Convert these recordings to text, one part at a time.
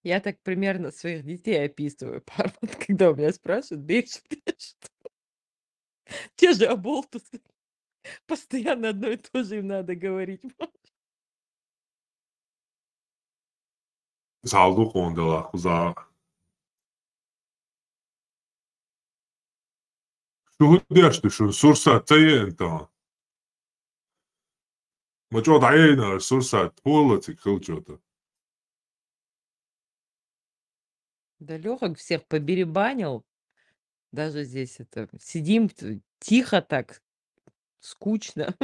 Я так примерно своих детей описываю порой, когда у меня спрашивают: "Бешеный, что?" Те же оболтусы. Постоянно одно и то же им надо говорить. Salduqondala xuza. Şuhudyaştı sursat tayenta. Maço dayena sursat полоти кылчота. Да Лёха всех поберебанил. Даже здесь это сидим тихо так, скучно.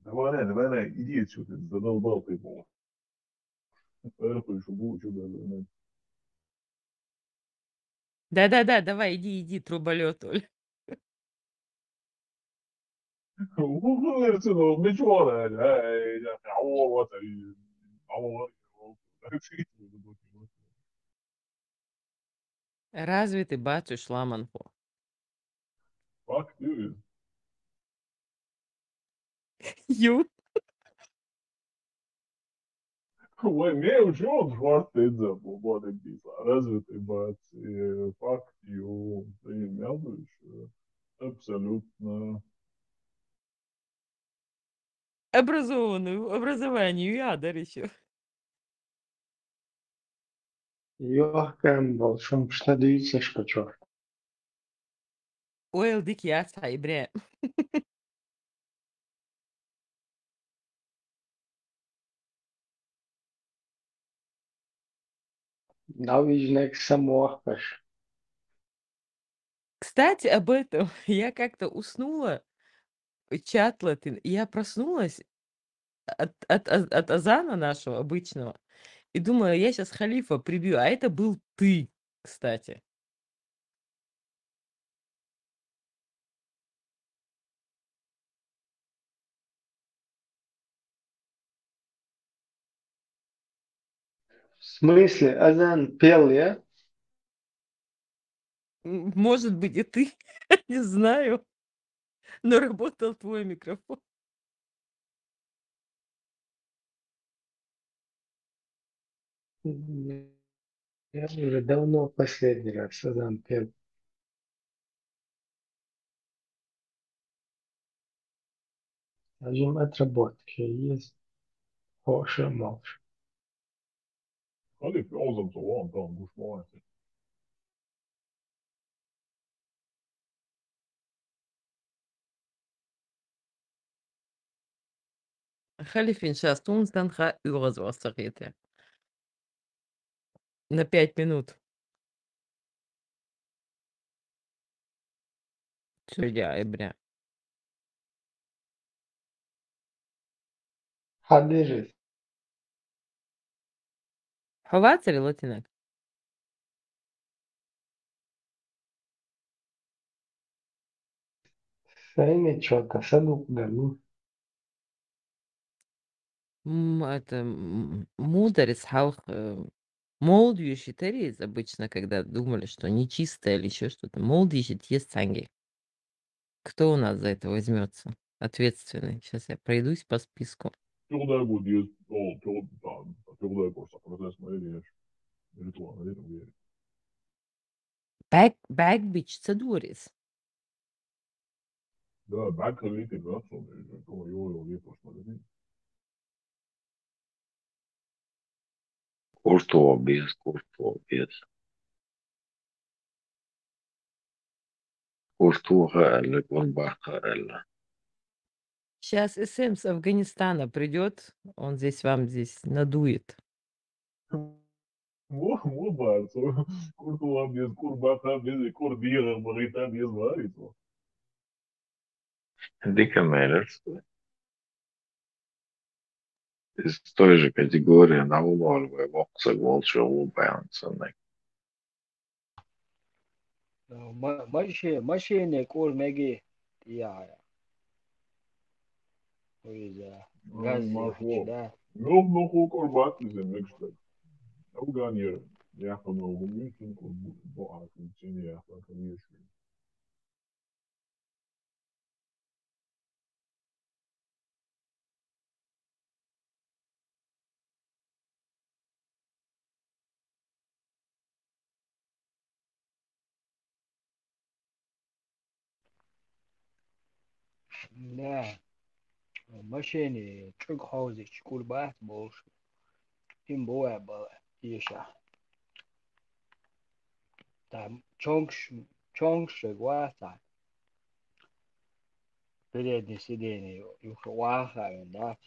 Давай, иди отсюда, задолбал ты его. Эрпаешь, булочку даже. Да-да-да, давай, иди, труболёт, Оль. Отсюда, мечора, вот, Разве ты бачиш ламанку? Fuck you. Ю. Ой, мне учет хватится по подписа. Разве ты, бать, fuck you, ты мелочь? Абсолютно. Образованию я, да, ещё. Yok Campbell, schon schnell скачал. Ой, элдык яса, ибря. Навижник самоахпаш. Кстати, об этом. Я как-то уснула, чат латын. Я проснулась от азана нашего обычного и думаю, я сейчас халифа прибью, а это был ты, кстати. В смысле, Азан пел, я? Может быть, и ты, не знаю, но работал твой микрофон. Я уже давно последний раз Азан пел. Режим отработки есть. Хоша молча. Халиф Озам Салам, там, бушманцы. Халифин щас тунстанха überswasserräte. На 5 минут. Судья, бля. Хадыжит. Ховацари латинок. Сайми что-то, садук гану. Мудрец, хаух, молдюши терис обычно, когда думали, что нечистое или еще что-то. Молдюши есть санги. Кто у нас за это возьмется? Ответственный. Сейчас я пройдусь по списку. Turda bu diye o turda koşsa proces mi diye ritual ne diye. Backbeach Цедурис. Да, ben kalite nasıl o yol diye koşmadı. Kurtulbies. Kurtulha Гурбахарелла. Сейчас СМ с Афганистана придет, он здесь надует. Mu var so kurtulabies, kurbakabies, kurdiye maritabies var isso. Дикамерерс из той же категории налоговой вокса волчьего баланса. Машине кормеги я. Газы, Машло. да. Ну, kurbat bizim işte. Afganiye. Ja, van over minuten kon boa in ja, dat kan hier zijn. لا ماشيني تشوك حوزي شكول بات بوش تيم بوع بوع يشا تا تشونكش واسع بلادي سيديني يوخ واخا من دات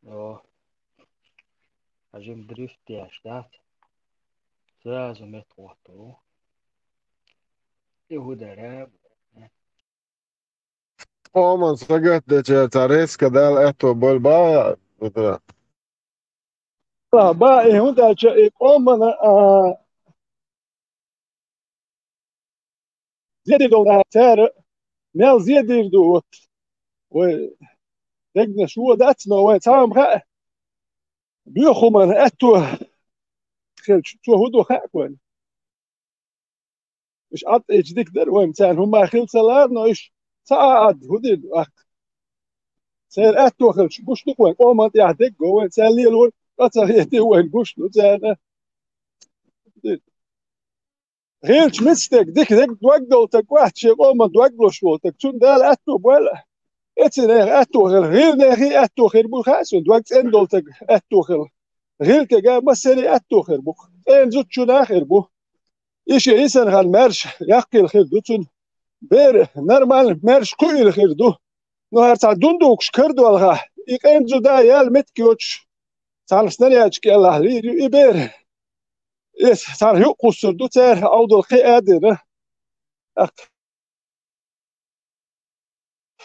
او أجيب دريفت ياش دات لازم يتوتروا يهودا راب man så gött det är att riska där ett och boll bara. بقى هوندا قومنا زيادة دولار تار مال زيادة دوت ودقنا شو داتنا وين تام خا بيخو من أتو خل شو هدو خا وين مش عط إيش ديك وين تان هم خل سلار نايش ساعد هدي سير أتو خل بوش دك وين قوم يا دك وين تان لي الوين أتى وين بوش تان هيلش مستك ديك دوغدل تك واحد شي قوم دوغدل شو تك تون دال أتو ولا اتنين أتو غير نهي أتو خير بو خاص دوغت اندل تك أتو خير غير كجا مسني أتو خير بو إن زوت شو ناخر بو إيش إنسان هالمرش يحكي الخير دوتون بير نورمال مرش كل الخير دو نهار تاع دوندوكش كردو الغا إن زو دا يال متكيوتش تاع سنانيا تشكي الله لي يبير إيش تاع يو قصر دو تاع أوضل قيادنا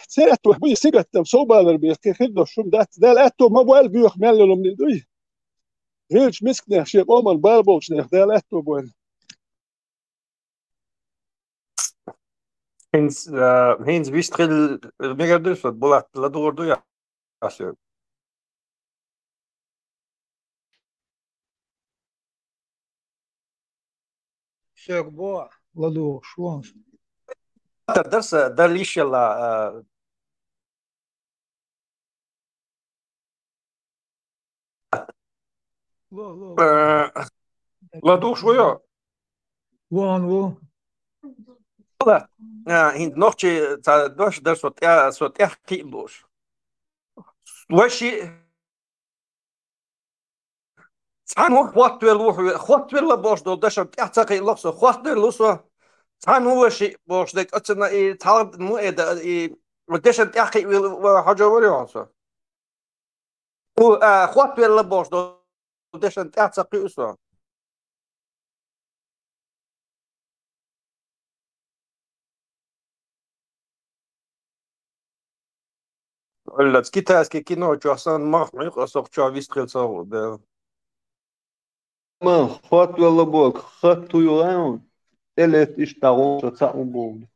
سيرتو بي سيغت صوبالر بي خيدو شوم دال اتو ما بوال بيخ مالو من دوي هيلش مسكنا شي قوم بالبوش دال اتو بوال Heinz Wistrel mega dysot була ладурду я. Sök boa, ladou, швонс. درس در ليشلا Lo, ладу шوя. Вон. Була هند نوختي تا دوش در صوت احكي بوش. وشي سانو خوات ولا باش دو دش احتقي لوسو خوات لوسو سانو وشي باش دك اتنا اي طالب مو اي ودش احكي حاجه وريوسو و خوات ولا باش دو دش احتقي اسو ولا كيتاسكي كينو جوسان مخ يقصو تشا فيستريل صارو Man, خط ولا بوك خط يوان تلت اشتغل تاعو بوم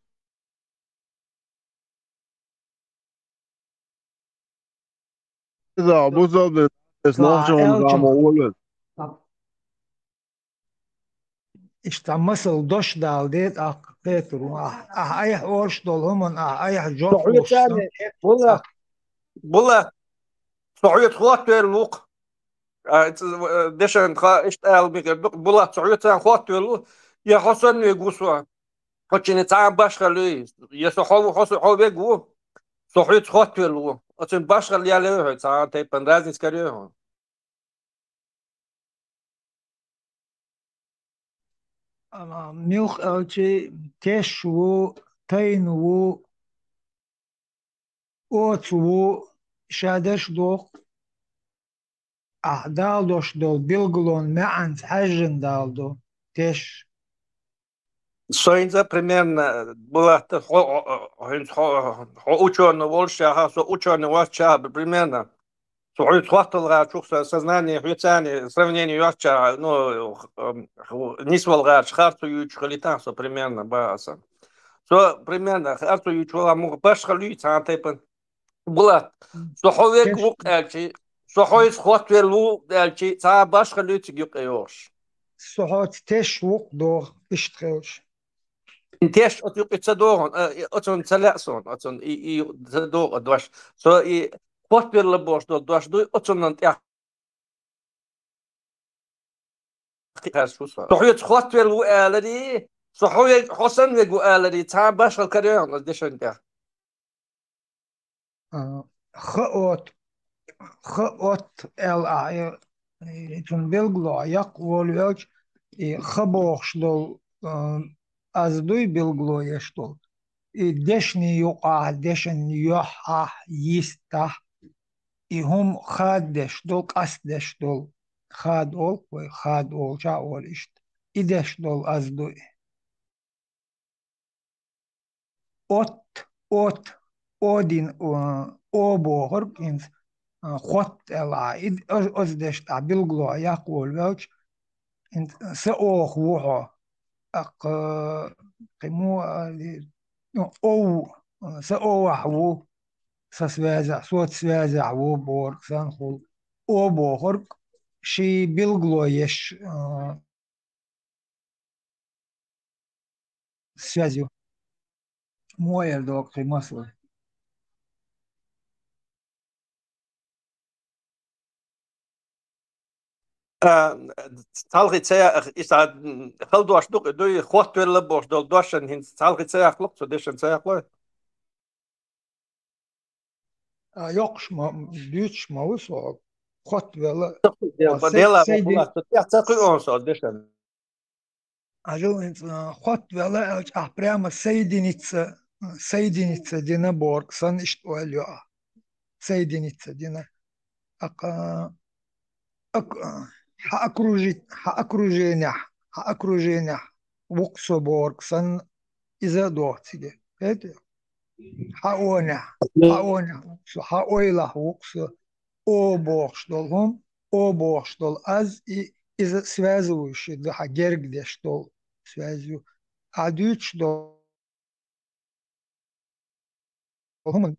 إذا بوزا بس نوخشون زعما أولد İşte doş daldet Petru ayah orş dolhumun ayah jok olsun. بولا صعود خوات الوق دشان خا اشتغل بولا صعود خوات الوق يا حسن يقصوا حتى تعب باشخلي يا صحاب حسن بيجو صعود خوات الوق عشان باشخلي عليه تعب تيبن لازم سكريه Ama milk ölçü teşvu taynu otvu şadeş dok daldoş dol bilgulon me'an hajın daldo teş Соинза примерно была ученый волша, ученый волша примерно. Суд хватало чувство сознания, хватание, сравнение яща, ну, не свалга, харту ючхалитан, со примерно баса. Со примерно харту ючхала мух башхалюй, цантепен. Была, со ховек вук элчи, صحويت خط ولو دالشي تا باش خليت يقيوش صحات تش وق دور اشتغلش انتش اتيق تصدورون اتون تلاسون اتون اي تصدور دوش سو اي خط لبوش دول دوش دو اتون انت صحويت خط ولو الدي صحويت حسن وجو الدي تا باش الكريون ديشن ده خاوت ال اي تون بلغلو يق ولوج خبوخش دول از دوی بلغلو يشتول دشني يقع دشن يوحا يستا هم خاد دش دول قاس دش دول خاد اول وخاد اول جا اول اشت إدش دول از دوی اوت اودين او بوغر كينز خط الا از دش تا بلغلو يقول ووج انت سأوخ وحو اق قيمو او سأوح وو سسوازع صوت سوازع وو بورg سانخول او بوغر شي بلغلو يش связью موير دوك قيمصل تالغي تسيا إسا خلدو أشدوك دوي خوات ولا بوش دول دوشن هين تالغي تسيا خلق تو ديشن تسيا خلق يقش ما ديتش ما وصل خط ولا ديلا سيدي بقولك تتقي أونسو ديشن أجو انت خط ولا прямо соединиться динаборг сан что алё соединиться дина окружение وقصبورg сан إذا دوتي это حاونا حاويلا وقص о бог что аз и из связывающий да гер где что связью а дуть что هم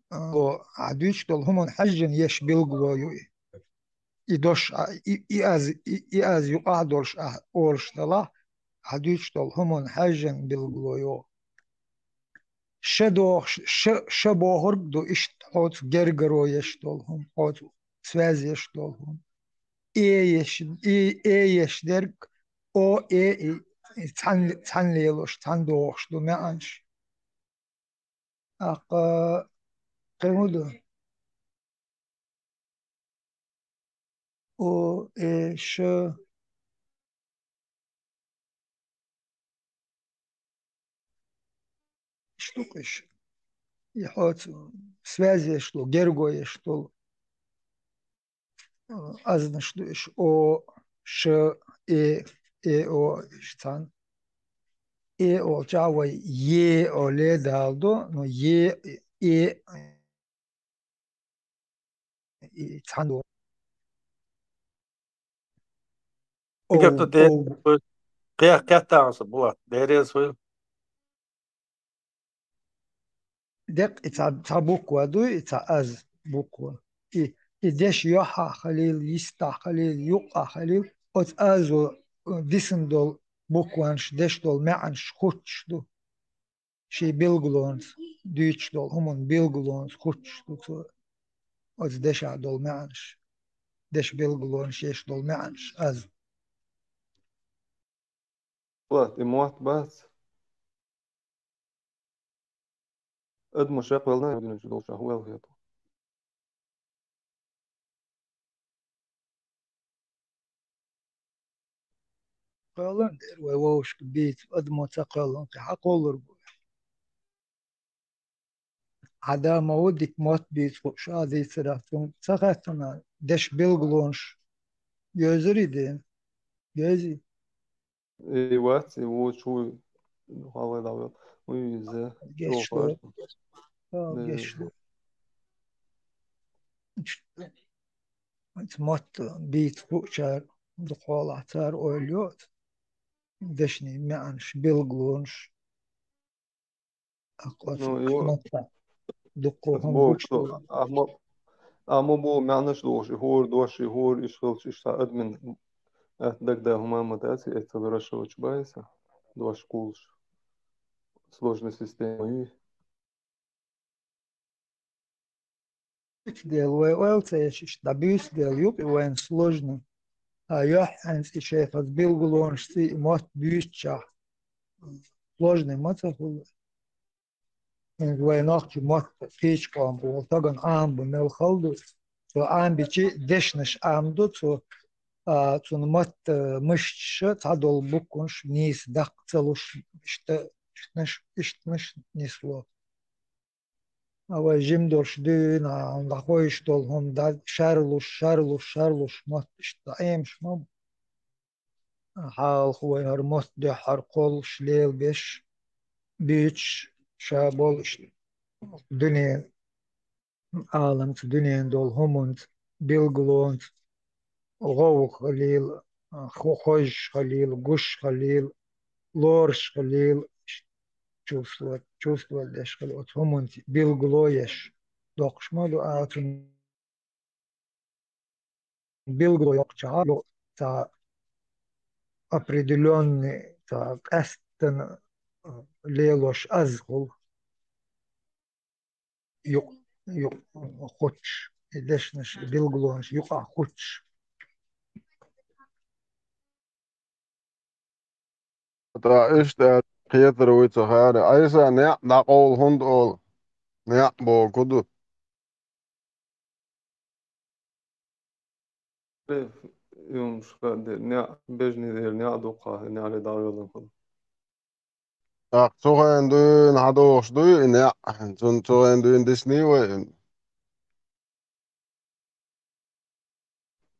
عدوش دول هم حجن يش بلغويو يدوش إياز يقعدوش أورش دلا عدوش دول هم حجن بلغويو شبوهر دو إشت حوت جرجرو يش دول هم حوت سواز يش دول هم إيش درك أو تان ليلوش تان دوش دو ما أنش قيمودو او ش штукаш يحط связи что гергое что азна что о ш о штан о чава е о ле далдо но е цандо جبت او دي او قيا تانس بوات ديريز ويل دق تا بوكوا دو تا از بوكوا إدش يوحى خليل يستا خليل يقع خليل أت أزو ديسن دول بوكوانش دش دول معنش خوتش دو شي بيلغلونز ديتش دول همون بيلغلونز خوتش دو تو أت دشع دول معنش دش بيلغلونش يش دول معنش أز وقت موت بس قد مشاق والله يمكن نجدول شهوة وهيطة قالن دير ووش بيت أدمو تقالن حقولر عدا مودك موت بيت شادي سراتون سقطنا دش بيلغلونش gözleri de gözü إيه وقت وشو هذا دعوة ويزه شو geçti فاش geçti مات بيت فوقشار دخولاتار أوليوت دشني معنش بيلغلونش أقوى نو يو مطا دقوهم بوك بوشتو أما بو معناش دوش هور يشغلش يشتا أدمن أتدك ده هما مداتي أتدرشوش بايسا دوش кулш сложной системой. Дел велцеешь, добьюсь дел юг, и вен сложно. А я ханс и шеф отбил гулоншти, мост бьюща. Сложный мацахул. Вен охчи мост фичкам, таган амбу мел халду. То амбичи дешнеш амду, то цун мост мышч, цадол букунш, низ дак целуш, иштнеш несло. Aber Jim durch den und da Heustol und da Charlos macht ist da ihm schmam. حال هو هرمت ده حرقل شليل بيش شابول دنيا عالم دنيا دول همونت بيلغلونت غو خليل خوش خليل قش خليل لورش خليل чувствовать дешкали от хомонти бил глоеш докшмалу атун бил глоёкча та определенный та кастен лелош азгул юк хоч дешнеш бил глоеш юка хоч Işte Peter uit her. Aysa ne ol hund ol. Ne bo kudu. يوم شقاد نع بجني دير نع دوقة نع على داريلا خد Ak sogen dün hadoş dün ne. Sogen dün Disney ve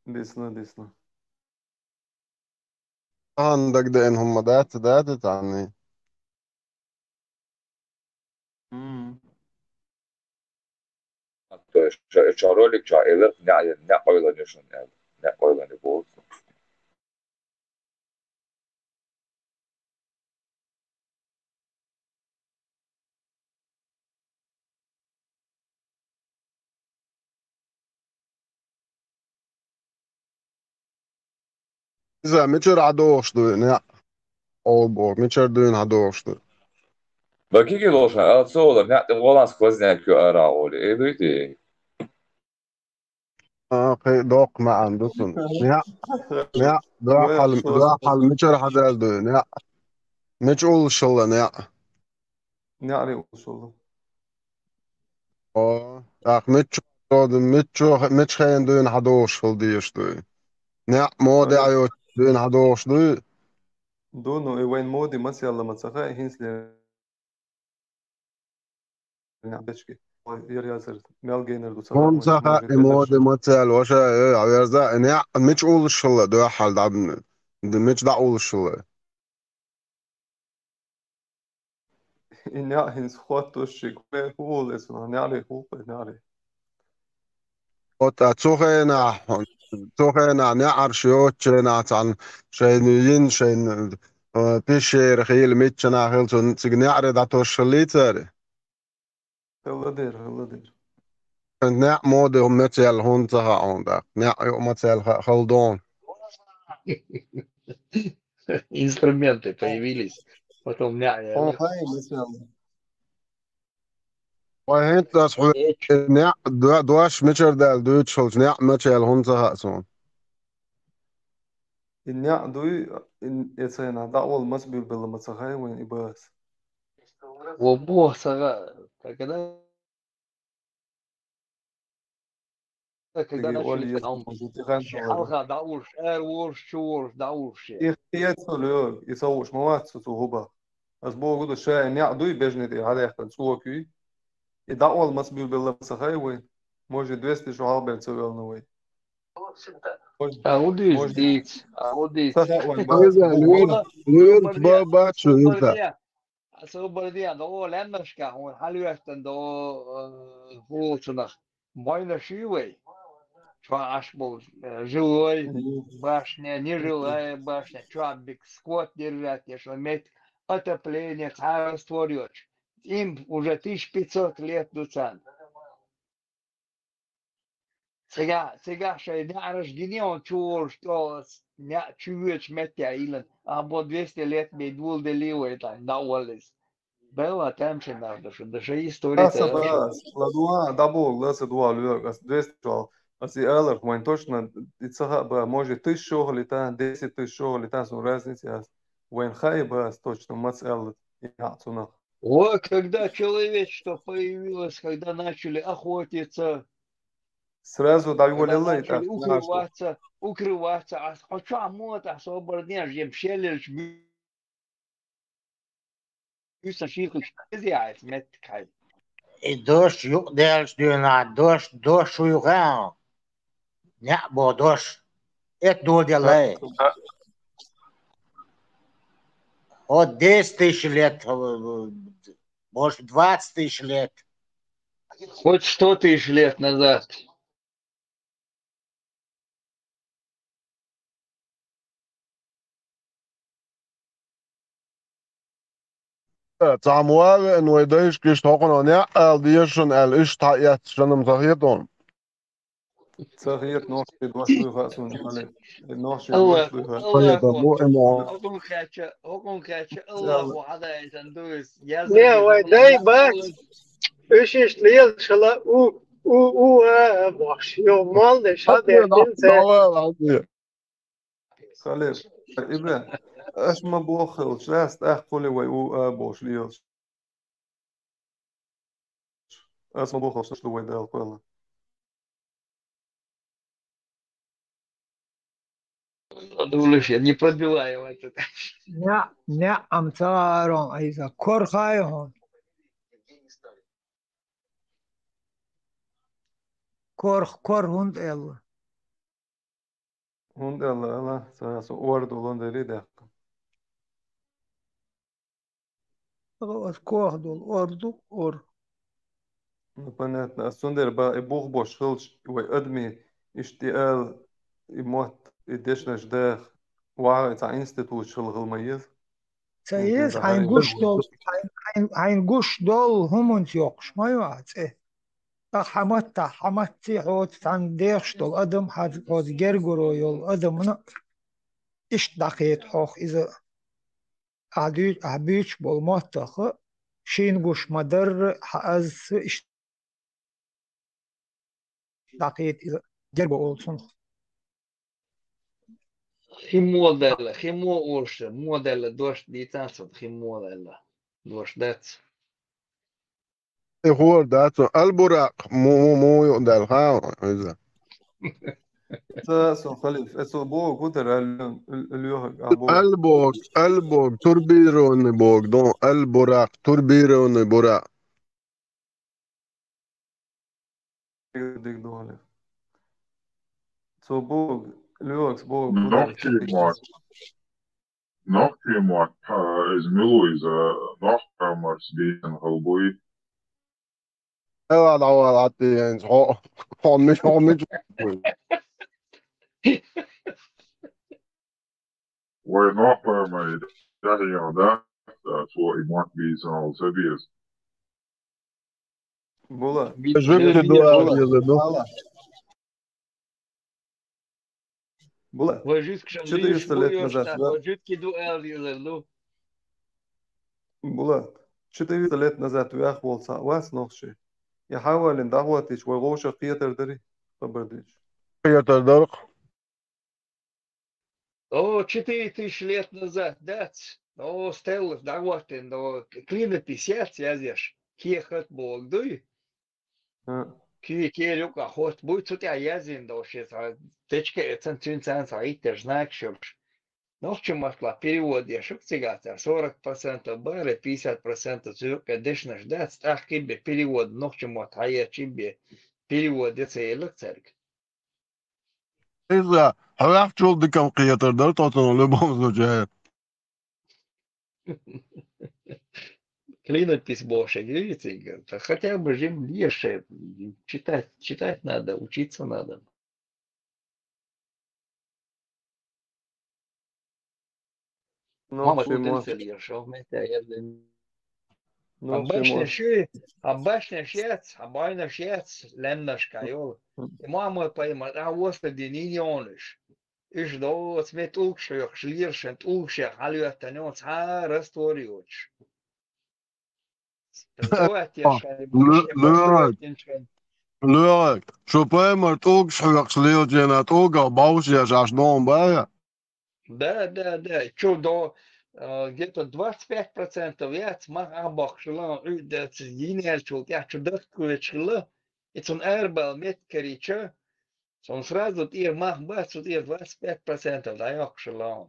ديسنا عندك ده ان هم دات يعني. Čarolik čailer ne oilanışın yani. Ne oilanı bu. İza miçer hadoş dün ne. Ol bo miçer dün hadoş dün. Bakı ki loşan altı olur. Ne olan skvazne kü ara oli. Eduydu. Dok ma andutun. Ne doğal miçer hadal dün ne. Miç ol şalla ne. نعري وصل Ak miç xeyn dün hadoş fıl diýiş dün. Ne mode ayo dün hadoş dün. دونو وين مودي مسي الله متسخاء هينسلي نعبشكي ير ياسر ميل جينر دو سخاء Hon saha mode matel washa averza ne miç ol şalla doğal dadın. Miç da ol şalla. إني هينس خوات توشي هو لسنا نعري هو نعري Ota tsokhena ne arshiyot chena tan shaynin shayn pisher khil mitchna khil tun signare da to shliter. هلا دير Ne mode metal hunta ha onda. Ne metal holdon. Инструменты появились. Потом няня. هاي مثلا وهنت das ne duash mitcher dal duchels ne metal hunta ha son. إني عدوي إن يسنا دعوة المسبي بالله متسخاء وين إباس وابوه صغار كده يقول لي حلقة دعوش ورش شورش دعوش يسولو يسووش مواد سوهوبا أسبوع قد الشيء إني عدوي بجني دي على يختن سوكي يدعوة المسبي بالله متسخاء وين موجود 200 شو عابر تسوي لنا وين أوديش ديك أوديش Luyur baba çuyuta. Super dia, då lämmerska hon halvösten då hosarna. Moina sjuwe. Tvashbol, живой, башня, не жилая башня, чабик, скот держать, если иметь отопление, царство речь. Им уже 1500 лет дуцан. Сега ще няраш генион чур, что чуешь метя илен, а по 200 лет me dul de liwe там да уоллес. Бела темче надо, что даже история-то بس لدوا دابو لسه دوا لوك اس دوستو اس يالر وين точно يتصها با може ты شغل تا 10 ты شغل تا سو разница وين خاي بس точно ما تسال يعطونا. О, когда человечество появилось, когда начали охотиться, сразу когда доволила и начали так укрываться, а хочу мод освободнешь, ем щелишь, бюса шихлиш, зяйц, меткай. I doš delština, doš ujugao. Ne, bo doš. Et do delay. От 10 тысяч лет, может, 20 тысяч лет. Хоть 100 тысяч лет назад. تعموال انه يدايش كيش تاقنا نعقل ديشن الاشت حقيقت شنم زهيتون. صغير نوشي دوشلو غاسون عليه نوشي الله دوشلو الله مو انه هكون كاتش الله هذا يتندوس يا وداي بس ايش ليل شلا او باش يوم مال ده شاد تنسى خليل إبراهيم اش ما بوخل شلاست اخولي وي او بوش ليوش اش ما بوخل شلو وي دال قولا Думаешь, я не пробиваю это. Не, амцарон, а из-за корхайон. Корхунд эл. هون دال لا ساسو اوردو لون دلي ده Корхдул, ор. Ну, понятно. Сундер ба и бух бош хилч وي ادمي اشتغال يموت يدشنش ده وعي تاع انستيتوت شغل غلميز Sayes ein gush dol humont yoksh, majuat. حمت حوت عن ديرشتول أدم حد جرجرو يول أدم إيش دقيت حوخ إذا عبيش بالمطخ شين قش مدر حأز إيش دقيت إذا جرجو أولسون Химо орше, модела дош дитансот, химодела. Дош дец. هو داتو البراق مو يقدر ها اذا ساسو خليف اسو بو قدر اليوه عبو البوك توربيرون بوك دون البراق توربيرون براق ديك دولة سو بو اليوه بو Nachtiemot is Miluiza Nachkamars being Halbui. ايوه دعوة عطي يعني هون مش Where Nachkamar daddy on that's what he want to be in all Sebias. Була. جبت دواء يزدو Була. 400 лет назад. Була. 400 лет назад وياخ والصا واس نوخشي يحاول ان دعوتش وغوش قيتر دري خبرديش قيتر درق О, 4000 лет назад, да. О, стеллах, да, вот, но клина 50, я здесь. Кехат бог, дуй. Кирюк, охот, будет тут я язин, да, сейчас, течка, это цинцан, саитер, знак, что ну, чем масла, перевод, я шук цигата, 40% бары, 50% цюрк, конечно, ждать, ах, кибе, перевод, ну, чем вот, а я чибе, перевод, это и лекцерк. إذا حرفت شو بدي كم قيتر درت أصلا لبهم زوجات Клинопись больше, видите, хотя бы же легче, читать надо, учиться надо. Мама тут решил, вместе я Обычно шец, обычно шец, лемнашка, йол. И мама поймет, а вот это не ионыш. Иш до смет улкших, шлиршент улкших, алюатанец, а расториоч. Давайте я шарю, Leuk. Zo pijmert ook straks leert je het ook al bouwtjes als non bij. Да. Чё до где-то 25% яц мах абах шла, да цинер чул, я чудак кулечла, и цон эрбал мет корича, цон сразу тир мах бац, тир 25% да ях шла.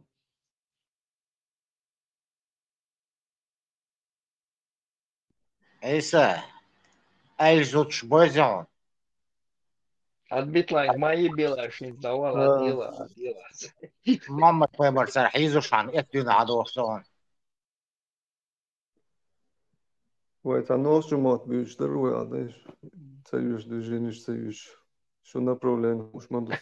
Эйса, Эльзуч Бозон. Отбитла мои белашин давала дела. Мама поймет сархизушан, это надо сон. Vai tá nós de moto, bicho, da rua, deixa. Saiu do gênios, saiu. Что на проблема, уж мандус.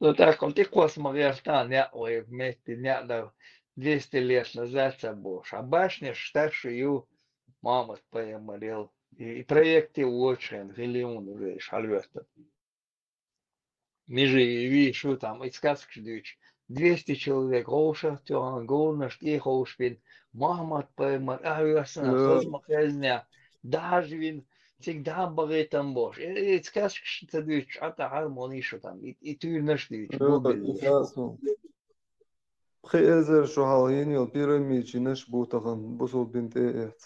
Ну так, он ты космос стан, я ой, вместе не да 200 лет назад забыл. А башня старшую мама поймарил. И проекты очень, миллион уже шальвеста. Межи вишу там, и сказки дючь. 200 человек, гоуша, тёган, гоунаш, и гоушпин. Мама поймар, а ясна, космохезня. Даже вин, всегда богат там бош. И сказки дючь, а та гармони шо там, и тюрнаш дючь. خير شو حالين البيراميد نش بوتغن بوصل بنت ايت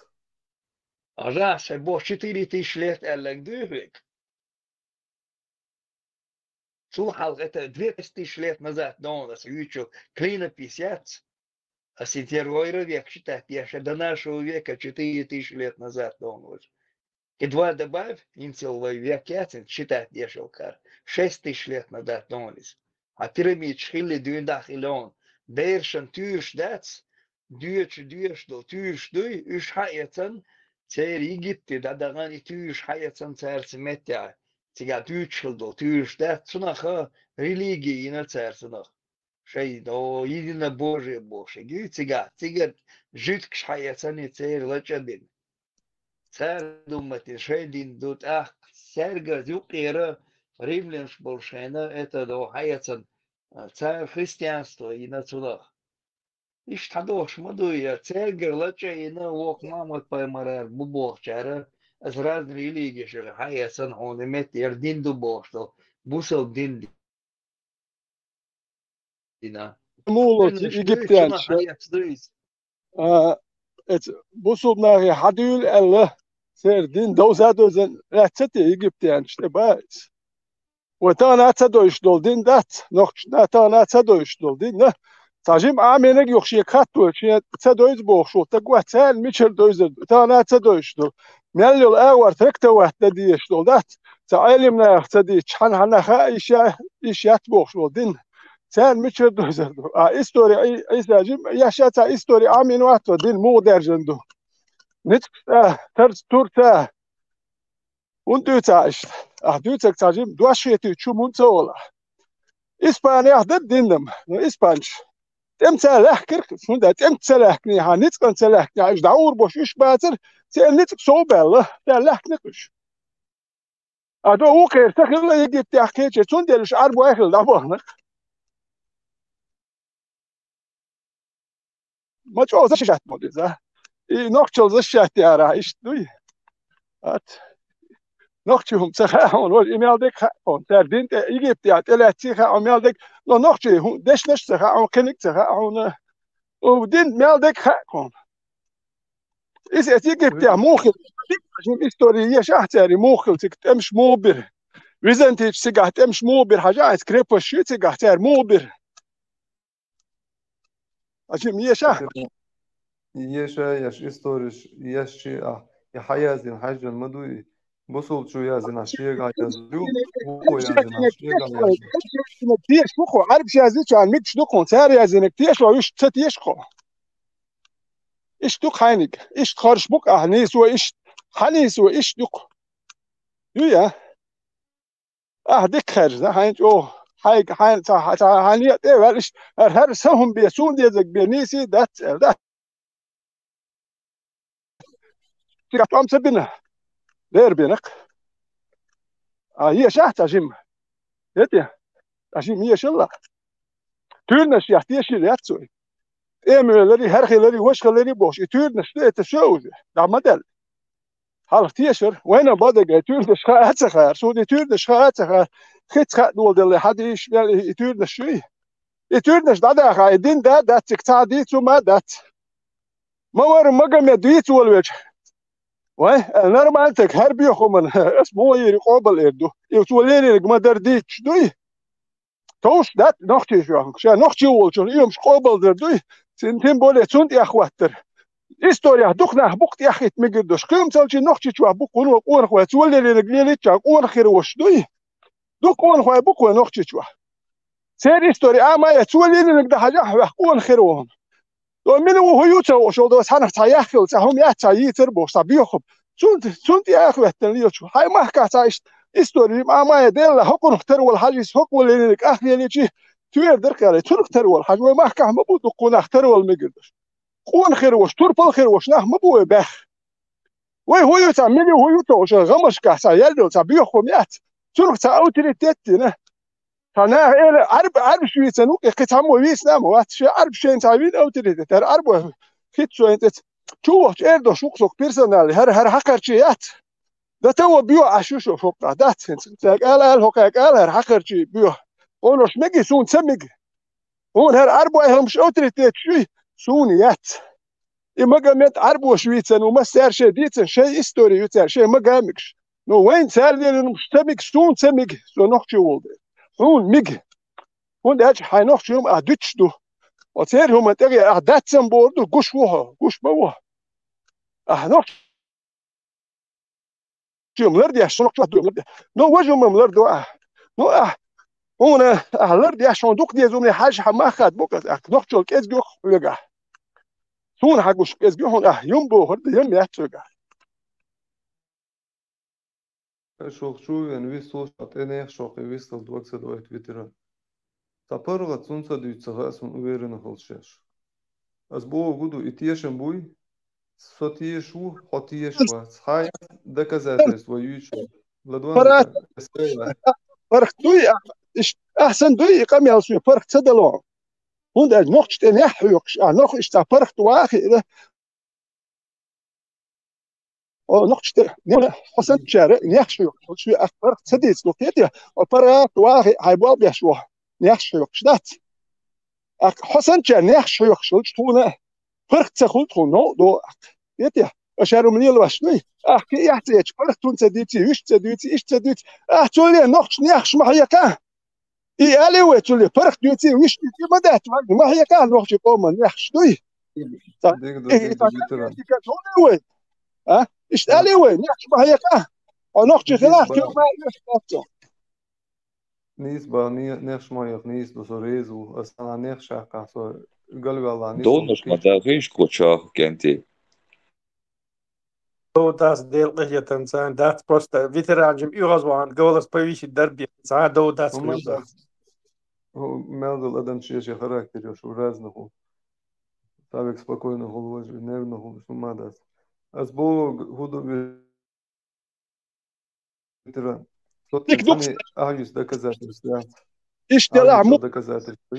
А раз, бо 4000 лет элек дювик. Слухал, это 2000 лет назад, да, у нас учил клинописец. А сетеройра век считать, я еще до нашего века 4000 лет назад, да, он уже. И два добавь, инцеловой век яцин, считать я шелкар. 6000 лет назад, да, он из. А пирамид шхили дюндах или он. Бершен тюрш дац, дюрш до тюрш дуй, уж хайцен, цер Египте, да дагани тюрш хайцен цер цеметя. Сега тюршл тюрш дац, сунаха религии на церценах. Шей до едино Божие Боже. Гю сега житк хайцен и цер лачабин. Цер думати шейдин дут ах, серга зюкера римлянш большена, это до хайцен. Царь христианства и на цудах. И штадош мадуя, царь герлача и на вок мамот поймарар бубох чара, as разные религии, что хаясан он имеет ердин дубох, что бусел дин дина. Muulot Egyptians. Busub nari hadul elle serdin dozadozen ratsati Egyptians te bais. وتانا تدوش دول دين دات نقشنا تانا تدوش دول دين نه تاجم عامينك يخشي كاتو شي تدوش بوخشو تقوى تال ميشل دوز تانا تدوش دول ميلو الاور تركته وحده ديش دول دات تعلمنا تدي شحن حنا خا ايش يتبوخشو دين تال ميشل دوز دول استوري اي تاجم ياشاتا استوري عامين واتو دين مو درجندو نت ترس تورتا Und du sagst, du sagst, du hast jetzt schon Mundzola. Испания, das Dindem, Испанsch. Dem Zerlecker, von der dem Zerlecker, ja, nichts ganz Zerlecker, ist da Urbosch, ich besser, sie nicht so belle, der Lecker nicht. Also, okay, sag ich, gibt ja Käse, schon der ist Arboechel, da war nicht. Mach auch das Schat, mal das. Ich noch schon das Schat, ja, ich du. نقطهم سخاء والإمالدك خاء تردين إيجيبت يا تلاتي خاء ومالدك لا نقطي دش نش سخاء وكنك سخاء ودين مالدك خاء إذا إيجيبت يا موخل عشان إستورية شاحتاري موخل تمش موبر ريزنتيج سجاه تمش موبر حاجات كريبو شيء سجاه تار موبر عشان يشاح يش إستوريش يش يا حيازين حاجة المدوي بصل شو يا زين عشيق عيازلو هو يا زين عشيق عيازلو تيش بخو عارف شو يازيش عن ميكش دوكون تار يا زين تيش لو يش تيش خو إيش دوك هينك إيش خارج بوك أهنيس وإيش حنيس وإيش دوك يا ديك خارج ده هينك أوه هيك هين هنيت إيه ولا إيش هر سهم بيسون ديزك بينيسي ده تيجات أم سبنا دير بينك هي شحت أجيم يتي أجيم هي شلا تورنا شيحتي شيء ياتسوي من الذي هرخي الذي وش الذي بوش تورنا شيء تشوز ده مدل هل تيشر وين بدك تورنا شخا هتسخر سودي تورنا شخا هتسخر خيت خا دول دل حديش يعني تورنا شيء تورنا ده خا دين ده تكتادي ثم ده ما ور مقام يديت والوجه وين نورمال تك هربي خمن اسمه يقابل إردو يتوليني ما درديش دوي توش دات نختي شو نختي والشون يوم قابل دردوي سنتين بولي تونت يا أخواتر إستوريا دخنا بوقت يا أخي تمجدوش قيم تلجي نختي شو بوق ون أخوات تولي رجلي تشاق ون خير وش دوي دوك ون أخوات بوق ونختي شو سير إستوريا ما يتولي نقدر حاجة ون خير وهم ومن هو يوتو شو ده سنة تايخل تهم يا تايتر بوش تبيخب سنت يا أخوات تنيوش هاي ما حكاش استوري ما يدل حكم اختار والحاجز حكم اللي لك اخي اللي شيء توير درك عليه تور اختار والحاج ما حكى ما بده كون اختار والمقدش كون خير وش تور بالخير وش نه ما بو باخ وي هو يتعمل هو يتوش غمش كاسا يلو تبيه خميات تور تا اوتوريتيت نه انا عرب شو يتنوك قتام ويس نام وات شي عرب شي تعبين اوتوريتيت عرب خيت شو انت شو اردو شوق بيرسونال هر حقر شيات ده تو بيو عشوشو فوق دات قال هو قال حقر شي بيو ونش مجي سون سمج هون هر اربو هم مش اوتريتيت شوي سونيات اما قامت اربو شويتن وما سار شي ديتن شي استوري يتر شي ما قامكش نو وين سار لي مش سمج سون سمج سو نوخشي ولد هون مج هون ده حي نوخشي يوم ادتش دو وتر هم تغي داتسن بوردو قش وها قش بوها نوخشي ملردي عشان نو وجه ملردو نو هنا أهلر عشان دوك دي زومي حاج حما خد بوك نوخ شو كيس جو لغا سون حقوش كيس جو هنا يوم بو هرد يوم يحترقا شو يعني ويستو شاتين شو ويستو دوك سدويت فيترا تابرغا تسونسا دويتسغا اسم уверенно холшеш аз бо гуду итиешен буй сотиешу хотиешва цхай доказательства ючу ладуан فرق دوي أحسن دوي قام يالسوي فرق تدلون هون ده نوخ تن يحيوكش نوخ إشتا فرق واخي ده أو نوخ تن حسن شارع يحشيوك شوي فرق تديس لو كده وفرق واخي هايبوا بيشوه يحشيوكش دات حسن شارع يحشيوك شو تونه فرق تخل تونه دو يتيه أشارو مني الوشني أحكي يحتاج فرق تون تديتي وش تديتي إيش تديتي تولي نوخ نيحش محيكا إيه ألوه تولي فرق دوتي وش دوتي ما ده ما هي كان روح يقوم نحش دوي إيه تولي إيش ألوه نحش ما هي كان ونحش خلاف كيف ما يحتاج نيسبا نيخش مايخ نيس دو سوريزو أصلا نيخش أحكا سو قلبي الله نيس دونش ما تاخيش كوتشا كنتي Das deel تنسان dat просто ветеранжим юразван голос повищить дерби за до das هو мелдал адам чеше характер шо разного так спокойно головой нервно шума даст аз бо худо ветеран сотни агис доказательства اشتراع مو доказательства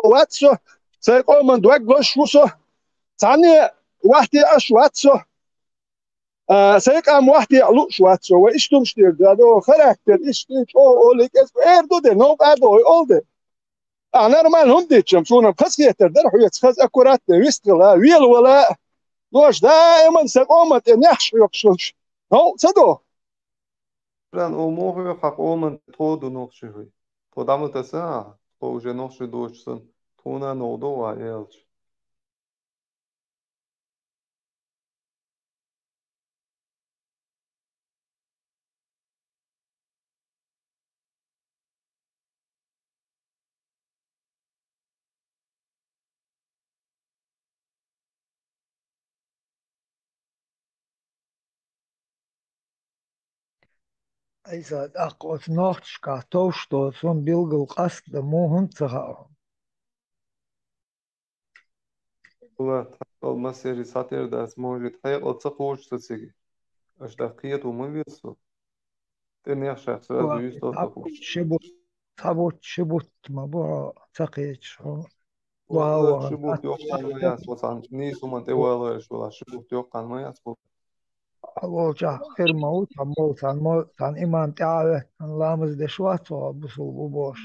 واتسو سيقوم من دوك غش وسو ثاني واحد اشواتسو سيقام واحد يعلو شواتسو واشتم شتير دادو خراكتر اشتيك او ليك اردو ده نو قادو اولد انا نورمال هم ديتشم سونا خسيتر در حيت خز اكورات ويستلا ويل ولا دوش دائما سيقوم تنحش يقشوش هو صدو Прям умовы хак оман тоду нохши хой. Тодаму таса, то уже нохши дочсан. Тона нодо а елч. Aizāt akos nochts kā tauštos un bilgu qasda mūhun cahā. والله تحصل مسيري ساتير داس موجود حقيقة تسقوش تسيجي أشتاقية ومبيسو تاني أخشى سؤال يستو تقوش تابوت شبوت ما تقيتش والله واو شبوت يوقع ما يسوى عن نيس وما تواضعش ولا شبوت يوقع ما يسوى وجا خير موت عن إيمان تعالى عن لامز دشوات وبصل وبوش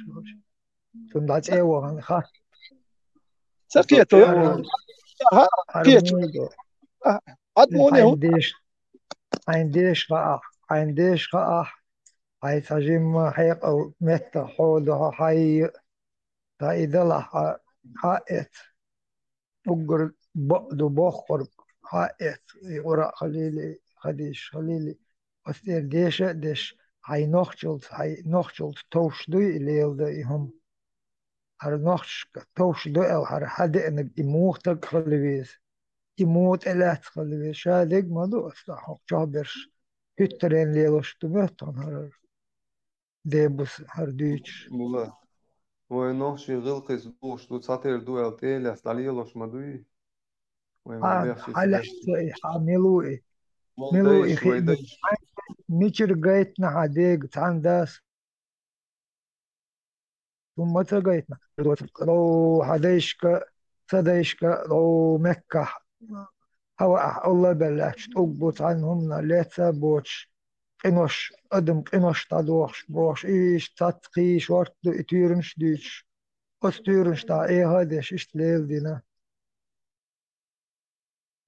تندعت إيوه عن خا سقيت هرمودو عدموني هو عنديش رأح هاي تجمع حيق أو متى حوضها هاي إذا لها حائط أقر بقدو بخور حائط وراء خليلي أستير ديش هاي نخشلت توش دوي الليل دايهم هر نخش توش دوي أو هر حد إنك إموتك خلويز إموت إلات خلويز شادق مدو أستحق جابرش هترين ليلوش تمهتن هر ديبس هر ديش والله ونوشي غلقس دوش دو ساتير دو التيلي استعليلوش مدوي وما بيخشي حلحتي حاملوئي دايش ويدايش ميشر قايتنا عديق تعنداس ثم تقايتنا لو حديشك صديشك لو مكة هوا الله بلاش تقبط عنهم لا تبوش قنوش قدم قنوش تدوش بوش إيش تتقي شورت تيرنش ديش أستيرنش تا إيه هادش إيش ليل دينا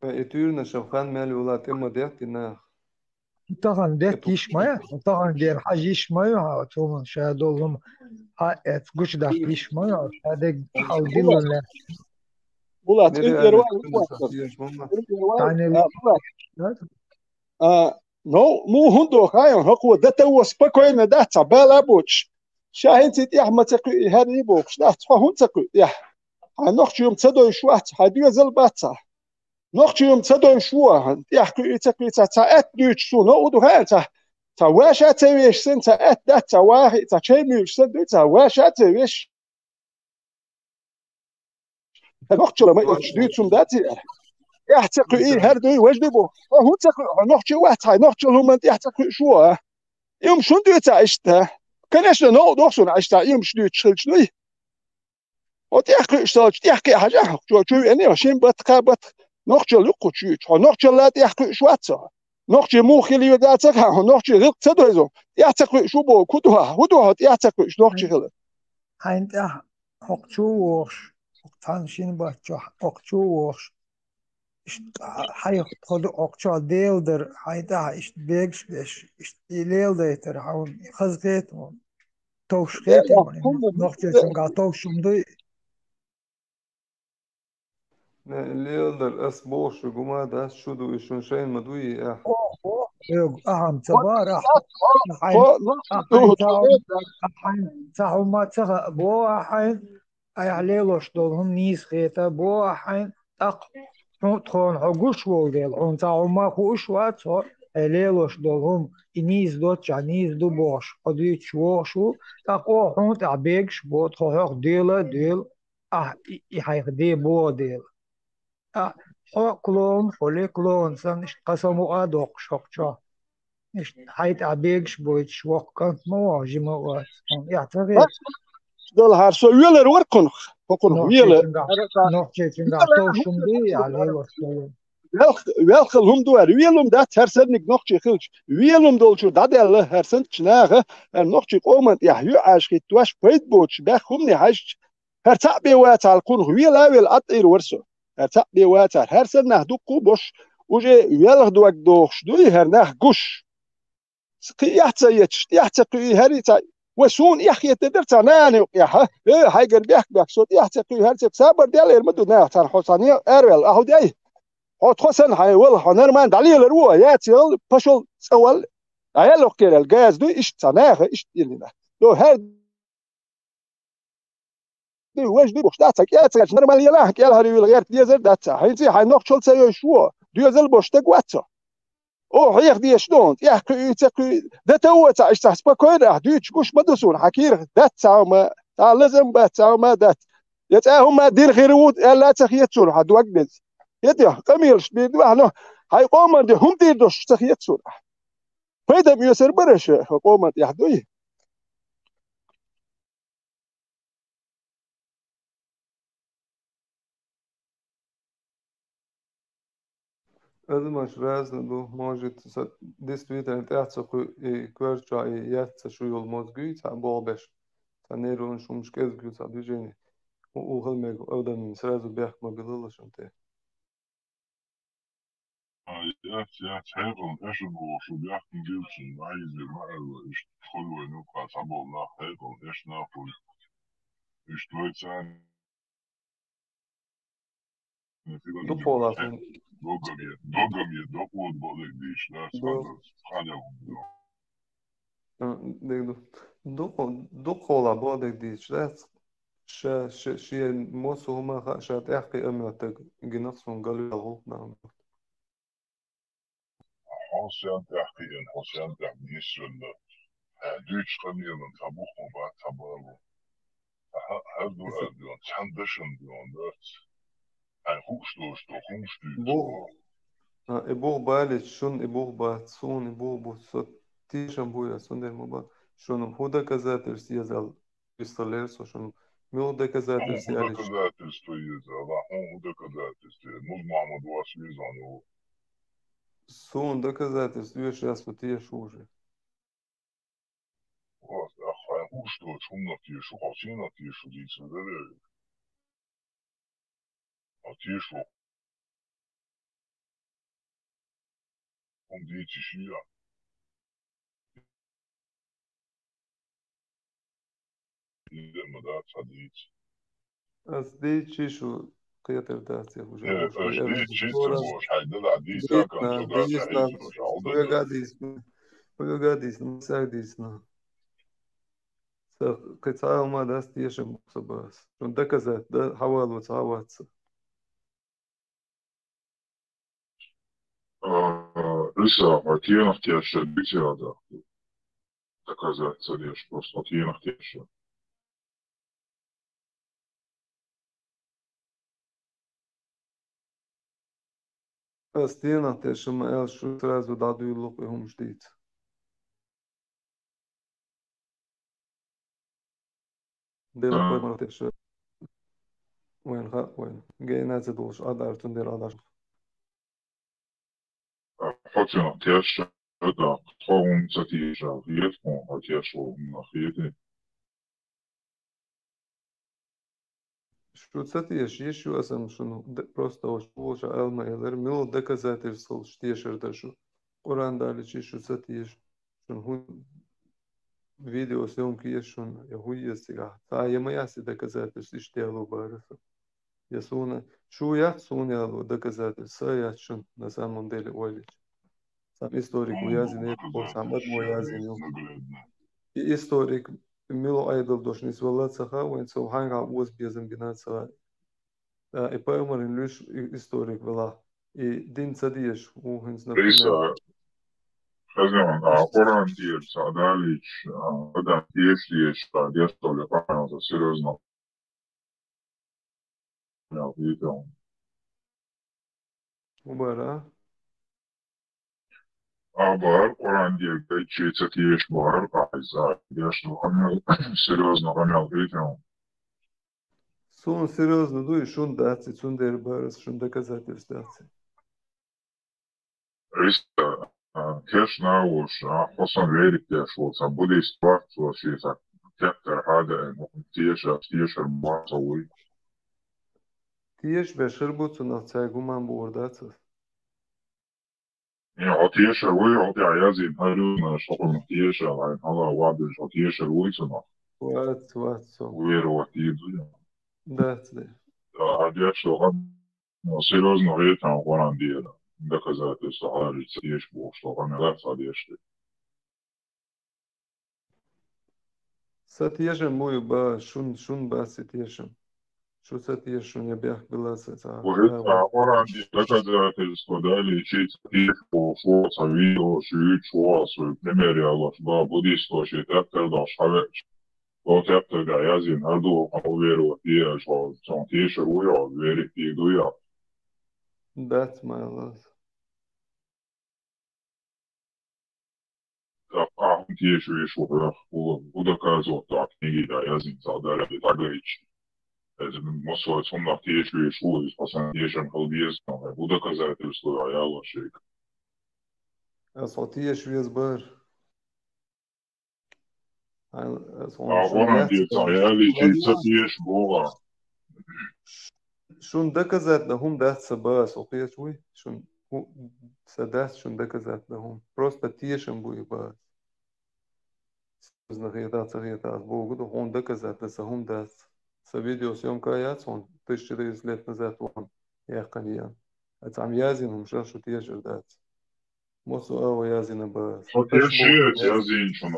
إتيرنا شوخان مالي ولا تم ديتنا طبعا ديت يشمايا طبعا دير حاجة يشمايا تومن شادولهم هات قش داك يشمايا شادق حاودين لا والله نري تقول أنا يعني نو مو هندو خايم هكو دتا وسبكوين ده تبالا بوش شاهين تيت احمد تقي هذه بوش ده هون تقي يا هنخش يوم تصدوا شوات هدي زلباتها نخش يوم تصدوا شو يحكي تقي تاعت دوش شو نو دو هان تا واش تاويش سن تاعت ده تا واحد تا شيميش سن تا واش تاويش نخش لما يشديتهم داتي يحتقي إيه هردوي وجدبو هو تقي نخش واحد نخش لهم أنت يحتقي شو يوم شو دو تعيشتها كانش نو دوخسون عيشتها يوم شدو تشلشلي وتحكي اشتغل تحكي حاجة شو يعني عشان بتقابت نخش لقو شو نخش لا تحكي شو أتصل نخش مو خلي يداتك نخش غير تدوزو يحتقي شو بو كدوها هدوها يحتقي شو نخش خلي عند حقشوش تانشين باتشو حقشوش حي خد أقشى ديلدر حيدا إيش بيجش إيش ديلدر هون خزقتهم توشقتهم نقطة قا توشم دي ليلدر أس بوش وجماعة ده شو دو إيشون شين مدوي أهم تبار أحين تاعو ما تغ بو أحين أي عليلوش دولهم نيس خيتا بو أحين تق تخون عقوش ووديل عون تاعو ما خوش واتو عليلوش دولهم إنيس دوت جانيس دو بوش قديت شوشو تقو حون تعبيكش بو تخوح ديل يحيق دي بو ديل حو كلون حولي كلون سن قسمو أدوق شوكشا حيت عبيكش بويتش وقت مواجه موات يعتقد دول هارسو ويلر وركن فكون ويلر نوحشي تنقع توشم دي عليه وصلون welke هم دوار ويلم ده هرسنك نوحشي خلش ويلم دول شو ده الله هرسن تشناغه نوحشي قومت يحيو عاشقي تواش بيت بوتش بخمني حش هرتعبي واتال كون ويلا ويل أطير ورسو هرتعبي واتال هرسن نهدوكو بوش وجي ويلغ دوك دوخش دوي هرناه قش يحتقي هريتا وسون يحيى تدرت ناني يا ها هاي قربيك بك صوت يحتقي هرتك صبر ديال المدو نا تاع حسانيه ارول اهو داي هو تخسن هاي والله نرمان دليل الروا ياتيل باشول سوال عيالو كده الجاز دو ايش تناخ ايش ديلنا لو هاد دي واش دي بوشتاتك يا تاع نرمان يلا حكي لها غير ديزل داتا حينتي هاي نوخشل سيو شو ديزل بوشتك واتو او هيخ دي شلون يحكي تقي ده تو تعيش تحسب كوين راح دوتش كوش بدسون حكير ده تاع ما لازم تاع ما ده هم دير خيروت الا تخيتسون حد وقت يتيا قميرش بيد واحنا هاي قوم دي هم دير دوش تخيتسون فايدة بيسر برش قوم يحدوي Elmas raznedu может действительно тяться кверча и яца шуйол мозгу, ца болбеш, ца нейрон шумшкезгу, ца движение. Ухалмег одам сразу бях мобилила шанте. Я церком даже был, что я ходился на изи мало, и школу ну касабол на церком, эш на пуль. И что это До пола. Догами, доход болек диш, да, сханя. До кола болек диш, да. شيء موسو هما شات احكي امتك جنقصون قالوا يغوط نعم حسين تحقيقا حسين تحميسون دوش خمير من تبوخ وبعد تبالو هذو أدوان تحندشن دوان دات خوشتوش تو خوشتوش إبوغ بالي شون إبوغ باتسون إبوغ بوسط تيشن بويا سندر مبا شون هودا كذاتر سيزال بيستاليرسو شون ميل доказательства على доказательства есть, да, доказательства. Ну, мама два связана. Сун доказательств, я сейчас вот я уже. Вот, а что, шумно тишу, холсина тишу, дийсно, да, а тишу. Он дийти шия. Идем, да, садить. А здесь чишу, каятер дать я уже. Здесь чисто бош, хайда, да, здесь закон, Погадись, сагдись, كتعاون ما داس تيشم بس شون دكزات ده حوال وتعاواتس لسه артиенов тяжело бить да доказать царешь просто артиенов тяжело астиена тешем эл шу сразу даду лук им ждит دير ما تش وين جينا تدوش أدار تندير أدار артиенов тяжело да он затишал ветку тяжело на хите شو تساتيش يشو أسم شنو просто وش ألما يلر ميل доказательств штешер дашо Qur'an далечи شو تساتيش شنو هو видео съемки есть шон я хуя сега та я моя си доказательств иштело барса я суна шу я суна доказательств я шон на самом деле олич сам историк уязин по сам уязин и историк мило айдол дошни свалаца вен со ханга уз безен гинаца и поймарин лиш историк вела и дин цадиеш ухинс на Хазяин, Qur'an diyor sadaliç, adam diyeşliye çıkar, diye soruyor, falan серьезно. Я видел. Убара. Абар, Qur'an diyor ki, çiğse diyeş var, ayza, diyeşli, серьезно, kamyal видел. Сон серьезно, ну и шун дати, шун дербарас, шун доказательств дати. Риста, Конечно, уж, Хосан верит, что будет ситуация, что тектор هذا تيش المعصوي. تيش بشربوت نفتح من بوردات. يعني تيش الوي عطي عيازي هارون شغل تيش يعني هذا وعد تيش الوي سنا. وات سو. وير وتيد. ده. هذا شغل серьезно говорит о Qur'an деле. Доказательства говорится, есть Бог, что помирать одежды. Сатьешем мою ба шун ба сатьешем. Шу сатьешем я бях была сата. Qur'an доказательства дали учить по фото, видео, шуить, свой пример, я лошба, буддийство, считать, когда шавеч. Kaut jāaptaigā jāzina ar domu vērot iežu, un tieši ujā, vērīgi ujā. That's my love. Tieši višu, doказывал, так, книги, да, jāzina sādara, bet agaiči. Es mosoju sundā tieši višu, es pasāju tiešām paldies, vai doказēt, es to jālošīgi. Es vēl tieši vies bar. Ona dievcā jālīdzīca tieši govā. Šun доказать да хум дастся бас, опять вы, шун садаст шун доказать да хум. Просто тиешем буй бас. Знахиятас Богу, да хум доказать да хум даст. Со видеосъемка яц, он 1400 лет назад он яхкан ян. А там язин, он шел, что тиешер даст. Mūsu ava jāzina bērns. Tieši šeit jāziņš, un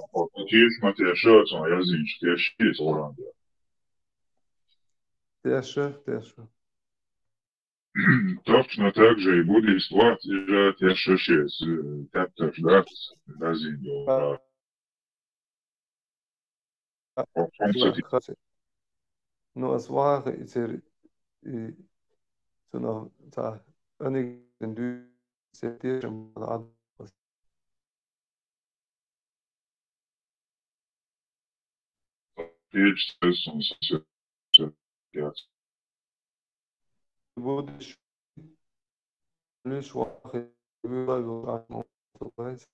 tieši man tieši šeit, un jāziņš tieši šeit Olandijā. Tieši. Точно так же и будет ситуация тieši šeit. Tāpēc darbs jāziņo. Nu, es war jetzt so noch da einigen Dü Tieši tas un sasieties. Будешь лишь واحد يقول عنه كويس.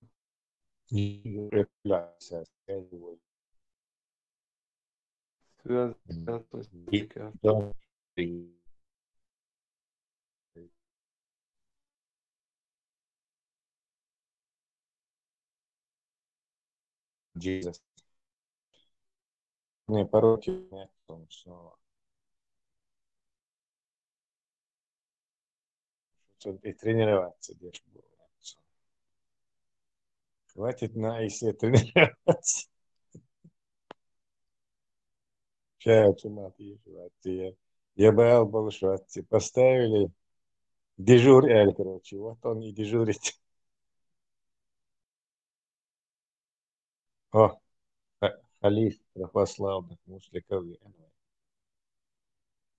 Jesus. Не, пороки нет, потому что и тренироваться держи было. Хватит на Исе тренироваться. Сейчас ума пишут. Я бы был, что поставили дежурь, короче, вот он и дежурит. О, халиф православных мусликов.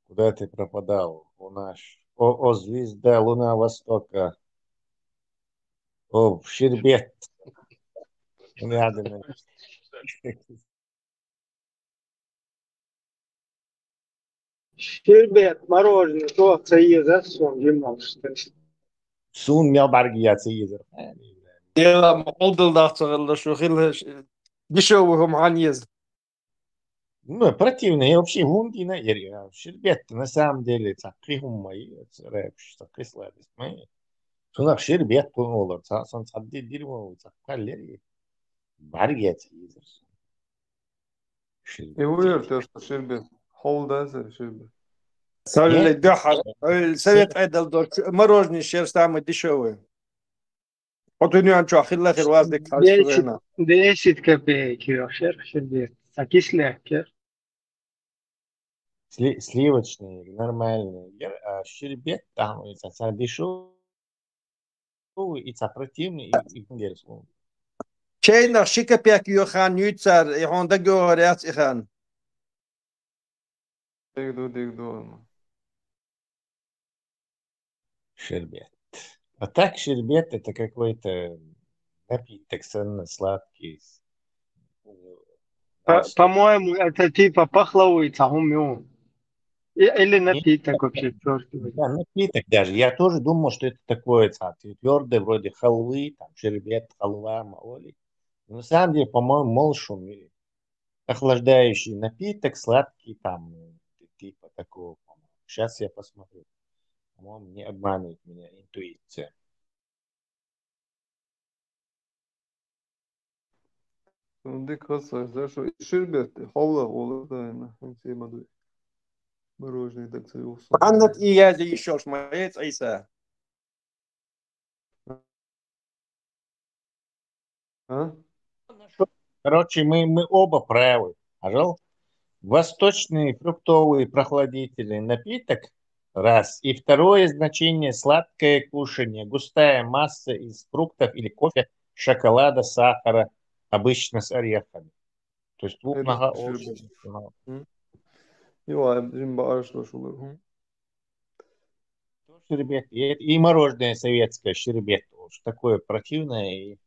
Куда ты пропадал? У нас о звезда Луна Востока. О, Щербет. Рядом. Щербет, мороженое, то цаиза, сон, гимнастика. Sun Melbargia цаиза. يلا معضل ضغط شو خير بيشوهم عنيز. Ну, противно. Я вообще гунги на Щербет на самом деле таким мои рэпш, такой сладость. Шунак Щербет olur. Сон садди дерьмо, такалери. Баргия цаиза. И уверен, что Щербет. Холдазер Щербет. صار دحر سويت عدل دور مروجني الشير استعمل دشوي قطني عن شو خير اخر وازدك 10 копеек, щербет. А кисляк, Сливочный, нормальный. А Щербет там, и дешевый, и противный, и герсун. شيء شيكا بيك يوخان يوتسر يهون دقو رياس إخان. Дигду. Щербет. А так щербет это какой-то напиток сладкий. По-моему, это типа пахлавы, цахумю. Или напиток вообще твердый. Да, напиток даже. Я тоже думал, что это такое твердое, вроде халвы, там щербет, халва, маоли. Но на самом деле, по-моему, молшум, охлаждающий напиток, сладкий там, типа такого. Сейчас я посмотрю. По-моему, не обманывает меня интуиция. Dik hasar, что Щербет, холла, да, все модули. Мороженое так союз. عندك إيه زي الشوش ما يت عيسى. Короче, мы оба правы. Пожалуйста. Восточный фруктовый прохладительный напиток. Раз. И второе значение сладкое кушание. Густая масса из фруктов или кофе, шоколада, сахара. Обычно с орехами. То есть двух нога олши. Им башло шулы. Щербет. И мороженое советское, щербет. Такое противное и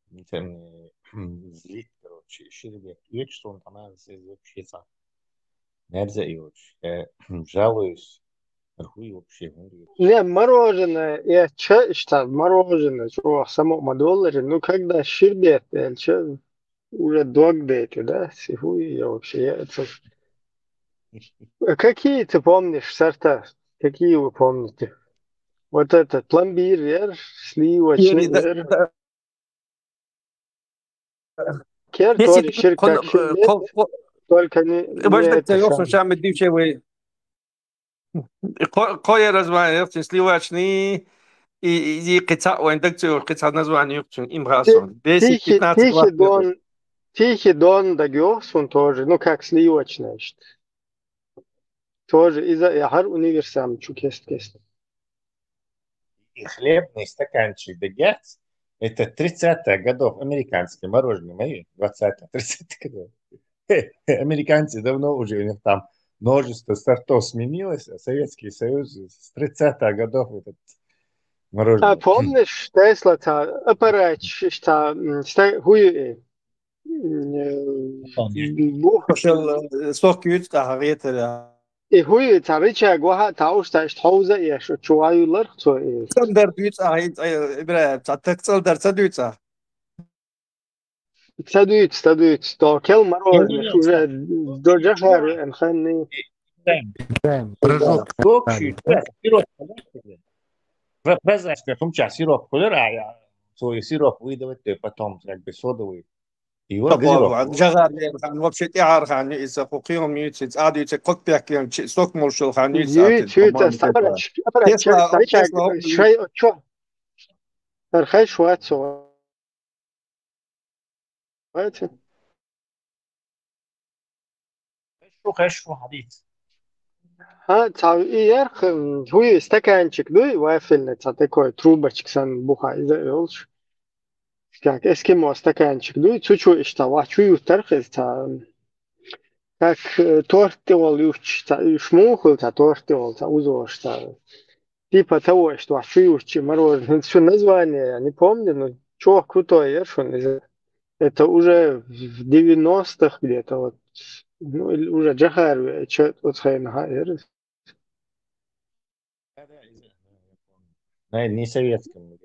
злит, короче, щербет. Видишь, что он там вообще нельзя и вообще. Жалуюсь. Хуй вообще. Не, мороженое, я что мороженое, что само $1, ну когда щербет, что уже догдейты, да, хуй я вообще, это... Какие ты помнишь сорта? Какие вы помните? Вот этот пломбир, вер, сливочный, вер. Кер тоже как щербет, только не Можете это ясно, сам. что дівчевий кое название, сливочный и قطع وإندكتور قطع название يقصون имбрасон. 10-15 лет. Тихий Дон Дагёсон тоже, ну как сливочное. Тоже из-за хар универсам чукест. И хлебный стаканчик Дагерц. Это 30-х годов американские мороженое мои, 20-30-х годов. Американцы давно уже, у них там множество сортов сменилось, а Советский Союз с 30-х годов этот мороженое. А помнишь, Тесла-то аппарат, что хуй Сок юц кахаретера. и хуй тарича гуха таушта штауза я что чуаюлар то и Цандер юц ибра цатцал дарца юца. стадует то кел мороженое уже до жахар энханни Прыжок. Сироп. Прозрачный функция сироп колера, я свой сироп выдавать, потом как бы содовый. И вот газировку. Жагар вообще тяар хани из-за хукиом юц ади юц кот пякем сок молшил хани юц аппарат шай чё архай швацо это Хорошо, حديث. يرخ هو стаканчик, да, вафельный, такой трубочек сан бухай, да, елч. Как эскимо стаканчик, да, чуть-чуть что, вачую тархез, как торт делал, шмухал, торт делал, узор, что типа того, что вачую мороженое, все название, я не помню, но чё крутое, ершон, это уже в 90-х где-то, вот, ну, уже Джахар, что вот хайна, Не советском.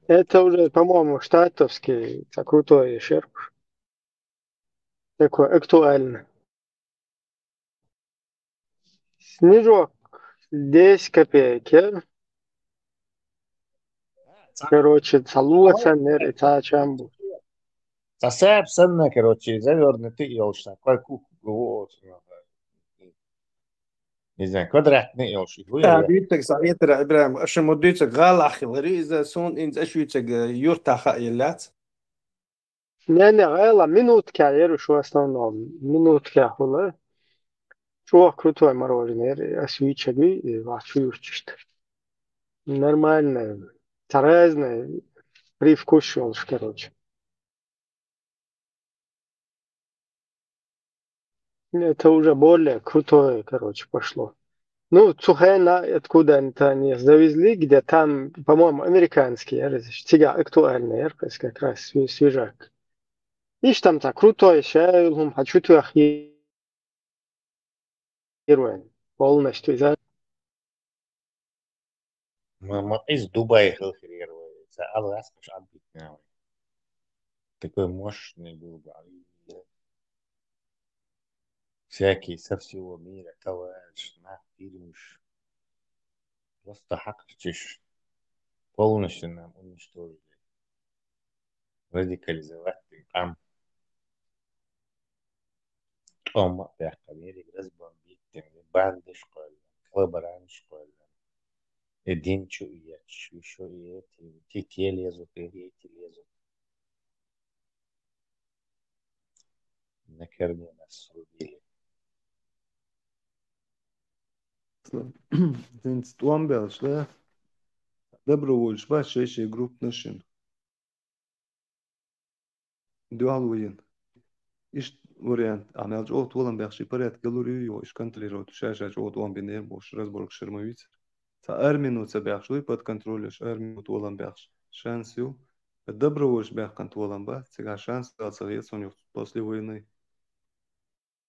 это уже, по-моему, штатовский, крутой шерп. Такой актуальный. Снежок 10 копеек. Короче, целуется, это чамбу. Сосед сенна, короче, завернутый елш, такой куку, не знаю, квадратный елш. Дuytag sagetera Ibrahim, ashmo duytag galakh lariza son in ashuytag yurtaha illat. Не, ела минутка, я решу основном. Минутка хула. Чё крутой мороженое, я свечаю и вачу чисто. Нормально, полезное, привкус, короче. Это уже более крутое, короче, пошло. Ну, Цухена, откуда они завезли, где там, по-моему, американский, сега актуальный, как раз свежак. Ишь там так крутой, шейлом, хочу tu ахируем полностью, да. Из Дубая хелхерируется, а вас уж объяснял. Такой мощный был бы. Всякие со всего мира, товарищ, на фильмиш. Просто хакчиш. Полностью нам уничтожили. Радикализовать там. Тома пяхкамери, разбомбить, банды школьные, коллаборанты школьные. Один чуяч, еще и эти, те лезут, и эти лезут. На корню нас срубили. Viņš Tombēls, ne? Добровольш, бачиш, ще груп нашин. дуалуин. Иш вариант амелж от улан бяхши порядок галурию иш контролировать шашач от он бинер бош разборг шермовиц. Са армину ца бяхшуй под контролеш армину улан бяхш. Шансю добровольш бях контролан ба, цега шанс дал совет у них после войны.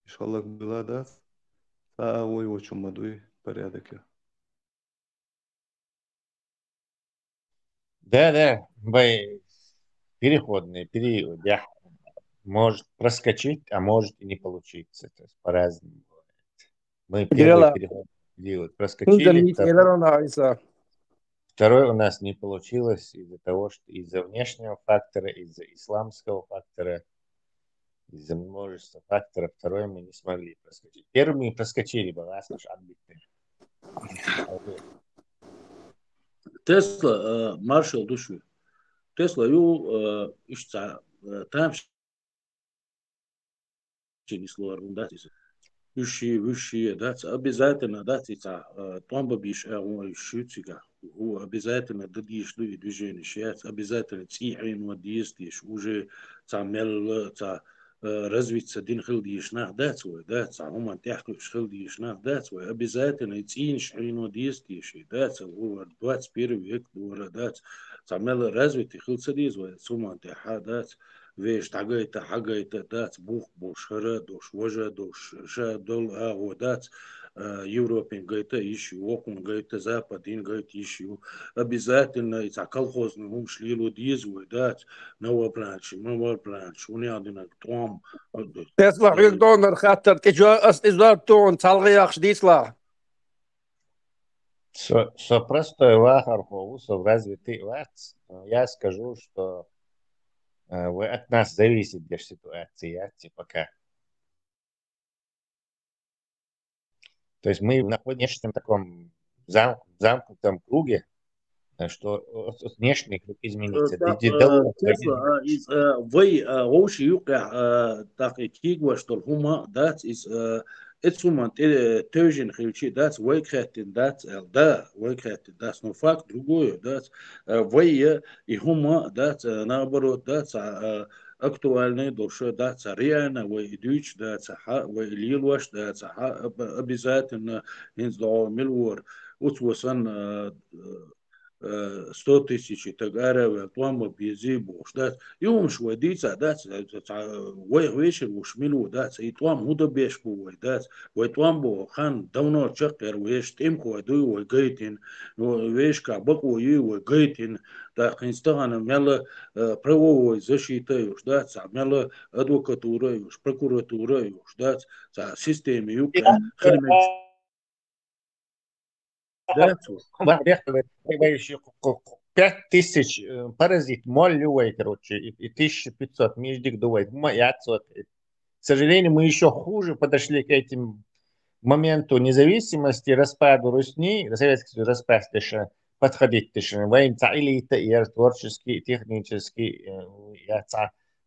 Ишаллах была да. Са ой очень мадуй порядок. Да, переходный период, да. Может проскочить, а может и не получиться. То есть по-разному бывает. Мы первый переходный период проскочили, второй у нас не получилось из-за того, что из-за внешнего фактора, из-за исламского фактора, из-за множества факторов. Второй мы не смогли проскочить. Первый мы проскочили, баланс наш отбитый. Tesla Marshall düşüyor. Tesla ю işte tam число да высшие, да, обязательно, да, томба биш шутига, обязательно дадишь люди движение, сейчас обязательно цихрин действуешь, уже мел развиться один хилдиш нах, да, свой, да, уман тяхнешь хилдиш нах, да, свой, обязательно цихрин действуешь, да, 21 век, да, мел развитый хилдис, уман тяха, да, веш тагайта дац бух бушара дош вожа дош ша дол дац Европен гайта ищу окун гайта западин гайта ищу обязательно из колхозный ум шлилу дизвой дац новый планш униадина том Tesla yük donar xatar kejo istizar ton çalgı yaxşı değilsler. Со простой вахарху, со развитый вац, я скажу, что от нас зависит где ситуация пока. То есть мы находимся в таком замкнутом круге, что внешний круг изменится. Вы вообще юка так кигва что хума that is it's human тёжин хилчи that's вайкхатин that's да вайкхатин that's но факт другое that's вы и хума that's наоборот that's актуальная душа, да, реально, вы идешь, да, вы лилваш, да, обязательно, инздал милвор, утвосан 100 тысяч, так арава, плама бези бош, да, и он швадица, да, вы вечер уж милу, да, и плам муда беш бой, да, вы плам бо хан давно чакер, веш тем кваду, вы гейтин, веш кабаку, вы гейтин, да, инстагана мяла правовой защиты, да, мяла адвокатура, прокуратура, да, системе юка, хлеб. Да, 5000 паразит, моллювай, короче, и 1500 междик дует, к сожалению, мы еще хуже подошли к этим моменту независимости, распаду Русни, Советский Союз распастыша, подходить тыша, военца элита, и творческий, технический,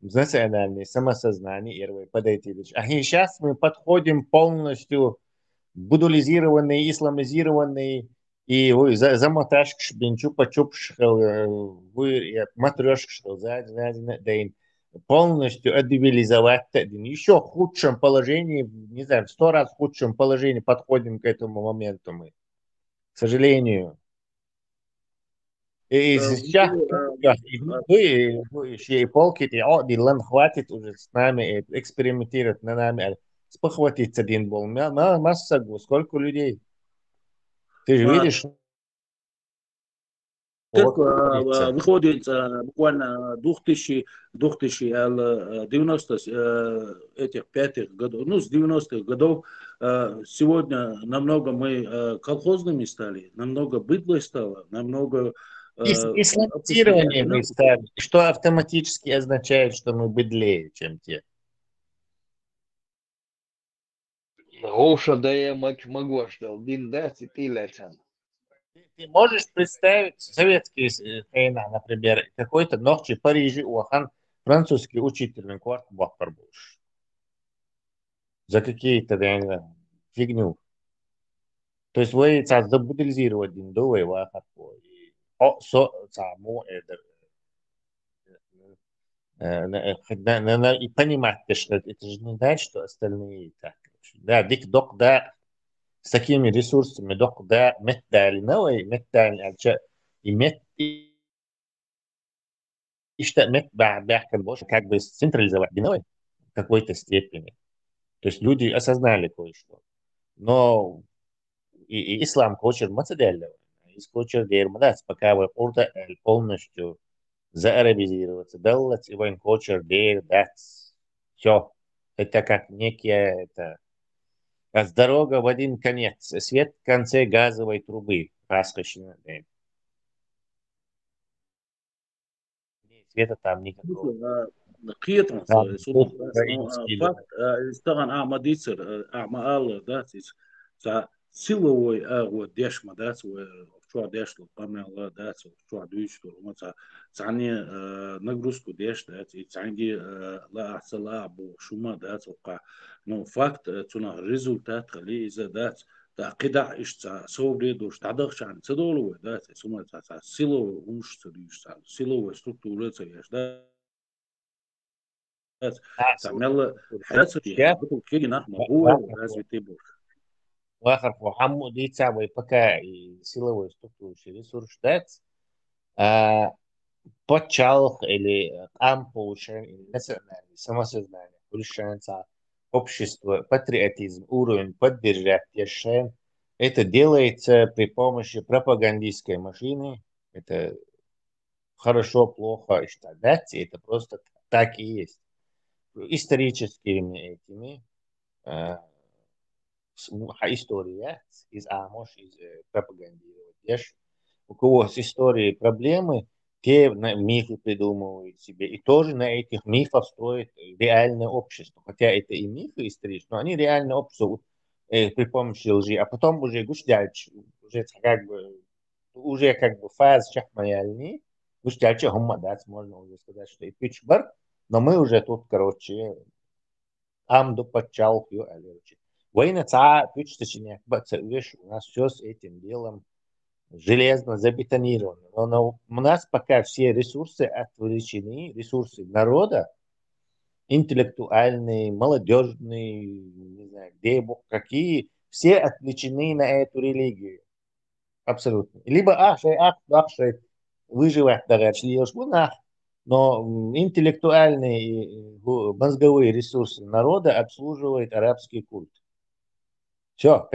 национальный, самосознание, подойти. А сейчас мы подходим полностью будулизированный, исламизированный, и вы замоташь бенчу почупш, вы матрешк, полностью адвилизовать, еще в худшем положении, не знаю, в 100 раз в худшем положении подходим к этому моменту мы, к сожалению. И сейчас вы еще и полки, Дилан хватит уже с нами экспериментировать на нами, спохватиться один был, масса, сколько людей, ты же видишь. Выходит буквально 2090 этих пятых годов, ну, с 90-х годов, сегодня намного мы колхозными стали, намного быдлой стало, намного... Исламизирование мы стали, что автоматически означает, что мы быдлее, чем те. Гоша дає могу, что один даст, и ты летен. Ты можешь представить советские война, например, какой-то ночи в Париже уахан французский учитель кварт бахпар будешь. За какие-то, я не знаю, фигню. То есть вы забудилизировать один до вахар. И понимать, что это же не значит, что остальные так. Да, дик док, да, с такими ресурсами, док, да, метали новые, метали, и мет, и что мет, как больше, как бы централизовать новые в какой-то степени. То есть люди осознали кое-что. Но и ислам хочет мацаделло, и хочет дермадас, пока вы полностью заарабизироваться, делать его хочет дать все. Это как некие, это дорога в один конец, свет в конце газовой трубы, раскоченной. Света там никакого. قيتنا Там سوما тут بس украинский лед. فقط استغن أعمى أعمى دات سيلوي وديش ما دات وشو ديش لطمع الله دات وشو دويش وما تعني نجروسكو ديش دات تعني لا أحسن لا أبو شو ما دات وقع نو فقط تنا ريزولتات خلي إذا دات قدع إيش صوبي دوش تعدخش عن تدولو دات سوما سيلو ومش تدوش سيلو ستruktūra تيش دات تعمل حياة بطل كيجي نحن هو разве ты будешь Вахар Мухаммад и Цабай пока и силовой структуры ресурс дать, подчалх или там повышение национальное самосознание, повышение общества, патриотизм, уровень поддержать решение. Это делается при помощи пропагандистской машины. Это хорошо, плохо, что дать, это просто так и есть. Историческими этими история из Амош, из пропагандировать. У кого с историей проблемы, те мифы придумывают себе. И тоже на этих мифах строят реальное общество. Хотя это и мифы исторические, но они реальное общество при помощи лжи. А потом уже гуштяч, уже как бы фаз шахмаяльный, гуштячи гуммадать, можно уже сказать, что и пичбар. Но мы уже тут, короче, амду подчал ее аллерджи. Война пичточине, видишь, у нас все с этим делом железно забетонировано. Но у нас пока все ресурсы отвлечены, ресурсы народа, интеллектуальные, молодежные, не знаю, где бог какие, все отвлечены на эту религию. Абсолютно. Либо выживать, но интеллектуальные и мозговые ресурсы народа обслуживает арабский культ. Все,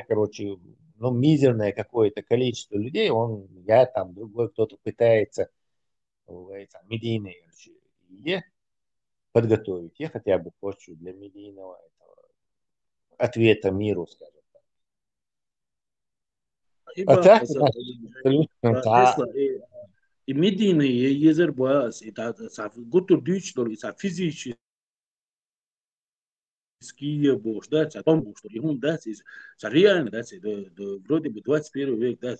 короче, ну, мизерное какое-то количество людей, я там, другой кто-то пытается медийные подготовить. Я хотя бы почву для медийного ответа миру, скажем так. А так, и медийные езербас, и гутур дючдор, и физически ские бош, да, потом бош, и он, да, реально, да, вроде бы 21 век, да,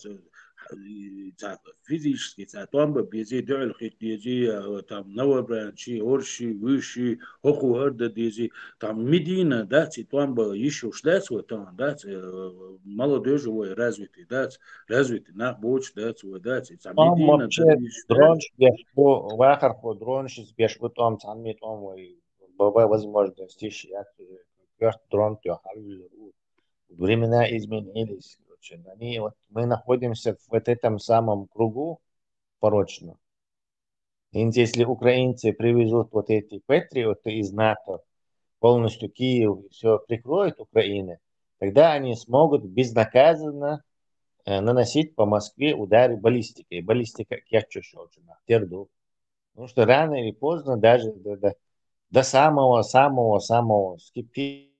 физически, там бы бези дёль, бези там новобранчи, орши, выши, оху орда дези, там Медина, да, там бы еще шлец, вот там, да, молодежи развитый, да, развитый, на боч, да, там Медина, да, дронш, бешку, вахарху, дронш, бешку, там, сами, там, баба возможности, дрон, времена изменились. Мы находимся в этом самом кругу порочном. И если украинцы привезут вот эти патриоты из НАТО, полностью Киев все прикроет Украины, тогда они смогут безнаказанно наносить по Москве удары баллистикой. Баллистика, как терду. Потому что рано или поздно, даже до самого скептичного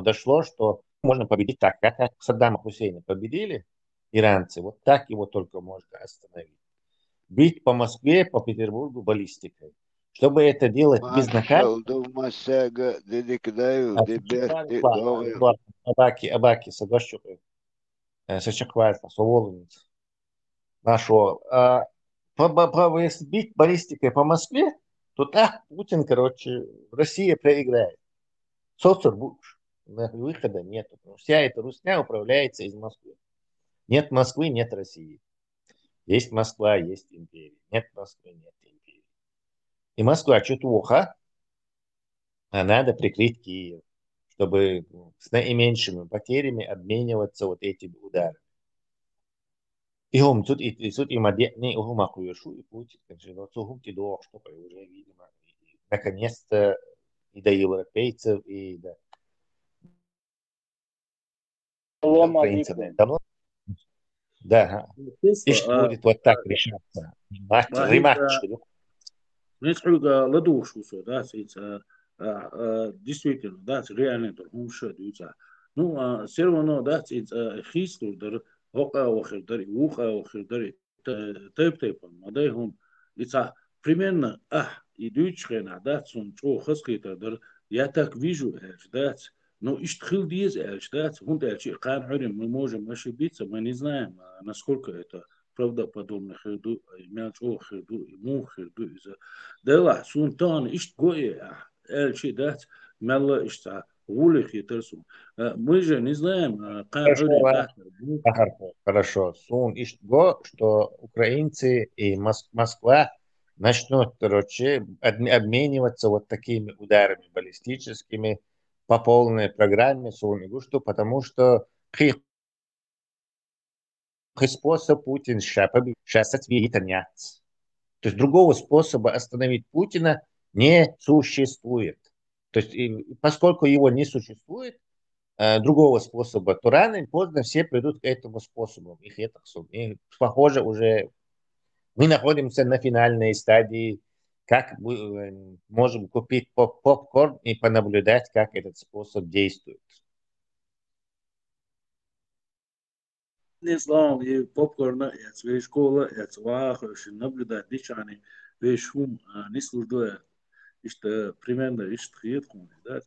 дошло, что можно победить так, как Саддама Хусейна победили иранцы, вот так его только можно остановить. Бить по Москве, по Петербургу баллистикой. Чтобы это делать безнаказанно... Абаки, соглашусь. Сочеквально, соволниц. Нашего. Если бить баллистикой по Москве, то так Путин, короче, Россия проиграет. Соцер будешь. Выхода нет. Вся эта русня управляется из Москвы. Нет Москвы, нет России. Есть Москва, есть империя. Нет Москвы, нет империи. И Москва чутуха, а надо прикрыть Киев, чтобы с наименьшими потерями обмениваться вот этими ударами. И тут им не ухумахуешу и Путин, но цугум тидох, что уже, видимо, наконец-то и до европейцев, и до Салам украинцев. алейкум. Давно, да, ишь Тесла, будет вот так решаться. Ремарк, что несколько ладуш усо, да, действительно, да, реально торгумша дюца. Ну, все равно, да, хисту дар ока охердари, уха охердари, тейп-тейпом, мадайхум, примерно, и дючхена, да, сум чо хаскита дар, я так вижу, да, но иштхил диез, да, хунт эльчи, кан мы можем ошибиться, мы не знаем, насколько это правдоподобно херду, мячо херду, му херду, дела, сунтан, ишт гоя, эльчи, да, мелла ишта, гулих и терсум. Мы же не знаем, кан херим, да, Хорошо. Сун иштго, что украинцы и Москва начнут, короче, обмениваться вот такими ударами баллистическими по полной программе, что потому что способ Путин сейчас ответит нет. То есть другого способа остановить Путина не существует. То есть поскольку его не существует, другого способа, то рано или поздно все придут к этому способу. И, похоже, уже мы находимся на финальной стадии, как мы можем купить попкорн и понаблюдать, как этот способ действует. не знал, и попкорна, и от своей школы, и от своих, наблюдать, дичани, весь шум, не служдуя, что примерно, что хиет хуни, да.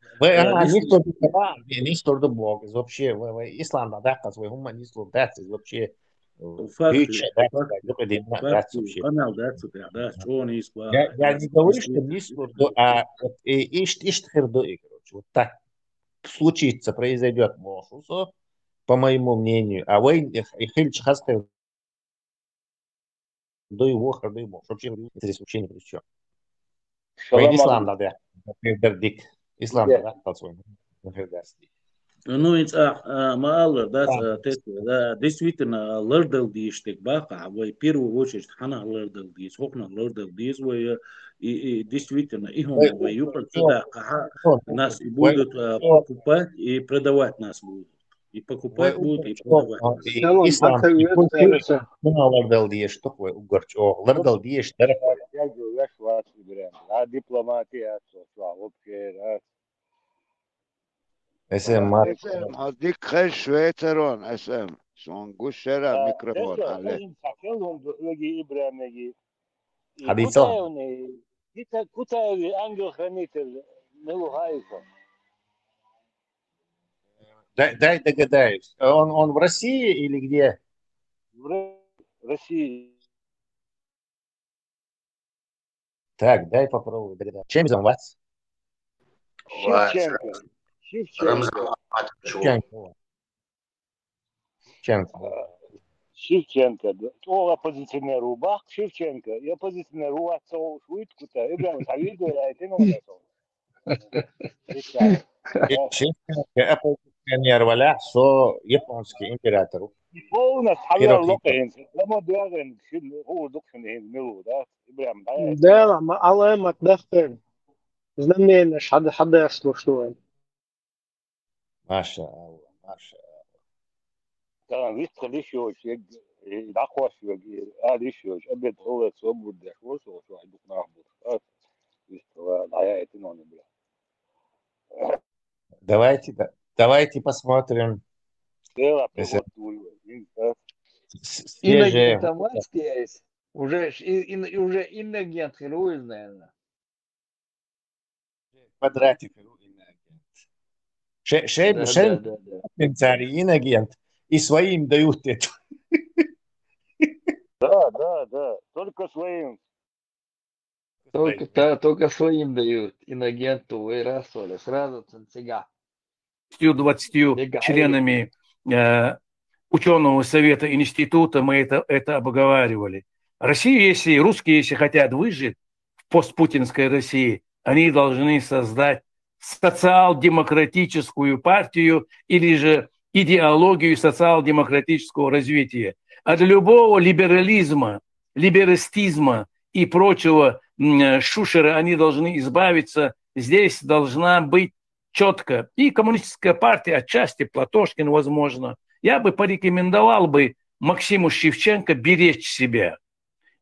Не служду Бог, вообще, Исланда, да, свой гуман, не служду, да, вообще, канал, да, что он есть, я не говорю, что не служду, а иштхерду, короче, вот так случится, произойдет, по моему мнению, а вы хильч хаскер до его ходы мог, вообще здесь вообще ни при чем. Ислам да, вердикт, ислам да, по-своему. Ну, мааллар, да, действительно, лардал диштик бака, в первую очередь, хана лардал диш, хокна лардал диш, и действительно, их он воюют сюда, нас будут покупать и продавать нас будут. И покупать будут, и продавать. Ислам, лардал диш, что такое угорч, лардал диш, Я говорю, я швац выбираем, а дипломатия, вообще, اسم هذيك خير شويترون اسم شون قشرة ميكروفون عليه حديثون дай догадаюсь. Он в России или где? В России. Так, дай попробую догадаться. Чем заниматься? Шевченко. То оппозиционер Рубах, Шевченко. И оппозиционер Руацов Швидку-то. И прям завидую, а это Шевченко оппозиционер Валя со японский император. полностью حلال لقين لما داغن هو دكتور ميلو ده إبراهيم ده الله ما تدخل знамение حد يصلح شو ما شاء الله ما شاء الله كان ريت ليش يوش يدعوا شو ليش يوش أبيت هو صوب ده هو شو عندك نعبد давайте посмотрим. Иногент Таманский есть. Уже иногент Херуин, наверное. Квадратик иногент. И своим дают это. Да. Только своим. Только своим дают иногенту и рассоли. Сразу цинцига. 20 членами ученого совета института мы это обговаривали. Россия, русские, если хотят выжить в постпутинской России, они должны создать социал-демократическую партию или же идеологию социал-демократического развития. От любого либерализма, либерастизма и прочего шушера они должны избавиться. Здесь должна быть четко и коммунистическая партия, отчасти Платошкин, возможно. Я бы порекомендовал бы Максиму Шевченко беречь себя.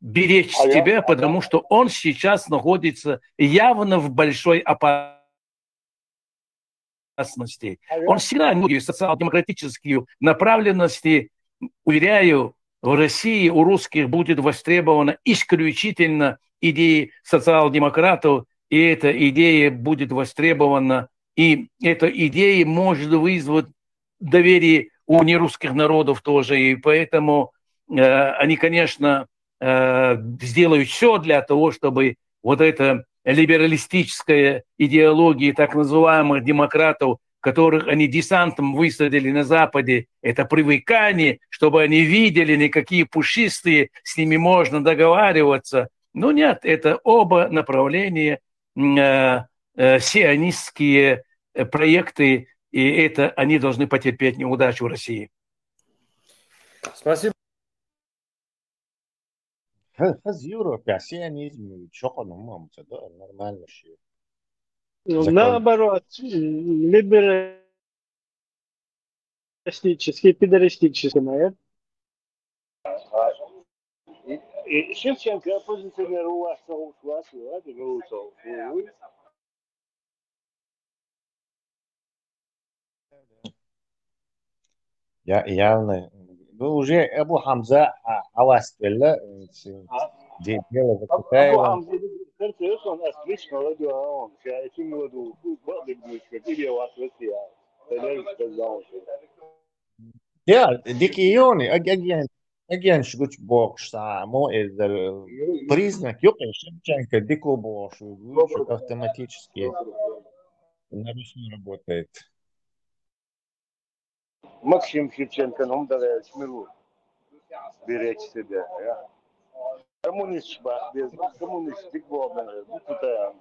Беречь себя, потому что он сейчас находится явно в большой опасности. Он всегда имеет социал-демократические направленности. Уверяю, в России у русских будет востребована исключительно идея социал-демократов, и эта идея будет востребована, и эта идея может вызвать доверие у нерусских народов тоже, и поэтому они, конечно, сделают все для того, чтобы вот эта либералистическая идеология так называемых демократов, которых они десантом высадили на Западе, это привыкание, чтобы они видели, никакие пушистые, с ними можно договариваться. Но нет, это оба направления сионистские проекты, и это они должны потерпеть неудачу в России. Спасибо. Hız Европе, сионизм, чоханом мамца, да, нормально все. Наоборот, либералистический, педеристический, наверное. И Шевченко оппозиционировал вас, Явно. Ну, уже Абу Хамза Аваствелла дело за Китаевым. Ja, Дикиони, агент шгуч бокс, само это признак, ёпта, Шевченко, дико бокс, автоматически наручно работает. Максим Шевченко, нам дарит миру беречь себя. Коммунист, без коммунист, биг бобен, букутаем.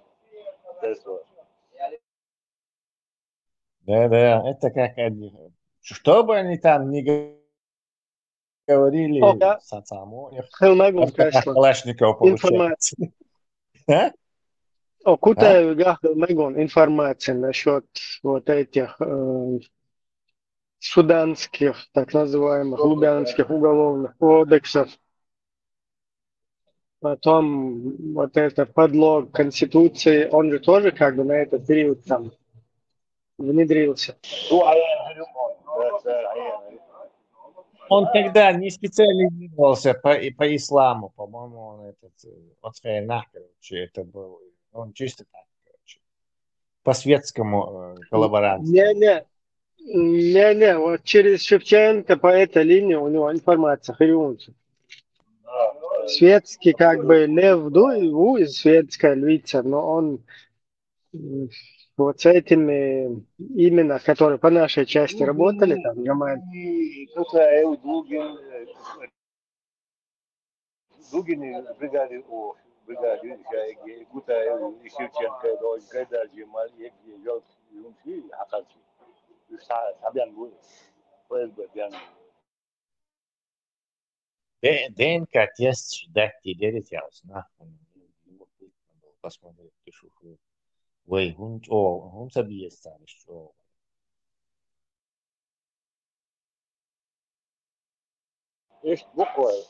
Да, это как они, что бы они там ни говорили, само, Калашников получается. Кутаев Мегон информация насчет вот этих суданских, так называемых, лубянских уголовных кодексов. Потом вот этот подлог Конституции, он же тоже как бы на этот период там внедрился. Он тогда не специализировался по исламу, по-моему, он этот, короче, это был, он чисто так, короче, по светскому коллаборанту. Не, вот через Шевченко по этой линии у него информация хрюнется. Светский как бы лев дует, светская львица, но он вот с этими именно, которые по нашей части работали, там, Дугин бригаде бригаде Кутаев и Шевченко, Гайдар Джемаль, Йорк, Юмши, Акачи. Сабян будет. ФСБ, Бян. ДНК тест ждать теперь ясно. Посмотреть, что вы, он собьется, что. Есть буквально.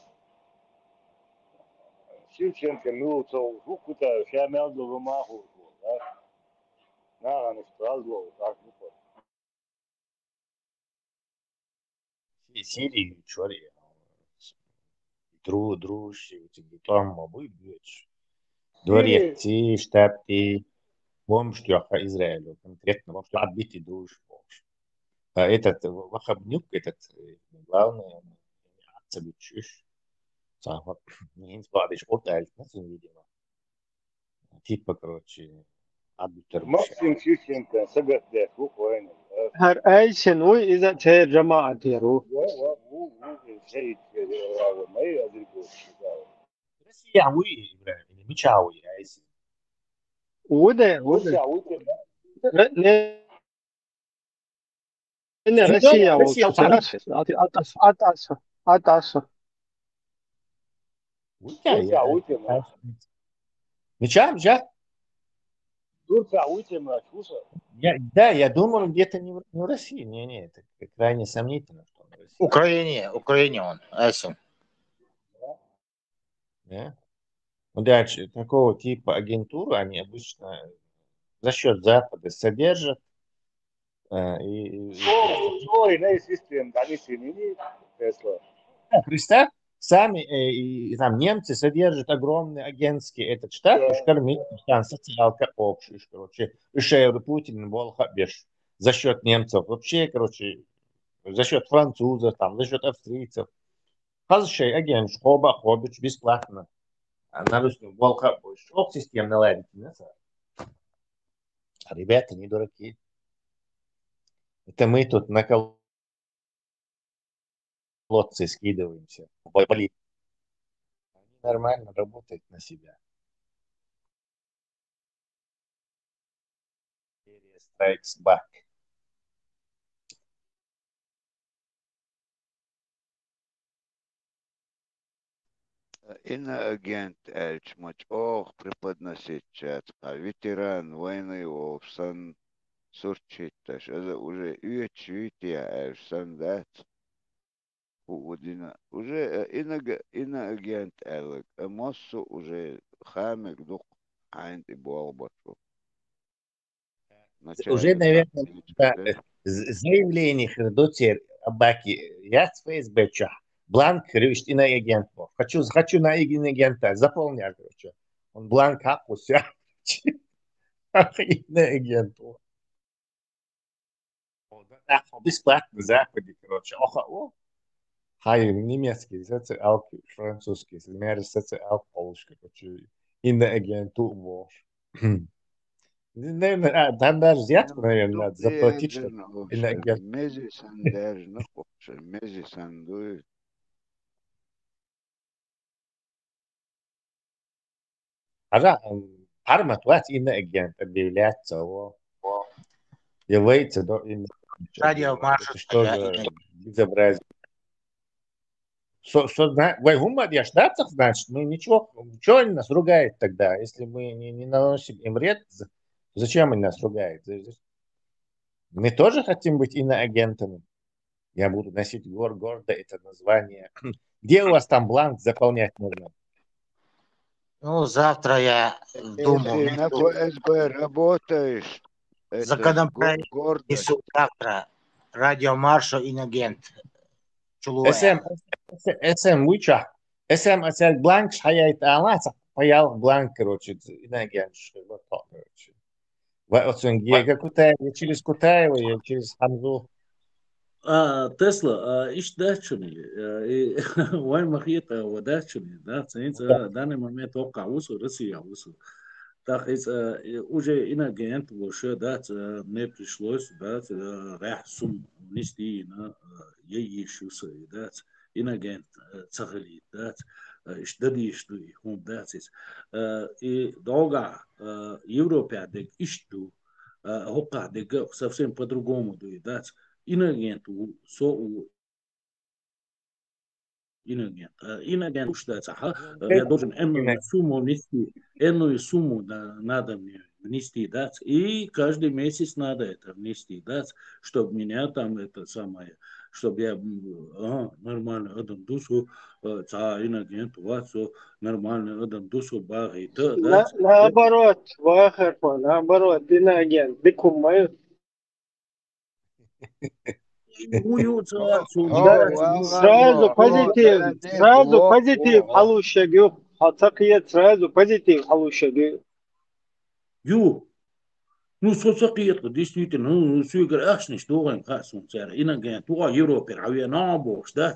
Шевченко, Милцов, Кутаев, я имел в виду Маху, да? Наверное, Страсбург, так буквально. Сирии, чори. Друж, там мабуть, дворец, штаб, бомжтёха Израилю, конкретно, бомж, отбитый друж, бомж. Этот Вахабнюк, этот главный, Цабичуш, не избавишь от альтнаса, видимо. Типа, короче, отбитый. Максим Шевченко, Сагатдек, буквально. هر أي شنو إذا تهجم معه شيء ما يدري Россия وي إبراهيم مشاوي عايز وده إن Россия روسيا Россия وصعب أتصف ويا يا مشا да, я думаю, где-то не в России. Не, это крайне сомнительно, что он в России. Украине он, Асим. Да? Ну, дальше, такого типа агентуру они обычно за счет Запада содержат. Представь, сами и там немцы содержат огромный агентский этот штат, уж кормить там социалка общая, короче, еще Путин волха беш за счет немцев, вообще, короче, за счет французов, там, за счет австрийцев. Хазшей агент, шоба, хобич, бесплатно. А на русском волха шок систем наладить. Ребята не дураки. Это мы тут на колодцы скидываемся. Они нормально работают на себя. Strikes back. Иноагент Эльчмач ох преподносить чат, а ветеран войны Овсан Сурчитташ, это уже Ючвития Эльсан дат. Уже иноагент Элек, Моссу уже хамик дух айнти болбачу. Уже, наверное, заявление Хердоцер Абаки, я с ФСБ чах. Бланк ревишь иноагент. Хочу на иноагента. Заполняй, короче. Он бланк хапуся. Иноагент. Бесплатно Западе, короче. Хай немецкий, социалки, французский, например, социалка, короче. Иноагенту вож. Наверное, там даже взятку, наверное, надо заплатить, чтобы иноагент. Мези сандер, ну, мези сандует. Ага, армат вас иноагент объявляется, является до Радио маршрут. что за безобразие. Вы гумор, я штатах, значит, мы ничего они нас ругают тогда, если мы не наносим им вред, зачем они нас ругают? Мы тоже хотим быть иноагентами. Я буду носить гордо это название. Где у вас там бланк заполнять нужно? Ну, завтра я думаю. Если на ФСБ работаешь, законопроект несу завтра. Радиомаршал инагент. СМ вычах. СМ оцель бланк шаяет аласа. Паял бланк, короче, инагент. Короче. Через Кутаева и через Хамзу. Тесла, дачуни, вай махита дачуни, да, ценица данный момент ока усу, Россия усу. Так уже инагент вообще, да, не пришлось, да, ряхсум нести на ещуса, да, инагент цагали, да, иштади что и он, да, и долго Европе дек ишту, хока дек совсем по-другому, да. Инагенту инагент считается, я должен энную сумму надо мне внести, да, и каждый месяц надо это внести, да, чтобы меня там это самое, чтобы я нормально адам душу, инагент вацу нормально адам душу баги, да. Наоборот, наоборот, инагент, дикумаю. Сразу позитив, халушагю. Хатакиет сразу позитив, халушагю. Ну, соцакиет, действительно, ну, сюгер ашниш, догаем хасун цара, инагент, туа Европер, авиа набош, да,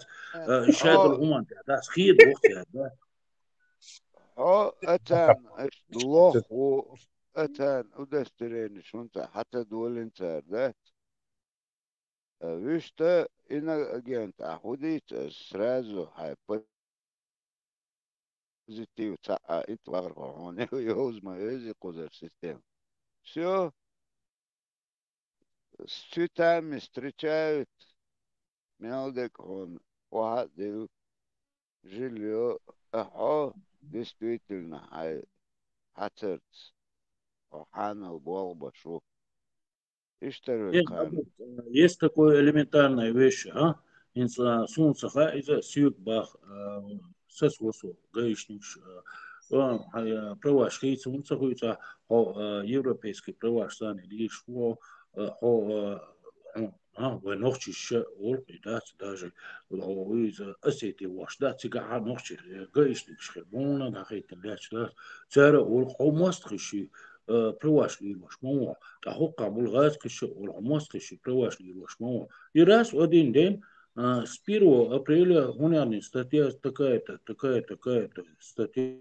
шайдл гуман, да, схид бохтя, да. это лоху, это удостоверение, что он حتى دول انت, да. Вишта инагент ахудит сразу хай позитив ца итвар он юзма эзи козер систем. Все с цветами встречают. Мелдек он вадил жилье. Ахо действительно хай хацерц. Охана болба шо. Иштарвин кам. Есть такая элементарная вещь, солнце из сюг бах сосвосу гаишниш праваш хейц солнце хуйца европейский праваш сани лишь вы ночи олки даже из осети ваш да цыга ночи гаишник шхебона да хейт ляч да цара ол хомаст хиши праваш лишь мама да хока булгаз киши ол хомаст хиши праваш лишь мама и раз один день с 1 апреля гуняни статья такая-то статья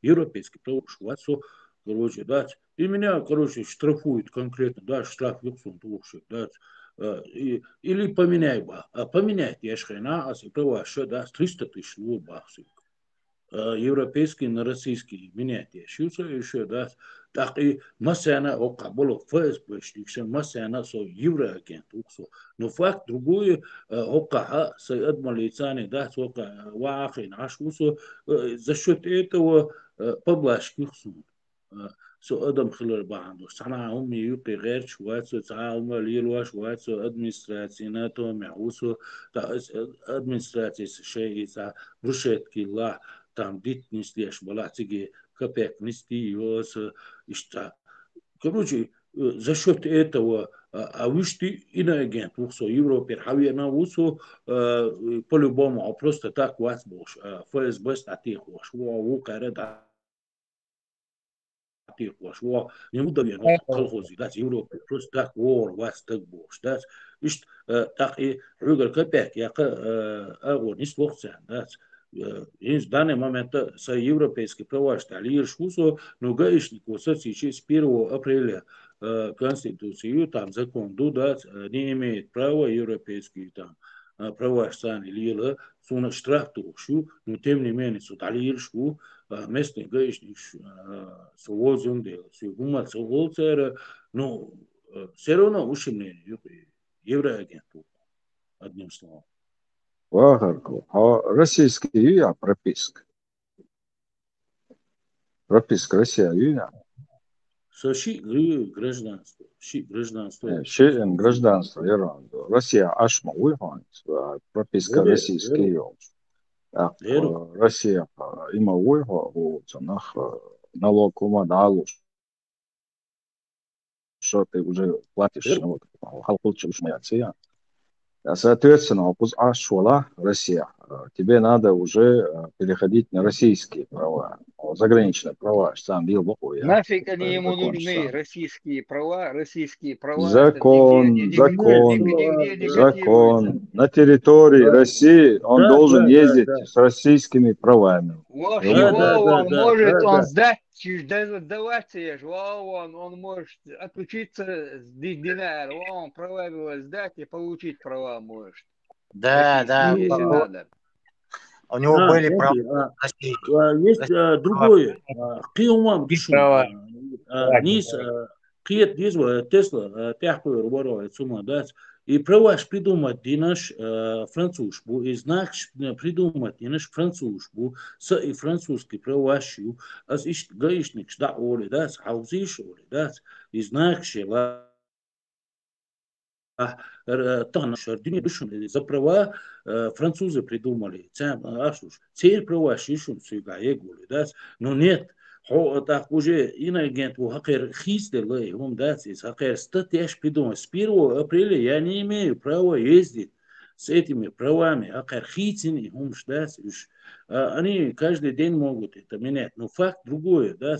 европейский праваш ватсо короче дать и меня короче штрафуют конкретно да штраф юксун туши дать или поменяй ба поменять я шхена а си праваш да 300 тысяч баксов европейский на российский менять еще да так и масяна о кабулу ФСБ что масяна со евроагент уксо но факт другой ока с адмалицани да сока вахин ашусо за счет этого поблажки уксо سو ادم خلال بعضه صنعهم يوقي غير شوات سو تعاهم ليلوا شوات سو ادمنستراتيناتو معوسو تا ادمنستراتيس شيء تا رشد كلا там дитность лишь была тиги копек нестиос ишта короче за счет этого а вышти иноагент усо Европе хавиана усо по-любому а просто так вас бош ФСБ статьи хош во карада тихош во не буду я колхози да Европе просто так вор вас так бош да ишт так и ругал копек я агор не слухся да в данный момент с европейской праваш лишь усо но гаишник вот сейчас с 1 апреля конституцию там закон дудать не имеет права европейский там праваш сани лила суна штраф тушу но тем не менее сюда лишь местный гаишник совозим дел сигума соволцера но все равно ушиме евроагенту одним словом. Вагарку. А российский юя прописка. Прописка Россия юя. Ши гражданство. Ши гражданство. Ши гражданство Иранду. Россия ашма уйханит. Прописка российский юя. Россия има уйха у цанах налог ума далу. Что ты уже платишь налог. Халкулча уж моя ция. Соответственно, швала Россия, тебе надо уже переходить на российские права, заграничные права. Сам бил бокуя. Нафиг они ему нужны, российские права? Закон. На территории России он должен ездить с российскими правами. Он может, он сдать, давайте, он может отучиться с динара, он права сдать и получить права может. Да. У него были права. Есть другое. Киумам дишума. Низ, киет дизва, Тесла, тяхпую рубаровая сума, да. И праваш придумать динаш французбу, и знак придумать динаш французбу, с и французский правашу, а иш гаишник да оли, да, хаузиш оли, да, и знак шела. Тан шардини душун за права французы придумали. Цель права шишун сюга егули, да, но нет. Так уже иноагент у хакер хистелы, он датис хакер статьяш придумал. С 1 апреля я не имею права ездить с этими правами. Хакер хитини, он ждать. Они каждый день могут это менять. Но факт другой, да,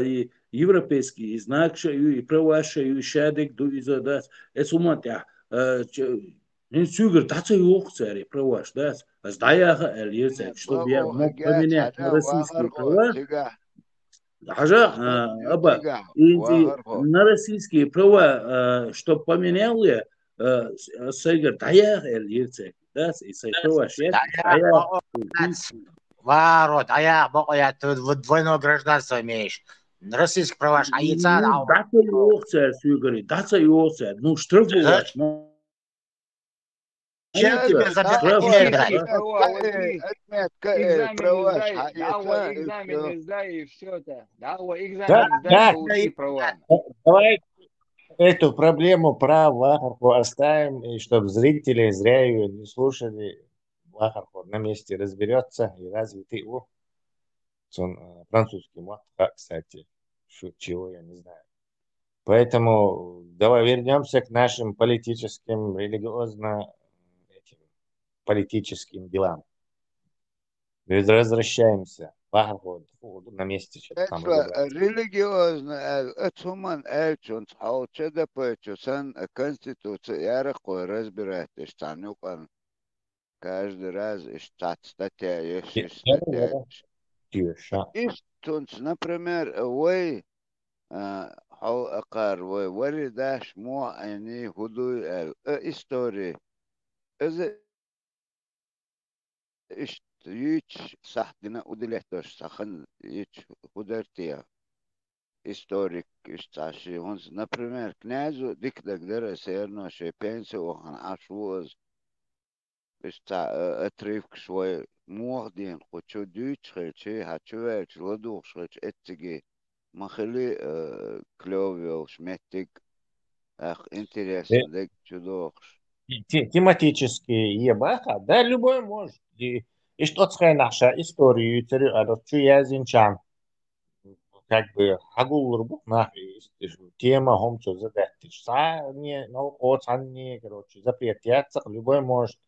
и европейский знак и права и шадик дуиза, да, это уматя. Сюгер таца юхцари права, да, сдаяха эльется, чтобы я мог поменять на российские права. Хажа, аба, Ютига, инди вахархо. на российские права, что поменял я, сайгар даяр эльирцек, да, и сай права шет, даяр. Ворот, а я ты двойное гражданство имеешь. Российские права шайца, Ну, дата йоцер, суйгари, дата йоцер, ну, штрафовать, чем тебе забирать имеет брать? Экзамен сдай, давай экзамен сдай и все-то. Давай экзамен сдай, получи права. Давай эту проблему про Вахарку оставим, и чтобы зрители зря ее не слушали. Вахарку на месте разберется и развитый французский мат, кстати, чего я не знаю. Поэтому давай вернемся к нашим политическим, религиозно-политическим делам. Возвращаемся. Вахарку на месте что-то там разобраться. Религиозно, это эльчун, хаучеда пойчусан конституция ярко разбирать, штанюкан. Каждый раз штат статья, есть статья. Истунц, например, вы хау акар, вы варидаш мо они худой истории. Это يج صح دنا ودلتوش سخن يج خدرتيا историк исташи он например князю дик дагдера серно ше пенсию охан ашвоз иста отрывк свой мордин хочу дючхе че хачуэлч лодухшеч этиги махали клёвел шметтик ах интересно дик чудохш Тематические ебаха, да, любой может. И что цхай наша историю, что я зинчан, как бы, агул рбук на тема хомчо задатиш. Не, ну, не, короче, запретятся, любой может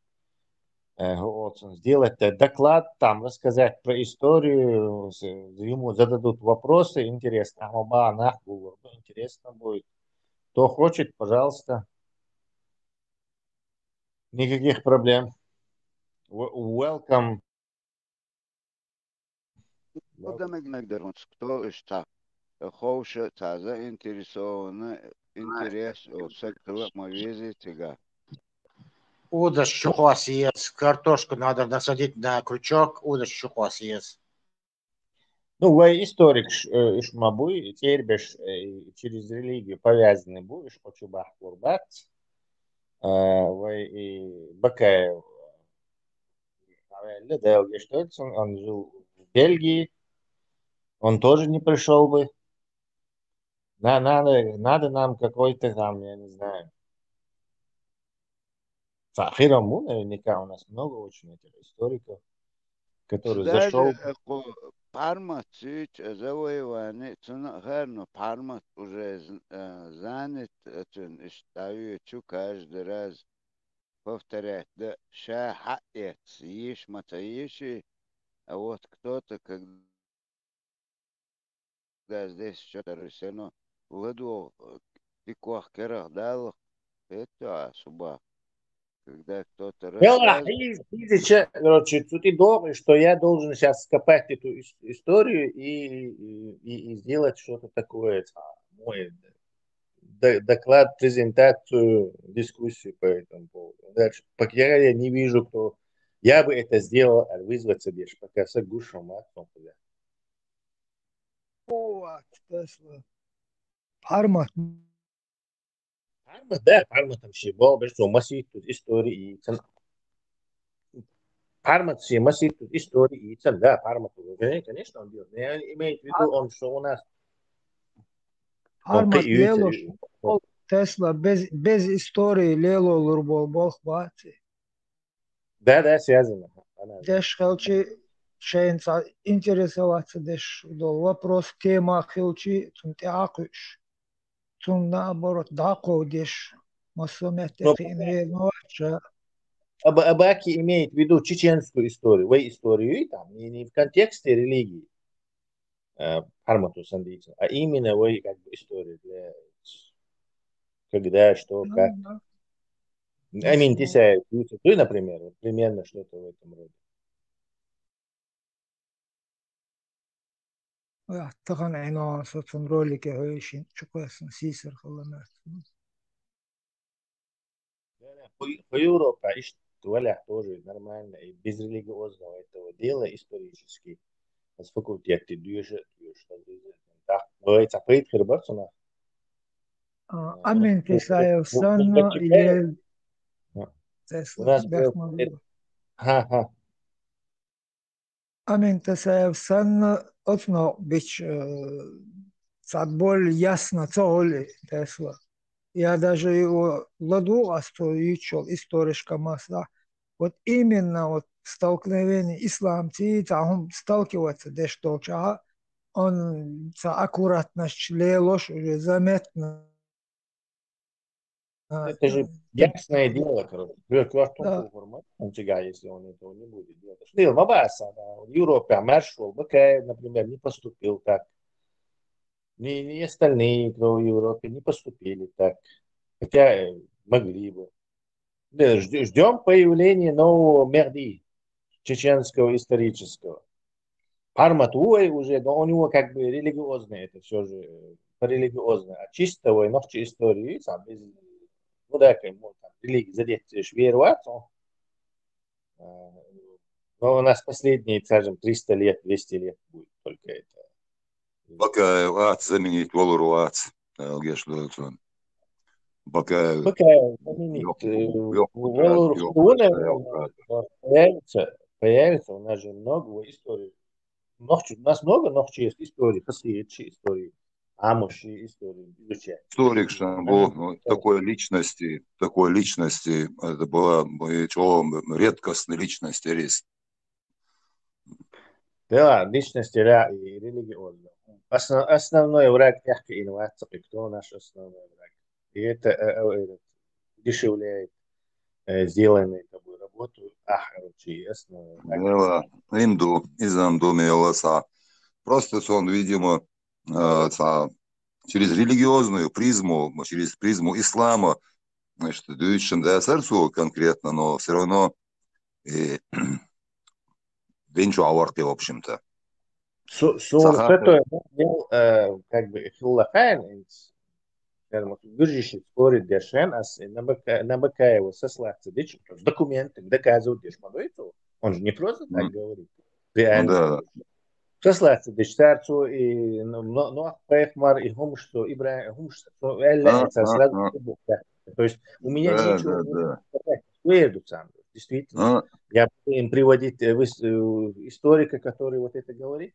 сделать доклад, там, рассказать про историю, ему зададут вопросы, интересно, интересно будет. Кто хочет, пожалуйста. Никаких проблем. Welcome. Кто что? Хоуша таза интересована интерес о сектора мовези тяга. Удаш щухос есть. Картошку надо насадить на крючок. Удаш щухос есть. Ну, вы историк, шмабуй, теперь через религию повязаны будешь, хочу бах курбат. Вы и Бакаев. Он жил в Бельгии. Он тоже не пришел бы. Надо нам какой-то там, я не знаю. Фахираму, наверняка у нас много очень этих историков, который зашел. Парма чуть завоевание, цена Парма уже занят, считаю, каждый раз повторять, да, шахаец, ешь, матаиши, а вот кто-то, когда здесь что-то решено, владу пикох керах дал, это особо. Когда кто-то рассказывает. Короче, тут и долго, что я должен сейчас скопать эту историю и сделать что-то такое. Мой доклад, презентацию, дискуссию по этому поводу. Дальше, пока я не вижу, кто... Я бы это сделал, а вызвать себе, пока с гушем матом. Парма. Да, Парма там все было, что масит тут истории. Парма все масит тут истории. Да, Парма тут. Конечно, он делает. Я имею в виду, он что у нас... Парма лело, Тесла без истории лело лурбол бол хвати. Да, связано. Деш хелчи шейнца интересоваться деш до вопрос тема хелчи тун теакуш. Тун наоборот дако деш масомете тимревача. Абаки имеет в виду чеченскую историю, вы историю, и там не в контексте религии, а именно вы как бы историю для когда, что, как. Амин, ты, например, вот примерно что-то в этом роде. تغن عنوان صوتن رولك هويشين شكواسن سيسر خلنا В Европе ищут валя тоже нормально, и безрелигиозного этого дела исторически. С факультеты движет, так, говорится, поет Херберсона. Амин Тесаев Санна или У нас был... Амин Тесаев Санна отно бич более ясно цоли Тесла. Я даже его ладу остоичил, историчка масса. Вот именно вот столкновение исламцы, там сталкиваться, да что он аккуратно шлелош уже заметно. Это же ясное дело, короче. Квартал формат, он тебя, если он этого не будет делать. Что Мабаса, в Европе, Маршал, Бакаев, например, не поступил так. Ни остальные, кто в Европе, не поступили так. Хотя могли бы. Ждем появления нового Мехди, чеченского исторического. Арматуэй уже, но у него как бы религиозное, это все же по-религиозное. А чистого и ночи истории, сам без... Ну да, религии задеть веровать. Но у нас последние, скажем, 300 лет, 200 лет будет только это. Бакаев ац заменить Волуру ац. Бакаев заменить. Появится у нас же много историй. У нас много ночи историй, хасидчи истории, амуши истории изучать. Историк Шамбо, такой личности, это была редкостная личность рис. Да, личность и религиозная. Основной враг мягкой инновации, кто наш основной враг. И это дешевляет сделанную тобой работу. Дело инду, изамду мелоса. Просто он, видимо, через религиозную призму, через призму ислама, значит, дующим да сердцу конкретно, но все равно венчу аварты, в общем-то. Как бы Хиллахайн, Гуржищик спорит Дешен, а Набакаева сослаться с документами доказывают Дешмадойцу. Он же не просто так говорит. Реально. Сослаться Дешцарцу и Пехмар и Хумшту, Ибрахим Хумшту, сразу. То есть у меня ничего не сам. Действительно. Я буду им приводить историка, который вот это говорит.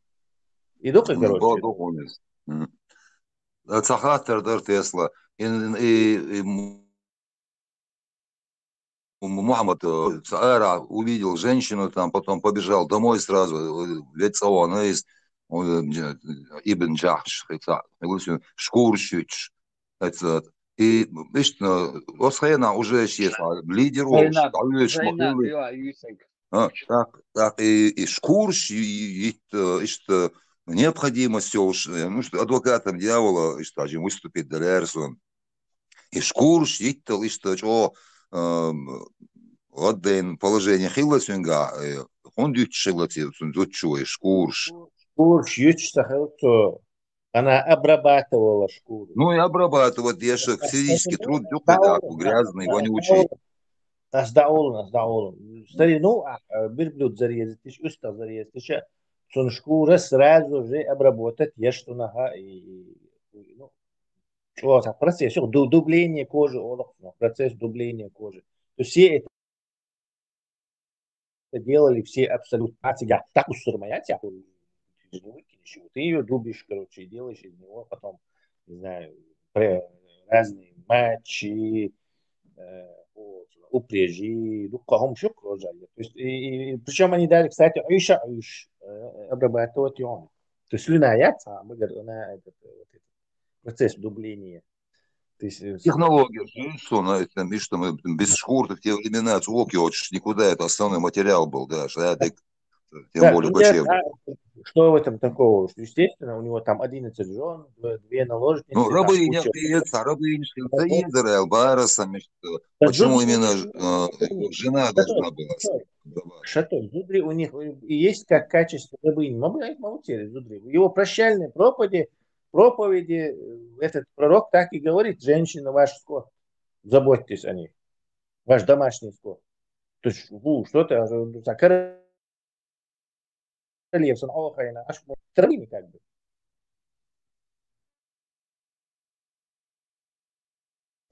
И дока, короче. Цахатер Тесла и Мухаммад Цаара увидел женщину, там потом побежал домой сразу, ведь он из Ибн Джахш, Шкурщич, и видишь, Осхена уже есть лидеров, так и Шкурщ, и необходимость ну, что адвокатом дьявола выступить Далерсон. И Шкурш, Иттел, и что один положение Хилласинга, он дючилати, дучуй, Шкурш. Шкурш, ючта, она обрабатывала шкуру. Ну и обрабатывать, я же физический труд, грязный, вонючий. Сдаулын. Старину, бирблюд зарезать, уста зарезать, сон шкура сразу же обработать, что нога и ну, процесс, дубление кожи, процесс дубления кожи. То все это делали, все абсолютно. Так устроена, ты ее дубишь, короче, делаешь из него потом, не знаю, разные матчи, упряжи, ну, кого шок рожали. То есть, причем они дали, кстати, обрабатывать он. То есть слюна яйца, мы говорим, на этот процесс дубления. Технология, что мы без шкур в те времена, никуда это основной материал был, да, тем Да, более ну, кочевник. что в этом такого? Естественно, у него там 11 жен, 2 наложницы, Ну, там рабыня, куча... рабыня, Израиль, Барасом, почему именно жена должна была? Шато, Зудри у них и есть как качество рабыни. Мамутери, Зудри. В его прощальной проповеди этот пророк так и говорит: женщина ваш скот, заботьтесь о ней, ваш домашний скот. То есть, что ты, королев, рабыни как бы.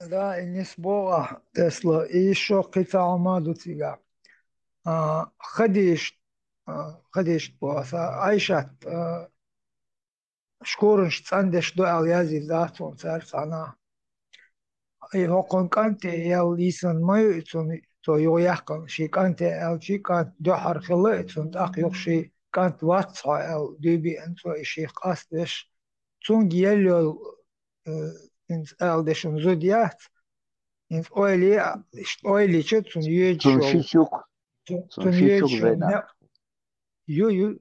Да, и не сбора Тесла, и еще قطع مادو تيجا خديش بواسا عايشات شكورنش عندش دو اليازي ذاتهم تعرف أنا هو كنت يل ليسن ما يتون تو يويحكم شي كانت شي كانت دو حرخلة يتون تأخيق شي كانت واتسا دوبي انتو إشي قاستش تون جيلو دشن زوديات إن أولي تون يجشو تون يجشو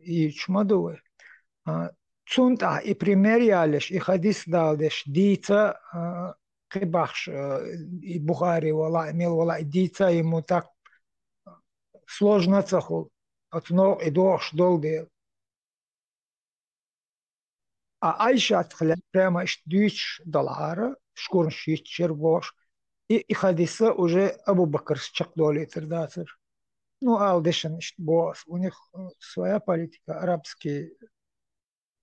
يشمدوه تونتا и примерялиш и хадис далдеш дица кибахш и Бухари вала имел вала дица ему так сложно цахул от но и дош долде а Айша прямо дюч доллара шкурн шит червош и хадиса уже Абу Бакр счакдоли тердатер. Ну, алдешен босс, у них своя политика, арабские